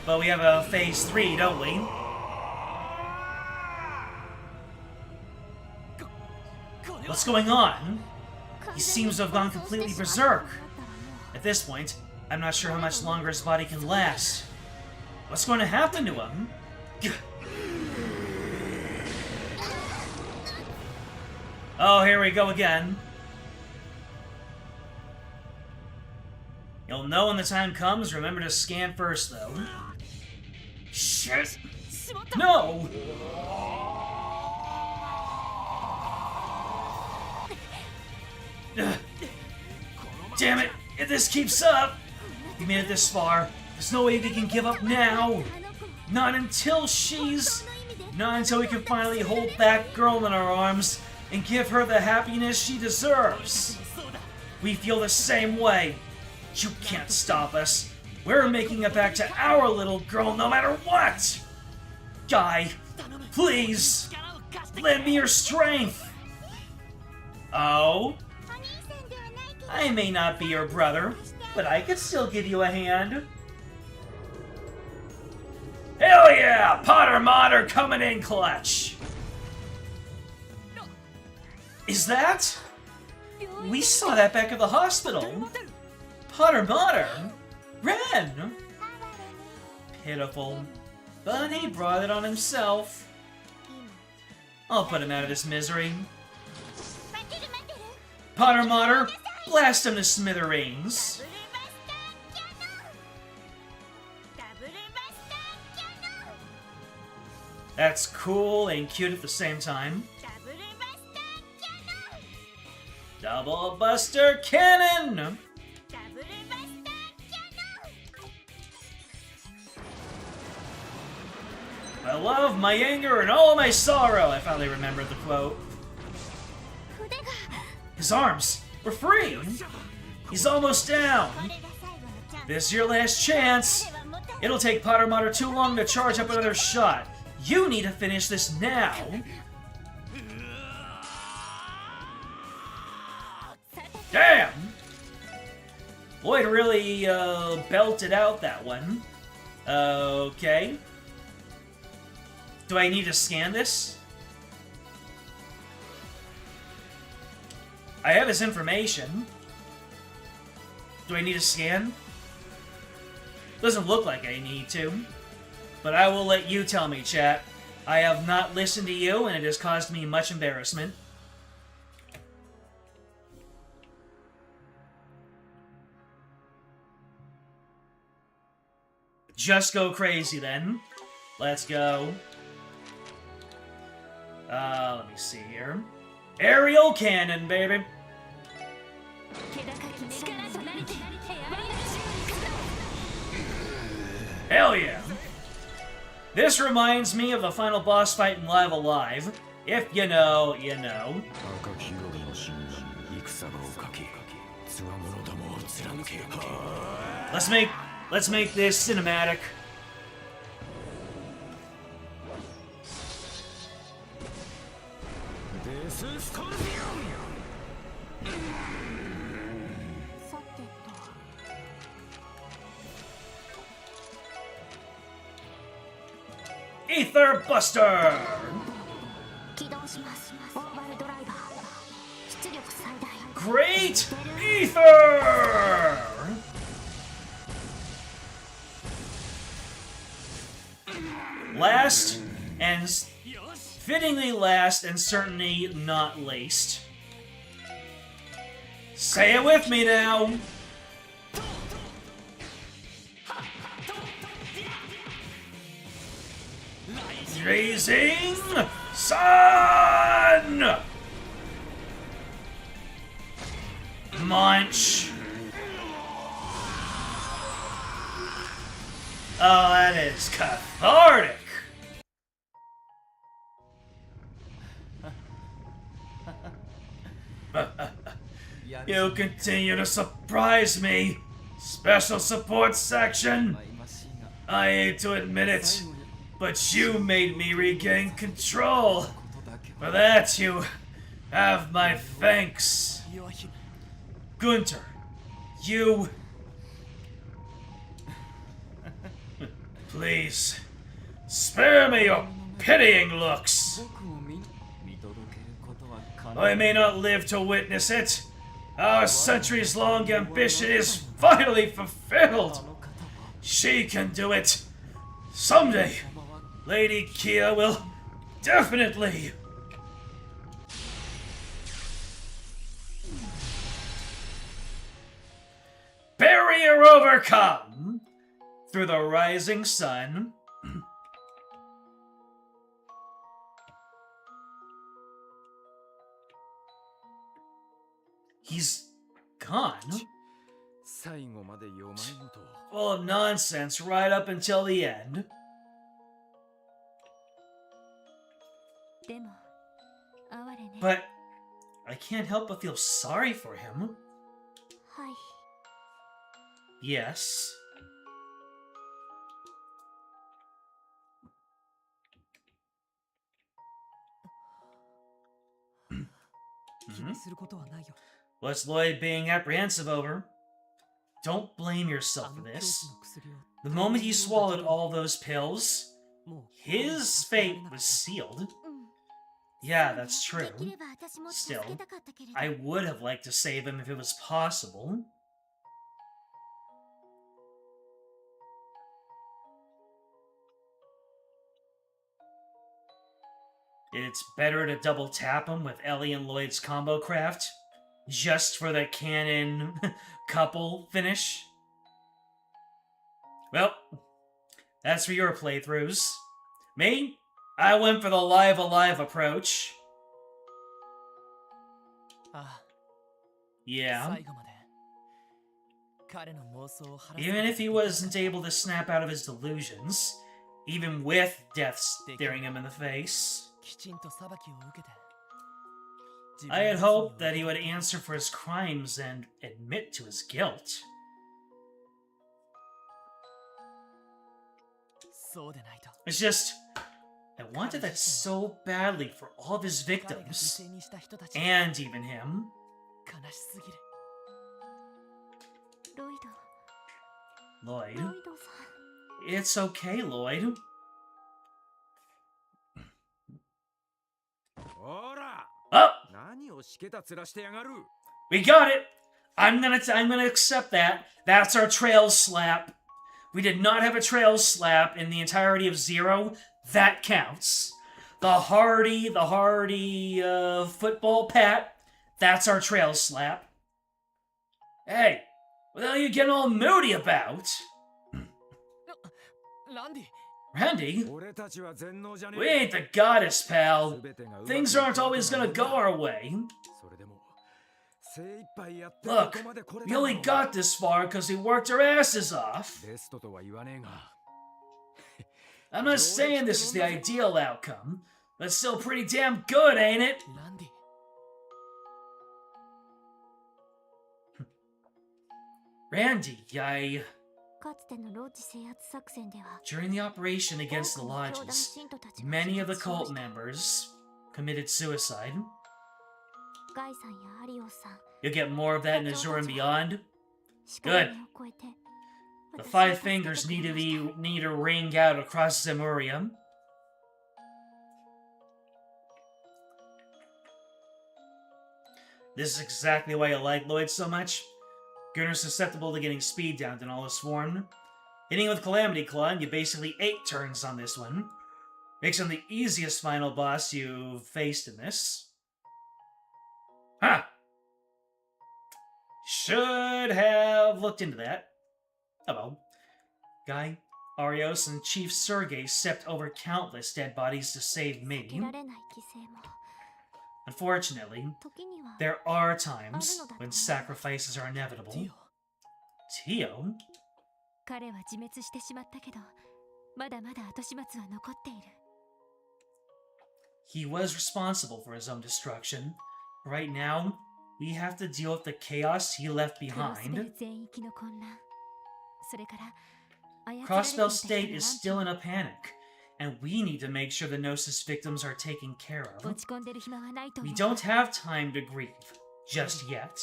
But we have a phase 3, don't we? What's going on? He seems to have gone completely berserk. At this point, I'm not sure how much longer his body can last. What's going to happen to him? Oh, here we go again. You'll know when the time comes. Remember to scan first, though. Shit! No! Damn it! If this keeps up! We made it this far. There's no way we can give up now! Not until we can finally hold that girl in our arms and give her the happiness she deserves. We feel the same way. You can't stop us. We're making it back to our little girl no matter what! Guy, please! Lend me your strength! Oh? I may not be your brother, but I could still give you a hand. Hell yeah! Potter Modder coming in clutch! Is that? We saw that back at the hospital. Potter Modder? Ren! Pitiful. But he brought it on himself. I'll put him out of his misery. Potter Modder, blast him to smithereens. That's cool and cute at the same time. Double Buster Cannon! My love, my anger, and all my sorrow! I finally remembered the quote. His arms! We're free! He's almost down! This is your last chance! It'll take Potter Modder too long to charge up another shot. You need to finish this now! Damn! Boyd really, belted out that one. Okay. Do I need to scan this? I have his information. Do I need to scan? Doesn't look like I need to. But I will let you tell me, chat. I have not listened to you, and it has caused me much embarrassment. Just go crazy, then. Let's go. Let me see here. Aerial cannon, baby! Hell yeah! This reminds me of the final boss fight in Live Alive. If you know, you know. Let's make this cinematic. Ether Buster! Great Ether! Last, and fittingly last, and certainly not least. Say it with me now! Raising Sun! Munch! Oh, that is cathartic! You continue to surprise me! Special support section! I hate to admit it, but you made me regain control. For that, you have my thanks. Gunter, you... Please, spare me your pitying looks. I may not live to witness it. Our centuries-long ambition is finally fulfilled. She can do it. Someday, Lady Kia will definitely. overcome through the rising sun. He's gone? Full of nonsense right up until the end. But I can't help but feel sorry for him. Yes. What's Lloyd being apprehensive over? Don't blame yourself for this. The moment he swallowed all those pills, his fate was sealed. Yeah, that's true. Still, I would have liked to save him if it was possible. It's better to double tap him with Ellie and Lloyd's combo craft, just for the canon couple finish. Well, that's for your playthroughs. Me? I went for the live alive approach. Yeah. Even if he wasn't able to snap out of his delusions, even with death staring him in the face, I had hoped that he would answer for his crimes and admit to his guilt. It's just, I wanted that so badly for all of his victims, and even him. Lloyd. It's okay, Lloyd. Oh! We got it! I'm gonna accept that. That's our trail slap. We did not have a trail slap in the entirety of Zero. That counts. The Hardy football pat. That's our trail slap. Hey, what the hell are you getting all moody about? Randy? We ain't the goddess, pal. Things aren't always gonna go our way. Look, we only got this far because we worked our asses off. I'm not saying this is the ideal outcome, but it's still pretty damn good, ain't it? Randy, during the operation against the lodges, many of the cult members committed suicide. You'll get more of that in Azure and Beyond? Good. The Five Fingers need to ring out across Zemuria. This is exactly why I like Lloyd so much. Gunner's susceptible to getting speed down in all his form. Hitting with Calamity Claw, and you basically 8 turns on this one. Makes him the easiest final boss you've faced in this. Huh. Should have looked into that. Oh well. Guy, Arios, and Chief Sergei stepped over countless dead bodies to save me. Unfortunately, there are times when sacrifices are inevitable. Tio? He was responsible for his own destruction. Right now, we have to deal with the chaos he left behind. Crossbell State is still in a panic, and we need to make sure the Gnosis victims are taken care of. We don't have time to grieve, just yet.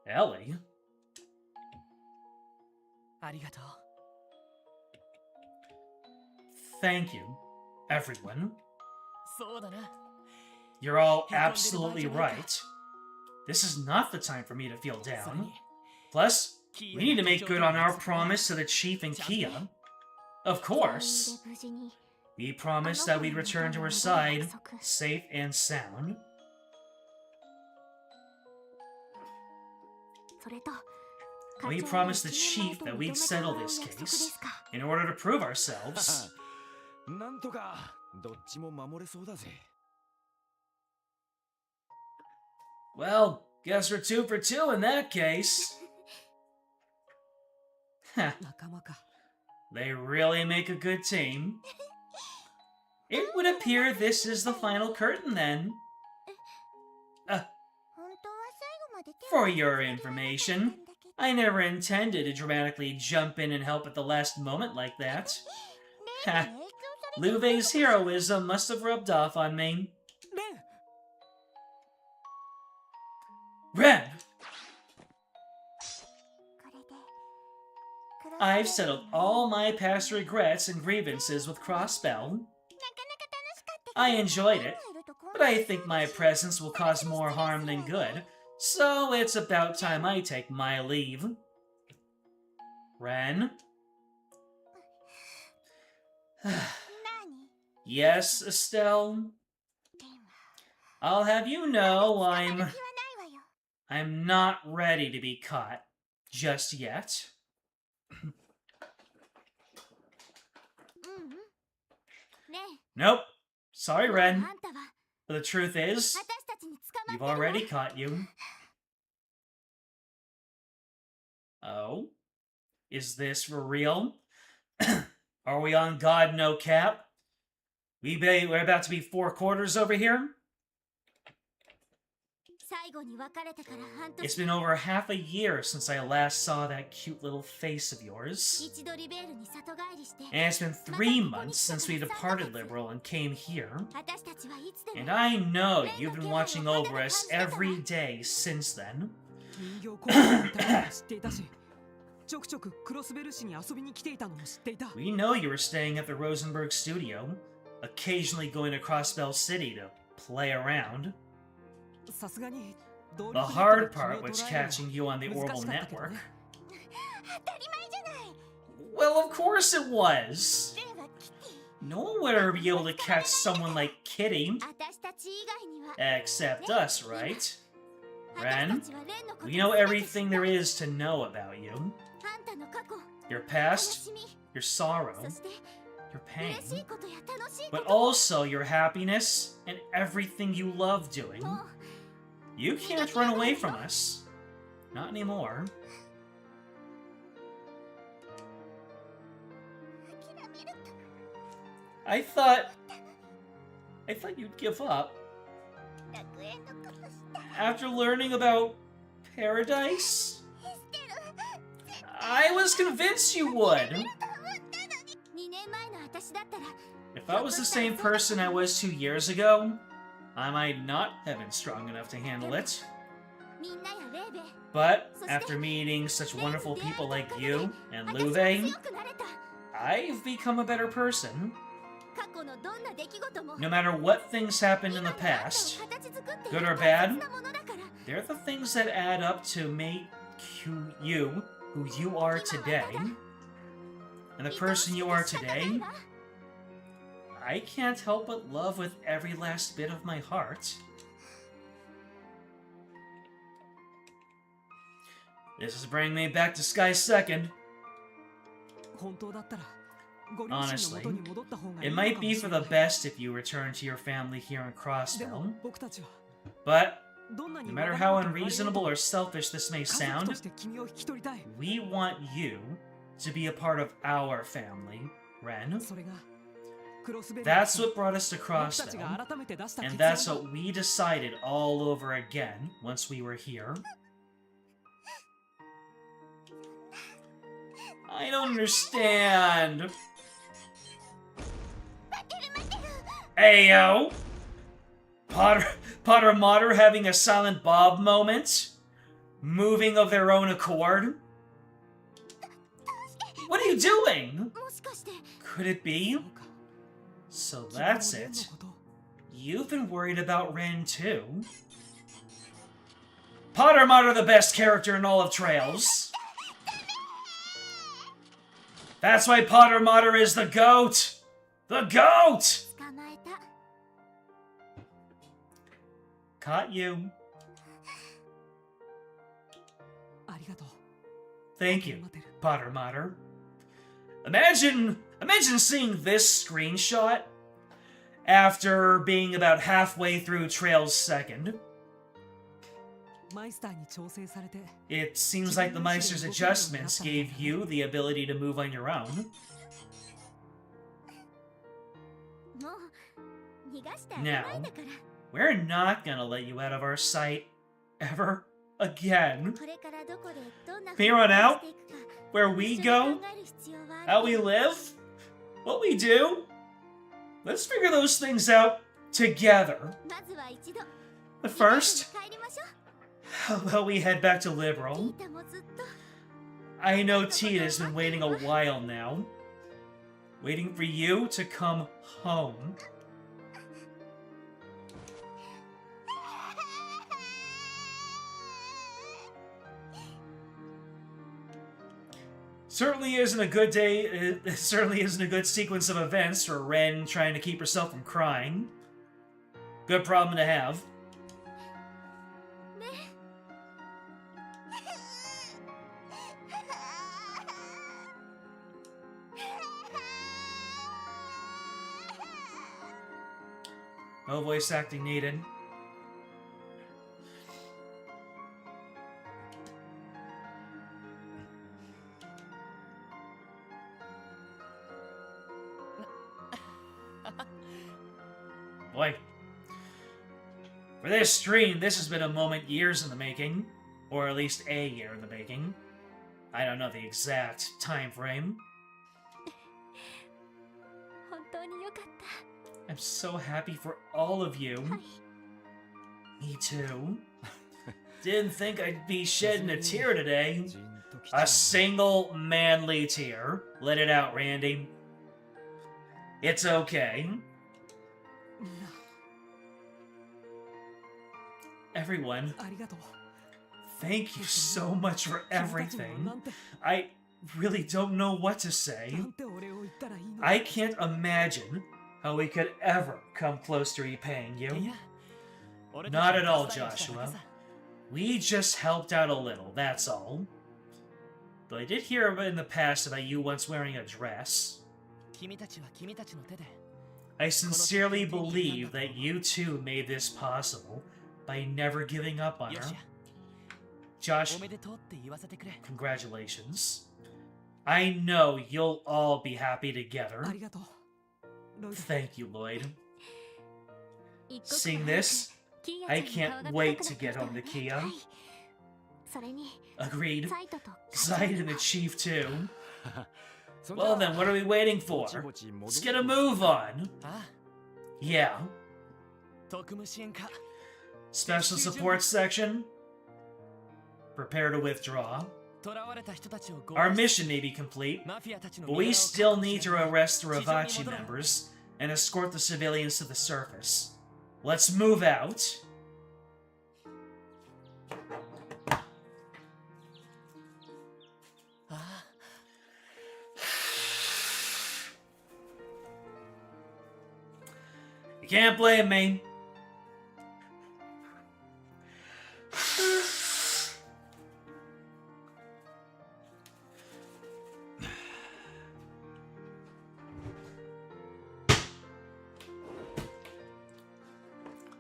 Ellie? Thank you, everyone. You're all absolutely right. This is not the time for me to feel down. Plus, we need to make good on our promise to the Chief and Kia. Of course. We promised that we'd return to her side, safe and sound. We promised the chief that we'd settle this case in order to prove ourselves. なんとかどっちも守れそうだぜ。 Well, guess we're 2 for 2 in that case. They really make a good team. It would appear this is the final curtain then. For your information, I never intended to dramatically jump in and help at the last moment like that. Ha! Louvet's heroism must have rubbed off on me. Ren! I've settled all my past regrets and grievances with Crossbell. I enjoyed it, but I think my presence will cause more harm than good, so it's about time I take my leave. Ren? Yes, Estelle? I'll have you know I'm not ready to be caught just yet. Nope. Sorry, Ren. But the truth is, we've already caught you. Oh? Is this for real? Are we on God No Cap? We're about to be 4 quarters over here? It's been over half a year since I last saw that cute little face of yours. And it's been 3 months since we departed Liberal and came here. And I know you've been watching over us every day since then. We know you were staying at the Rosenberg studio, occasionally going to Crossbell City to play around. The hard part was catching you on the Orbital Network. Well, of course it was! No one would ever be able to catch someone like Kitty. Except us, right? Ren, we know everything there is to know about you. Your past, your sorrow, your pain, but also your happiness and everything you love doing. You can't run away from us. Not anymore. I thought you'd give up. After learning about paradise? I was convinced you would. If I was the same person I was 2 years ago, I might not have been strong enough to handle it. But after meeting such wonderful people like you and Louvet, I've become a better person. No matter what things happened in the past, good or bad, they're the things that add up to make you who you are today. And the person you are today, I can't help but love with every last bit of my heart. This is bringing me back to Sky Second. Honestly, it might be for the best if you return to your family here in Crossbell. But, no matter how unreasonable or selfish this may sound, we want you to be a part of our family, Ren. That's what brought us to Crossbell, and that's what we decided all over again once we were here. I don't understand. Ayo! Potter Mater having a Silent Bob moment? Moving of their own accord? What are you doing? Could it be? So that's it. You've been worried about Ren too. Potter Mater the best character in all of Trails. That's why Potter Mater is the GOAT! The GOAT! Caught you. Thank you, Potter Mater. Imagine seeing this screenshot after being about halfway through Trail's second. It seems like the Meister's adjustments gave you the ability to move on your own. Now, we're not gonna let you out of our sight ever again. From here on out, where we go, how we live, what we do, let's figure those things out together. But first, how about we head back to Liberal? I know Tita's been waiting a while now. Waiting for you to come home. Certainly isn't a good day. It certainly isn't a good sequence of events for Ren trying to keep herself from crying. Good problem to have. No voice acting needed. Boy. For this stream, this has been a moment years in the making. Or at least a year in the making. I don't know the exact time frame. I'm so happy for all of you. Me too. Didn't think I'd be shedding a tear today. A single manly tear. Let it out, Randy. It's okay. Everyone, thank you so much for everything. I really don't know what to say. I can't imagine how we could ever come close to repaying you. Not at all, Joshua. We just helped out a little, that's all. Though I did hear in the past about you once wearing a dress. I sincerely believe that you two made this possible by never giving up on her. Josh, congratulations. I know you'll all be happy together. Thank you, Lloyd. Seeing this, I can't wait to get home to Kia. Agreed. Zaid and the Chief too. Well then, what are we waiting for? Let's get a move on. Yeah. Special support section. Prepare to withdraw. Our mission may be complete, but we still need to arrest the Ravachi members and escort the civilians to the surface. Let's move out. You can't blame me.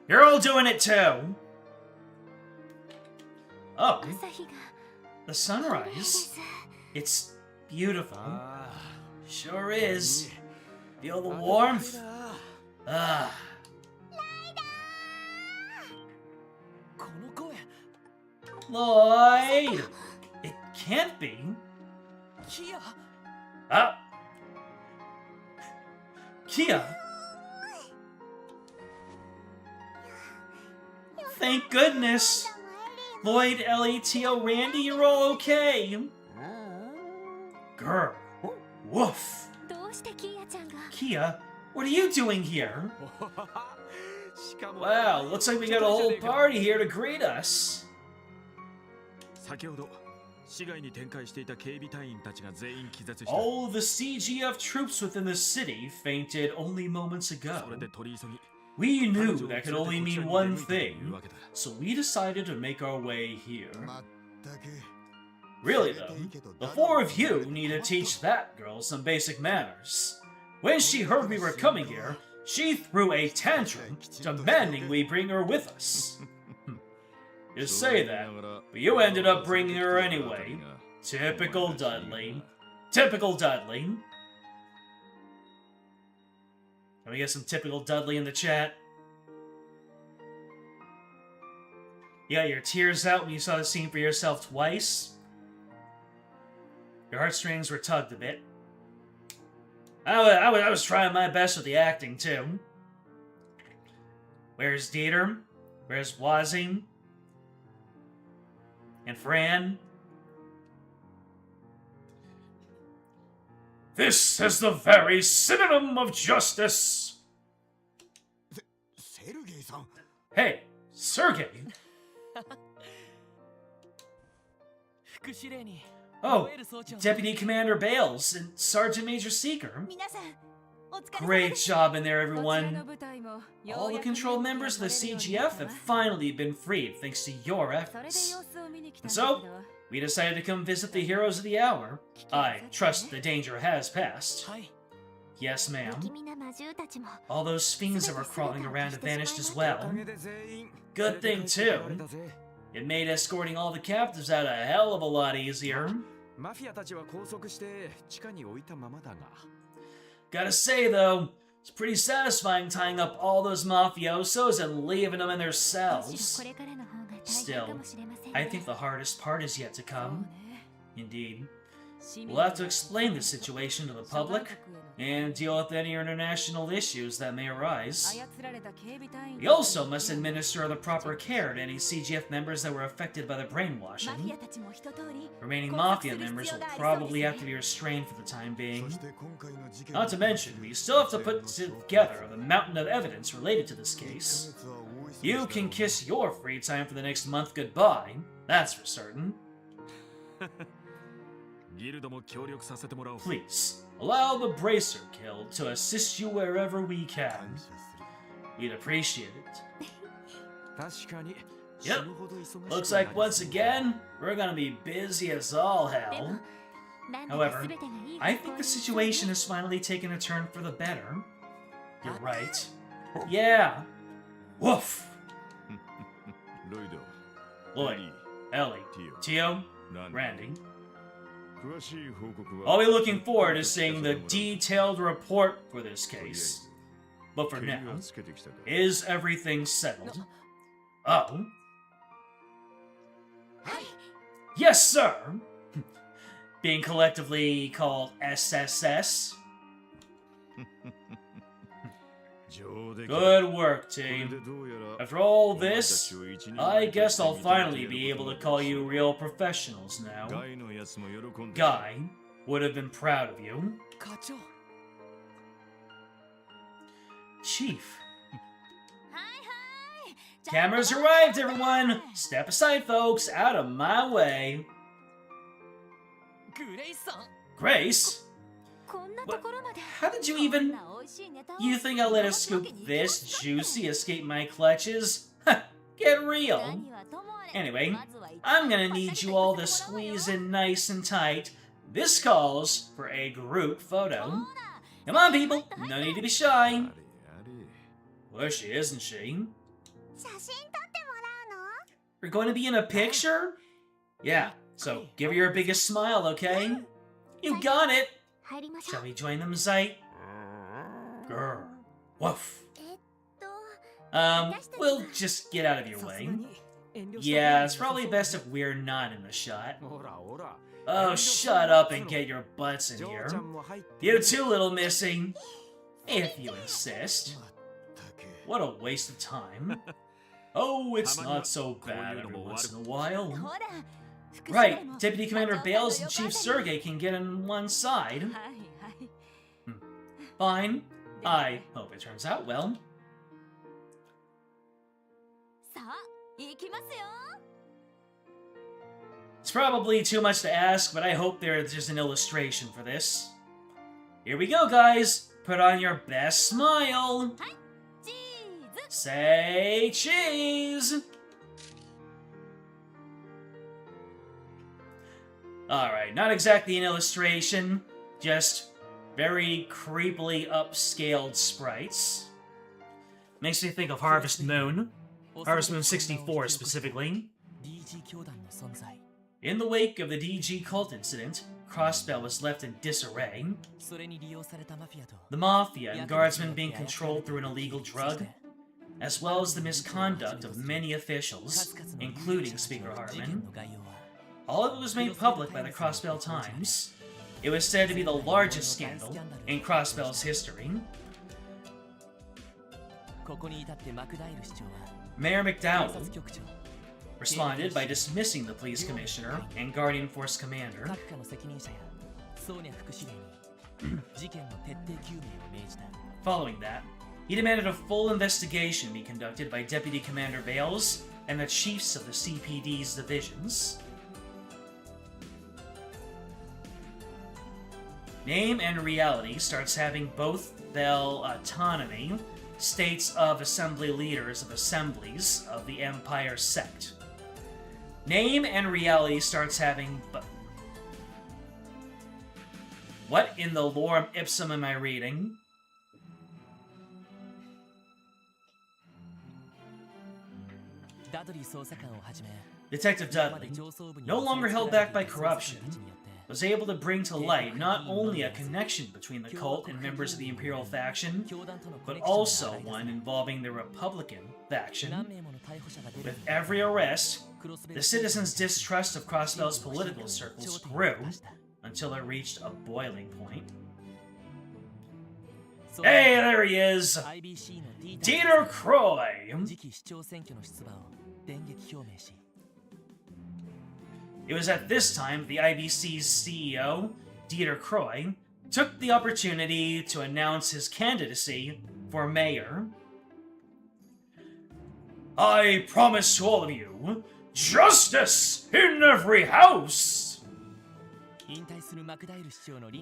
You're all doing it too. Oh, the sunrise. It's beautiful. Sure is. Feel the warmth. Ah. Lloyd! It can't be. Ah. Kia. Thank goodness. Lloyd, Ellie, Tio, Randy, you're all okay. Grr. Woof. Kia, what are you doing here? Wow, looks like we got a whole party here to greet us. All the CGF troops within the city fainted only moments ago. We knew that could only mean one thing, so we decided to make our way here. Really though, the four of you need to teach that girl some basic manners. When she heard we were coming here, she threw a tantrum, demanding we bring her with us. You say that, but you ended up bringing her anyway. Typical Dudley. Typical Dudley. Can we get some typical Dudley in the chat? You got your tears out when you saw the scene for yourself twice? Your heartstrings were tugged a bit. I was trying my best with the acting, too. Where's Dieter? Where's Wazzy? And Fran? This is the very synonym of justice! Hey, Sergei! Oh, Deputy Commander Bales and Sergeant Major Seeker. Great job in there, everyone. All the control members of the CGF have finally been freed thanks to your efforts. And so, we decided to come visit the heroes of the hour. I trust the danger has passed. Yes, ma'am. All those fiends that were crawling around have vanished as well. Good thing, too. It made escorting all the captives out a hell of a lot easier. Gotta say, though, it's pretty satisfying tying up all those mafiosos and leaving them in their cells. Still, I think the hardest part is yet to come. Indeed. We'll have to explain the situation to the public and deal with any international issues that may arise. We also must administer the proper care to any CGF members that were affected by the brainwashing. Remaining Mafia members will probably have to be restrained for the time being. Not to mention, we still have to put together the mountain of evidence related to this case. You can kiss your free time for the next month goodbye, that's for certain. Please, allow the Bracer Guild to assist you wherever we can. We'd appreciate it. Yep, looks like once again, we're gonna be busy as all hell. However, I think the situation has finally taken a turn for the better. You're right. Yeah. Woof! Lloyd, Ellie, Tio, Randy. I'll be looking forward to seeing the detailed report for this case. But for now, is everything settled? Oh? Yes, sir! Being collectively called SSS. Good work, team. After all this, I guess I'll finally be able to call you real professionals now. Guy would have been proud of you. Chief. Cameras arrived, everyone! Step aside, folks. Out of my way. Grace? What? How did you even... You think I'll let a scoop this juicy escape my clutches? Get real! Anyway, I'm gonna need you all to squeeze in nice and tight. This calls for a group photo. Come on, people! No need to be shy. Well, she isn't she? We're going to be in a picture? Yeah, so give her your biggest smile, okay? You got it! Shall we join them, Zeit? Grr. Woof. We'll just get out of your way. Yeah, it's probably best if we're not in the shot. Oh, shut up and get your butts in here. You too, little missy. If you insist. What a waste of time. Oh, it's not so bad every once in a while. Right, Deputy Commander Bales and Chief Sergei can get on one side. Fine. I hope it turns out well. It's probably too much to ask, but I hope there's an illustration for this. Here we go, guys. Put on your best smile. Say cheese! Alright, not exactly an illustration, just very creepily upscaled sprites. Makes me think of Harvest Moon. Harvest Moon 64 specifically. In the wake of the DG cult incident, Crossbell was left in disarray. The Mafia and Guardsmen being controlled through an illegal drug, as well as the misconduct of many officials, including Speaker Hartman. All of it was made public by the Crossbell Times. It was said to be the largest scandal in Crossbell's history. Mayor McDowell responded by dismissing the police commissioner and Guardian Force commander. Following that, he demanded a full investigation be conducted by Deputy Commander Bales and the chiefs of the CPD's divisions. Name and Reality starts having both Bell autonomy, states of assembly leaders of assemblies of the Empire sect. Name and Reality starts having what in the lorem ipsum am I reading? Detective Dudley, no longer held back by corruption, was able to bring to light not only a connection between the cult and members of the Imperial faction, but also one involving the Republican faction. With every arrest, the citizens' distrust of Crossbell's political circles grew until it reached a boiling point. Hey, there he is! Dieter Croy! It was at this time the IBC's CEO, Dieter Croy, took the opportunity to announce his candidacy for mayor. I promise to all of you, justice in every house!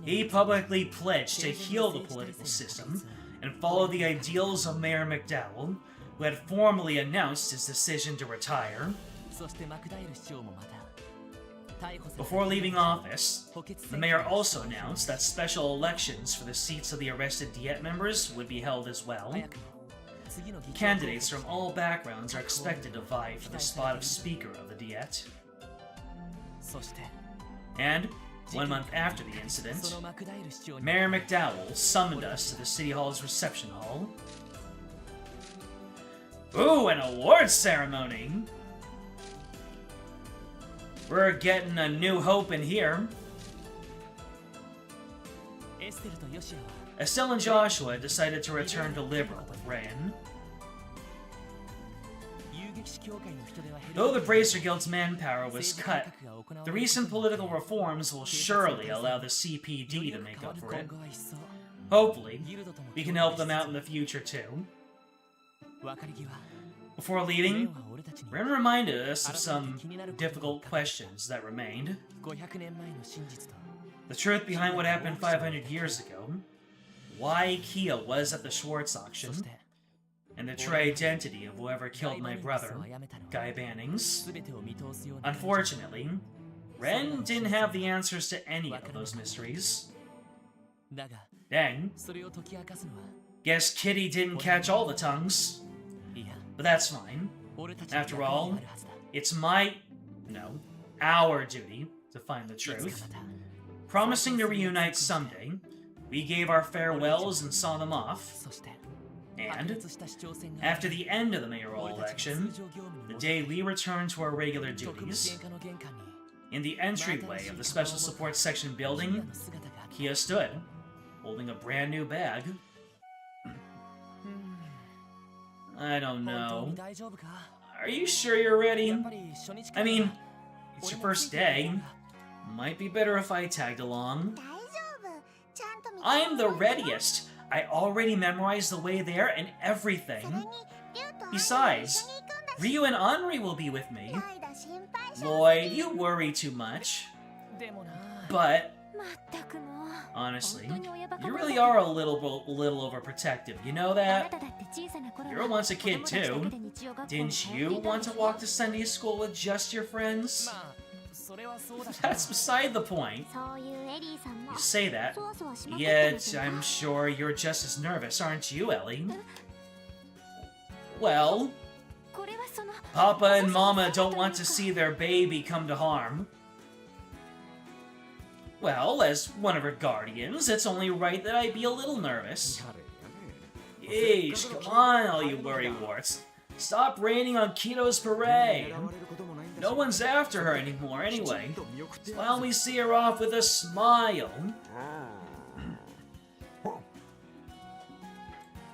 He publicly pledged to heal the political system and follow the ideals of Mayor McDowell, who had formally announced his decision to retire. Before leaving office, the mayor also announced that special elections for the seats of the arrested Diet members would be held as well. Candidates from all backgrounds are expected to vie for the spot of Speaker of the Diet. And, 1 month after the incident, Mayor McDowell summoned us to the City Hall's reception hall. Ooh, an awards ceremony! We're getting a new hope in here. Estelle and Joshua decided to return to Liberal with Rayan. Though the Bracer Guild's manpower was cut, the recent political reforms will surely allow the CPD to make up for it. Hopefully, we can help them out in the future too. Before leaving, Ren reminded us of some difficult questions that remained. The truth behind what happened 500 years ago, why Kia was at the Schwartz auction, and the true identity of whoever killed my brother, Guy Bannings. Unfortunately, Ren didn't have the answers to any of those mysteries. Dang. Guess Kitty didn't catch all the tongues. But that's fine. After all, it's our duty to find the truth. Promising to reunite someday, we gave our farewells and saw them off. And, after the end of the mayoral election, the day we returned to our regular duties, in the entryway of the Special Support Section building, Kia stood, holding a brand new bag. I don't know. Are you sure you're ready? I mean, it's your first day. Might be better if I tagged along. I'm the readiest. I already memorized the way there and everything. Besides, Ryu and Henri will be with me. Lloyd, you worry too much. But, honestly, you really are a little overprotective, you know that? You were once a kid too. Didn't you want to walk to Sunday school with just your friends? That's beside the point. そういうエリーさんも You say that, そわそわしまくってます yet よ I'm sure you're just as nervous, aren't you, Ellie? Well, これはその Papa and Mama don't want to see their baby come to harm. Well, as one of her guardians, it's only right that I be a little nervous. やれやれ Yeesh, come on, all you worrywarts. Stop raining on Kito's parade. 狙われることもないんだし No one's after her anymore きちん anyway. と見送って Why don't we see her off with a smile?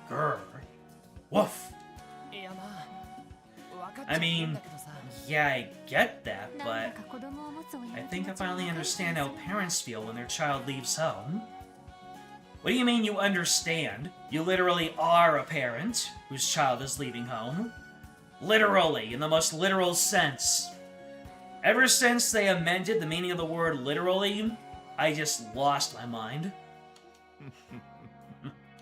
Grr. Woof. いやな分かっちゃ I ってん mean, だけどさ yeah, I get that, なんだ but か子供を持つ親の I 気 think 持 I ちが finally わかる understand 気 how がする parents feel when their child leaves home. What do you mean you understand? You literally are a parent whose child is leaving home. Literally, in the most literal sense. Ever since they amended the meaning of the word literally, I just lost my mind.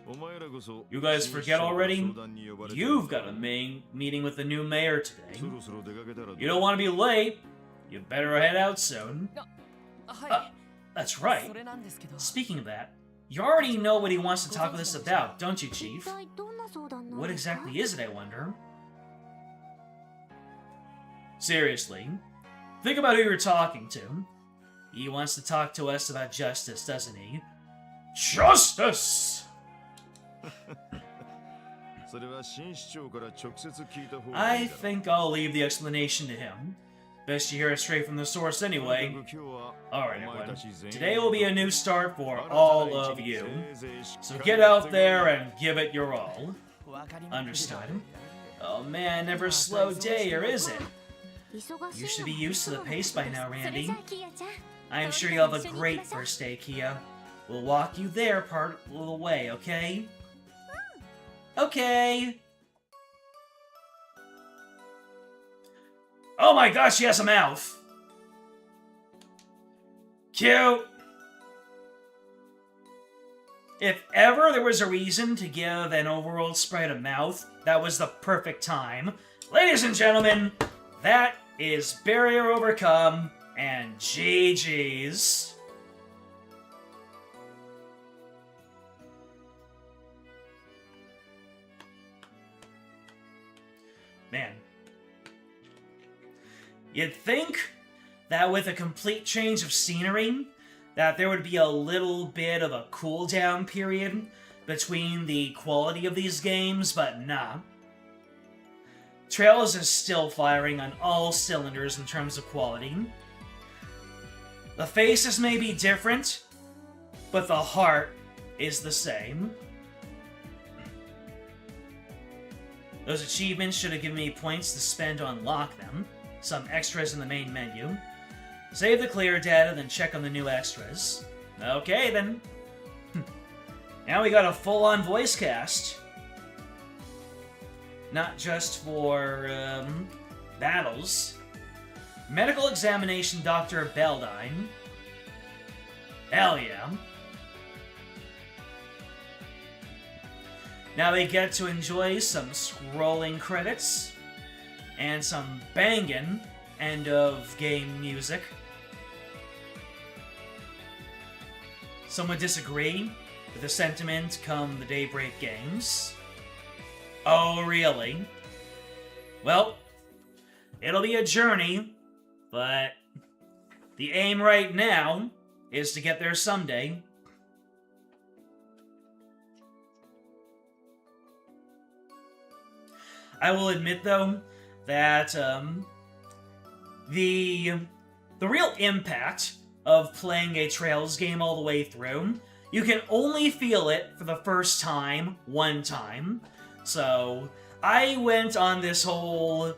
お前らこそ You guys forget already? 相談に呼ばれてる You've got a meeting with the new mayor today. そろそろ出かけたらどう You don't want to be late. You better head out soon. は That's い right. それなんですけど Speaking of that, you already know what he wants to talk with us about, don't you, 一 Chief? 体どんな相談なん What ですか exactly is it, I wonder? Seriously, think about who you're talking to. He wants to talk to us about justice, doesn't he? Justice! それは新市長から直接聞いた方がい I いだろう think I'll leave the explanation to him. Best you hear it straight from the source anyway. とにかく今日は Alright, お前 everyone. たち全員 Today will be a new start for 新たな all 一 of 日 you. せいぜいしっ So かり get やっ out てく there れ and give it your all. 分かりま Understood. やれやれ Oh man, never a slow day here, is it? 忙しいの You should be used to the pace by now, それ Randy. じゃあキアちゃん I am sure you'll have a great first day, Kia. We'll walk you there part of the way, okay? Okay. Oh my gosh, she has a mouth. Cute. If ever there was a reason to give an overworld sprite a mouth, that was the perfect time. Ladies and gentlemen, that is Barrier Overcome, and GG's. Man. You'd think that with a complete change of scenery, that there would be a little bit of a cooldown period between the quality of these games, but nah. Trails is still firing on all cylinders in terms of quality. The faces may be different, but the heart is the same. Those achievements should have given me points to spend to unlock them. Some extras in the main menu. Save the clear data, then check on the new extras. Okay, then. Now we got a full-on voice cast. Not just for, battles. Medical examination Dr. Beldine. Hell yeah. Now we get to enjoy some scrolling credits and some bangin' end-of-game music. Some would disagree with the sentiment come the Daybreak games. Oh, really? Well, it'll be a journey, but the aim right now is to get there someday. I will admit, though, that the real impact of playing a Trails game all the way through, you can only feel it for the first time, one time. So, I went on this whole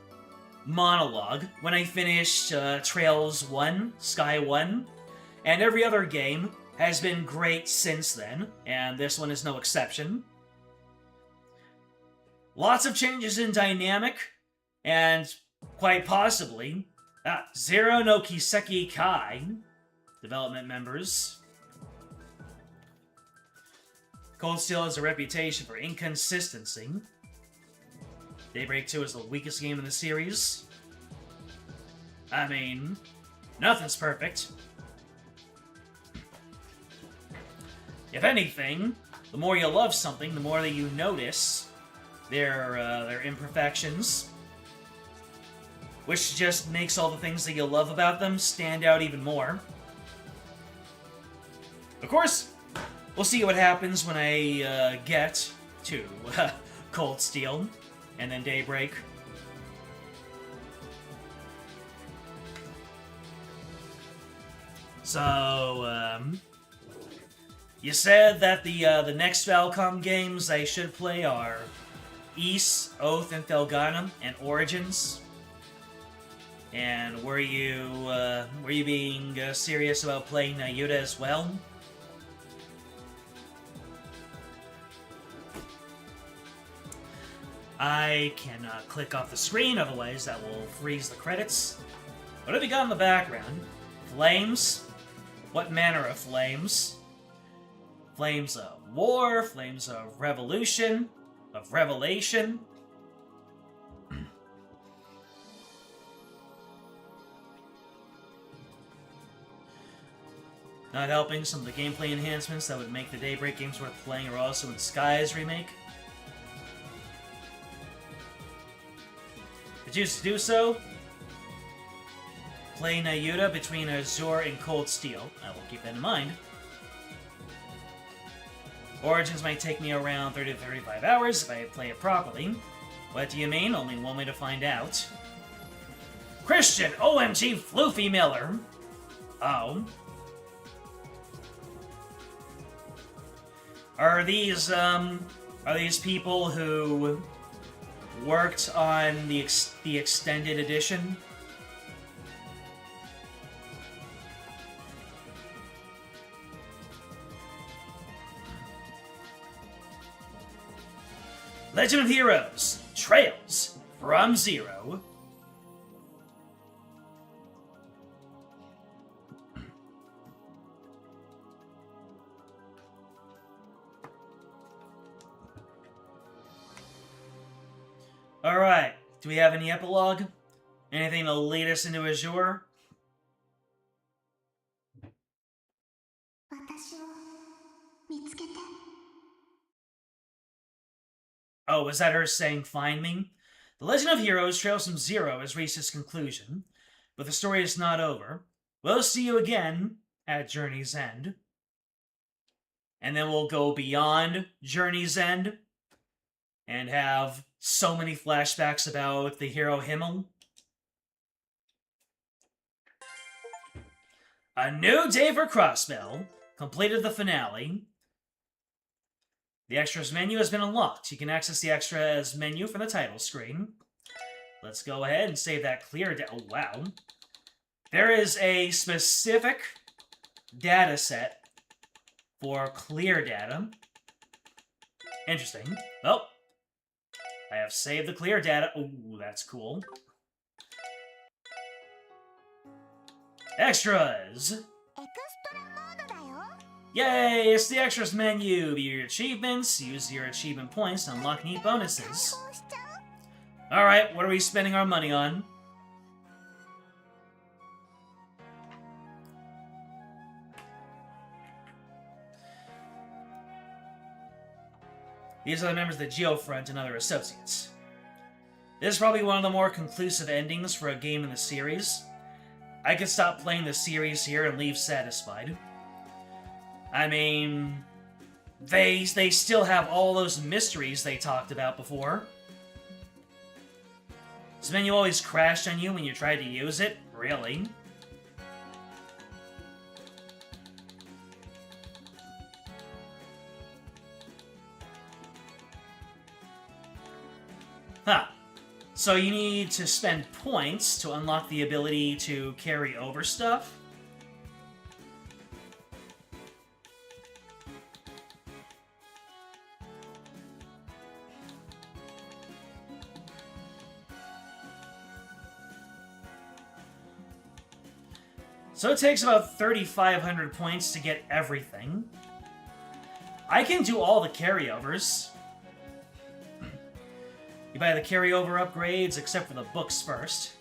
monologue when I finished Trails 1, Sky 1, and every other game has been great since then, and this one is no exception. Lots of changes in dynamic, and quite possibly, Zero no Kiseki Kai, development members. Cold Steel has a reputation for inconsistency. Daybreak 2 is the weakest game in the series. I mean, Nothing's perfect. If anything, the more you love something, the more that you notice their imperfections, which just makes all the things that you love about them stand out even more. Of course, we'll see what happens when I get to Cold Steel and then Daybreak. So, you said that the next Falcom games I should play are Ys, Oath, and Thelgana, and Origins. And were you being serious about playing Yuta as well? I cannot click off the screen, otherwise that will freeze the credits. What have you got in the background? Flames? What manner of flames? Flames of war, flames of revolution, of revelation. Not helping, some of the gameplay enhancements that would make the Daybreak games worth playing are also in Sky's remake. Choose to do so, play Nayuta between Azure and Cold Steel. I will keep that in mind. Origins might take me around 30 to 35 hours if I play it properly. What do you mean? Only one way to find out. Christian OMG Floofy Miller! Oh. Are these people who worked on the extended edition? Legend of Heroes: Trails from Zero. Alright, do we have any epilogue? Anything to lead us into Azure? Oh, was that her saying, find me? The Legend of Heroes Trails from Zero has reached its conclusion, but the story is not over. We'll see you again at Journey's End. And then we'll go beyond Journey's End and have so many flashbacks about the hero Himmel. A new day for Crossbell. Completed the finale. The extras menu has been unlocked. You can access the extras menu from the title screen. Let's go ahead and save that clear data. Oh, wow. There is a specific data set for clear data. Interesting. Well, I have saved the clear data. Ooh, that's cool. Extras! Yay! It's the extras menu. View your achievements. Use your achievement points to unlock neat bonuses. Alright, what are we spending our money on? These are the members of the Geofront and other associates. This is probably one of the more conclusive endings for a game in the series. I could stop playing the series here and leave satisfied. I mean, they still have all those mysteries they talked about before. This menu always crashed on you when you tried to use it? Really? Huh. So you need to spend points to unlock the ability to carry over stuff? So it takes about 3,500 points to get everything. I can do all the carryovers. You buy the carryover upgrades, except for the books first.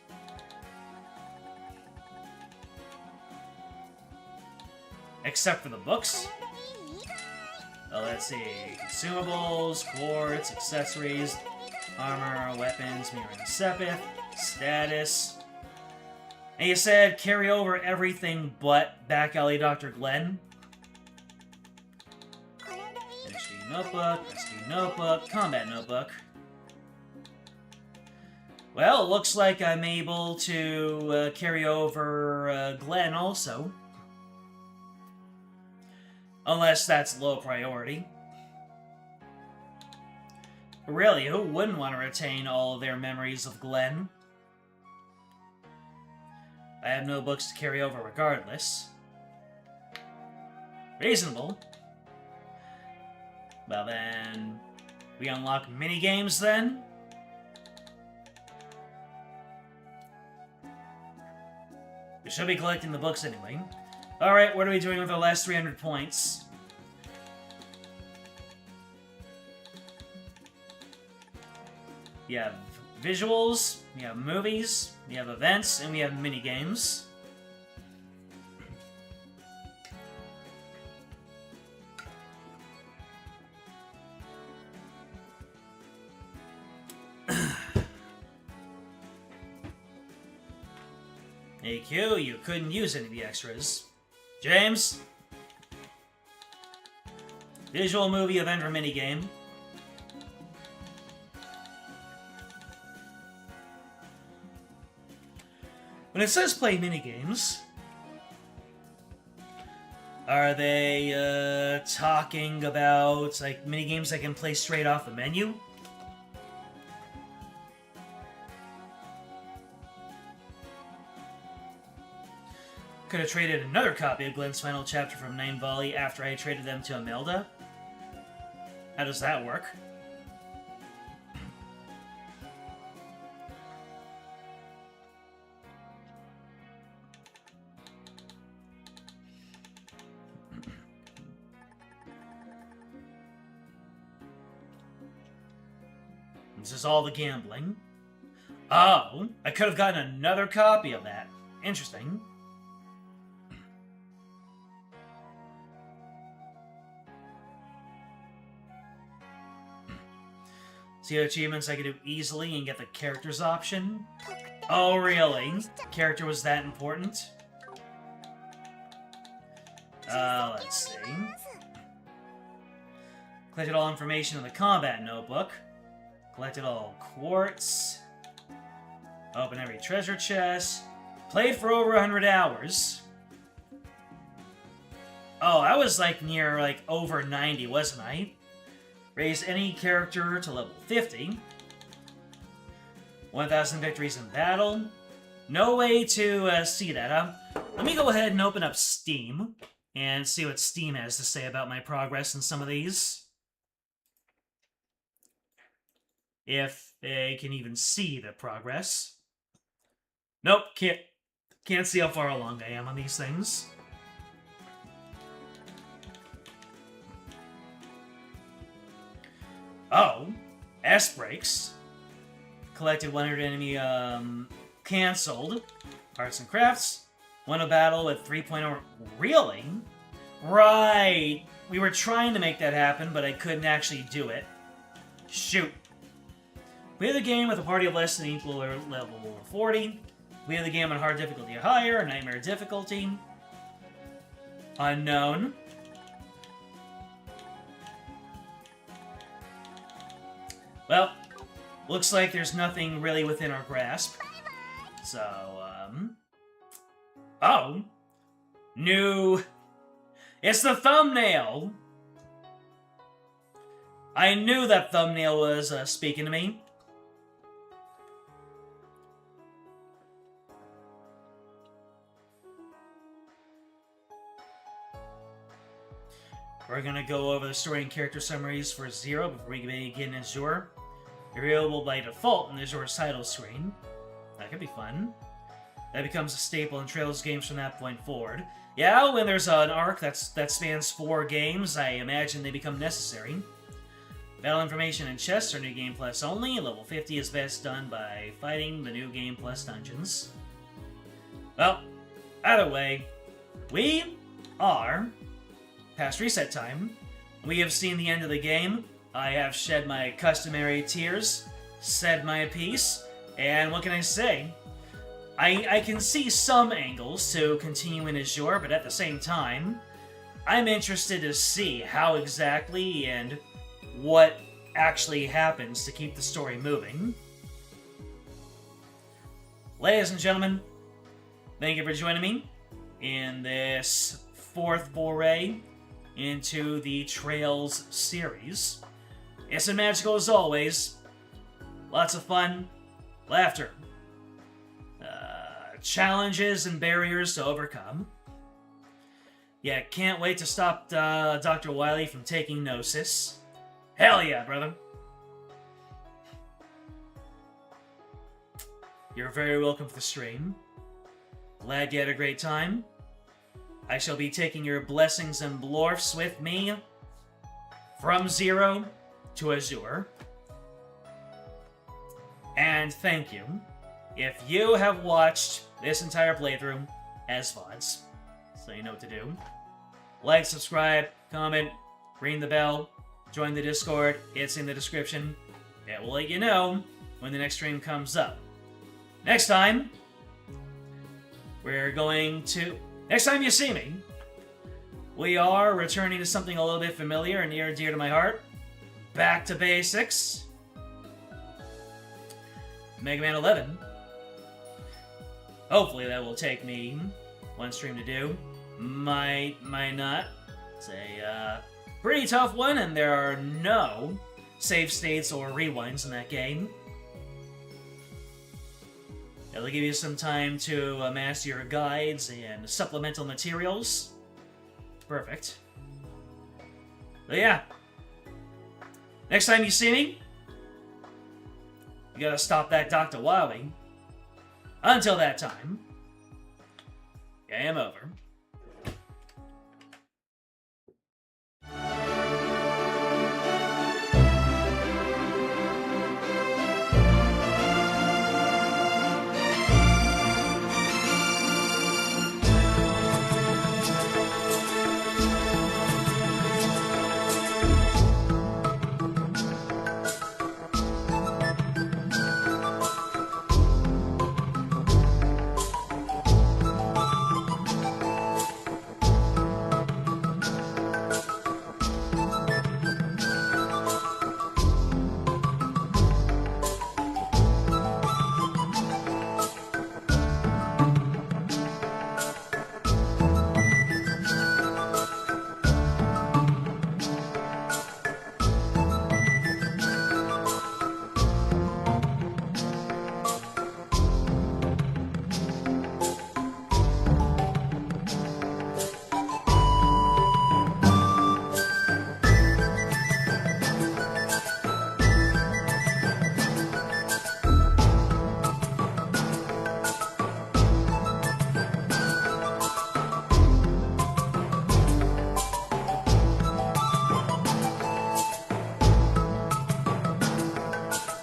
except for the books. Let's see. Consumables, quartz, accessories, armor, weapons, mirror and sepith, status. And you said carry over everything but Back Alley Dr. Glenn. Initiating notebook, rescue notebook, combat notebook. Well, it looks like I'm able to carry over Glenn also. Unless that's low priority. Really, who wouldn't want to retain all of their memories of Glenn? I have no books to carry over regardless. Reasonable. Well then, we unlock minigames then? We should be collecting the books anyway. Alright, what are we doing with our last 300 points? We have visuals, we have movies, we have events, and we have minigames. AQ, you couldn't use any of the extras. James? Visual, movie, event, or minigame. When it says play minigames, are they talking about like minigames I can play straight off the menu? Could have traded another copy of Glenn's final chapter from 9 Volley after I traded them to Imelda. How does that work? This is all the gambling. Oh, I could have gotten another copy of that. Interesting. See what achievements I could do easily and get the characters option? Oh, really? Character was that important? Let's see. Collected all information in the combat notebook. Collected all quartz. Open every treasure chest. Played for over 100 hours. Oh, I was near over 90, wasn't I? Raise any character to level 50. 1,000 victories in battle. No way to see that, huh? Let me go ahead and open up Steam and see what Steam has to say about my progress in some of these. If they can even see the progress. Nope, can't see how far along I am on these things. Oh, S-Breaks. Collected 100 enemy, cancelled. Arts and Crafts. Won a battle with 3.0. Really? Right. We were trying to make that happen, but I couldn't actually do it. Shoot. Play the game with a party of less than equal or level over 40. Play the game on hard difficulty or higher, or nightmare difficulty. Unknown. Well, looks like there's nothing really within our grasp. So, oh! New... It's the thumbnail! I knew that thumbnail was, speaking to me. We're gonna go over the story and character summaries for Zero before we begin Azure. Available by default in the Azure's title screen. That could be fun. That becomes a staple in Trails games from that point forward. Yeah, when there's an arc that spans 4 games, I imagine they become necessary. Battle information and chests are New Game Plus only. Level 50 is best done by fighting the New Game Plus dungeons. Well, either way, we are past reset time. We have seen the end of the game. I have shed my customary tears, said my piece, and what can I say? I can see some angles to continue in Azure, but at the same time, I'm interested to see how exactly and what actually happens to keep the story moving. Ladies and gentlemen, thank you for joining me in this fourth foray into the Trails series. It's been magical as always. Lots of fun, laughter, challenges and barriers to overcome. Yeah, can't wait to stop Dr. Wily from taking Gnosis. Hell yeah, brother. You're very welcome for the stream. Glad you had a great time. I shall be taking your blessings and blorfs with me from Zero to Azure. And thank you if you have watched this entire playthrough as VODs. So you know what to do. Like, subscribe, comment, ring the bell, join the Discord, it's in the description. It will let you know when the next stream comes up. Next time, next time you see me, we are returning to something a little bit familiar and near and dear to my heart. Back to basics. Mega Man 11. Hopefully that will take me one stream to do. Might not. It's a pretty tough one, and there are no save states or rewinds in that game. It'll give you some time to master your guides and supplemental materials. Perfect. But yeah. Next time you see me, you gotta stop that Dr. Wily. Until that time, game over.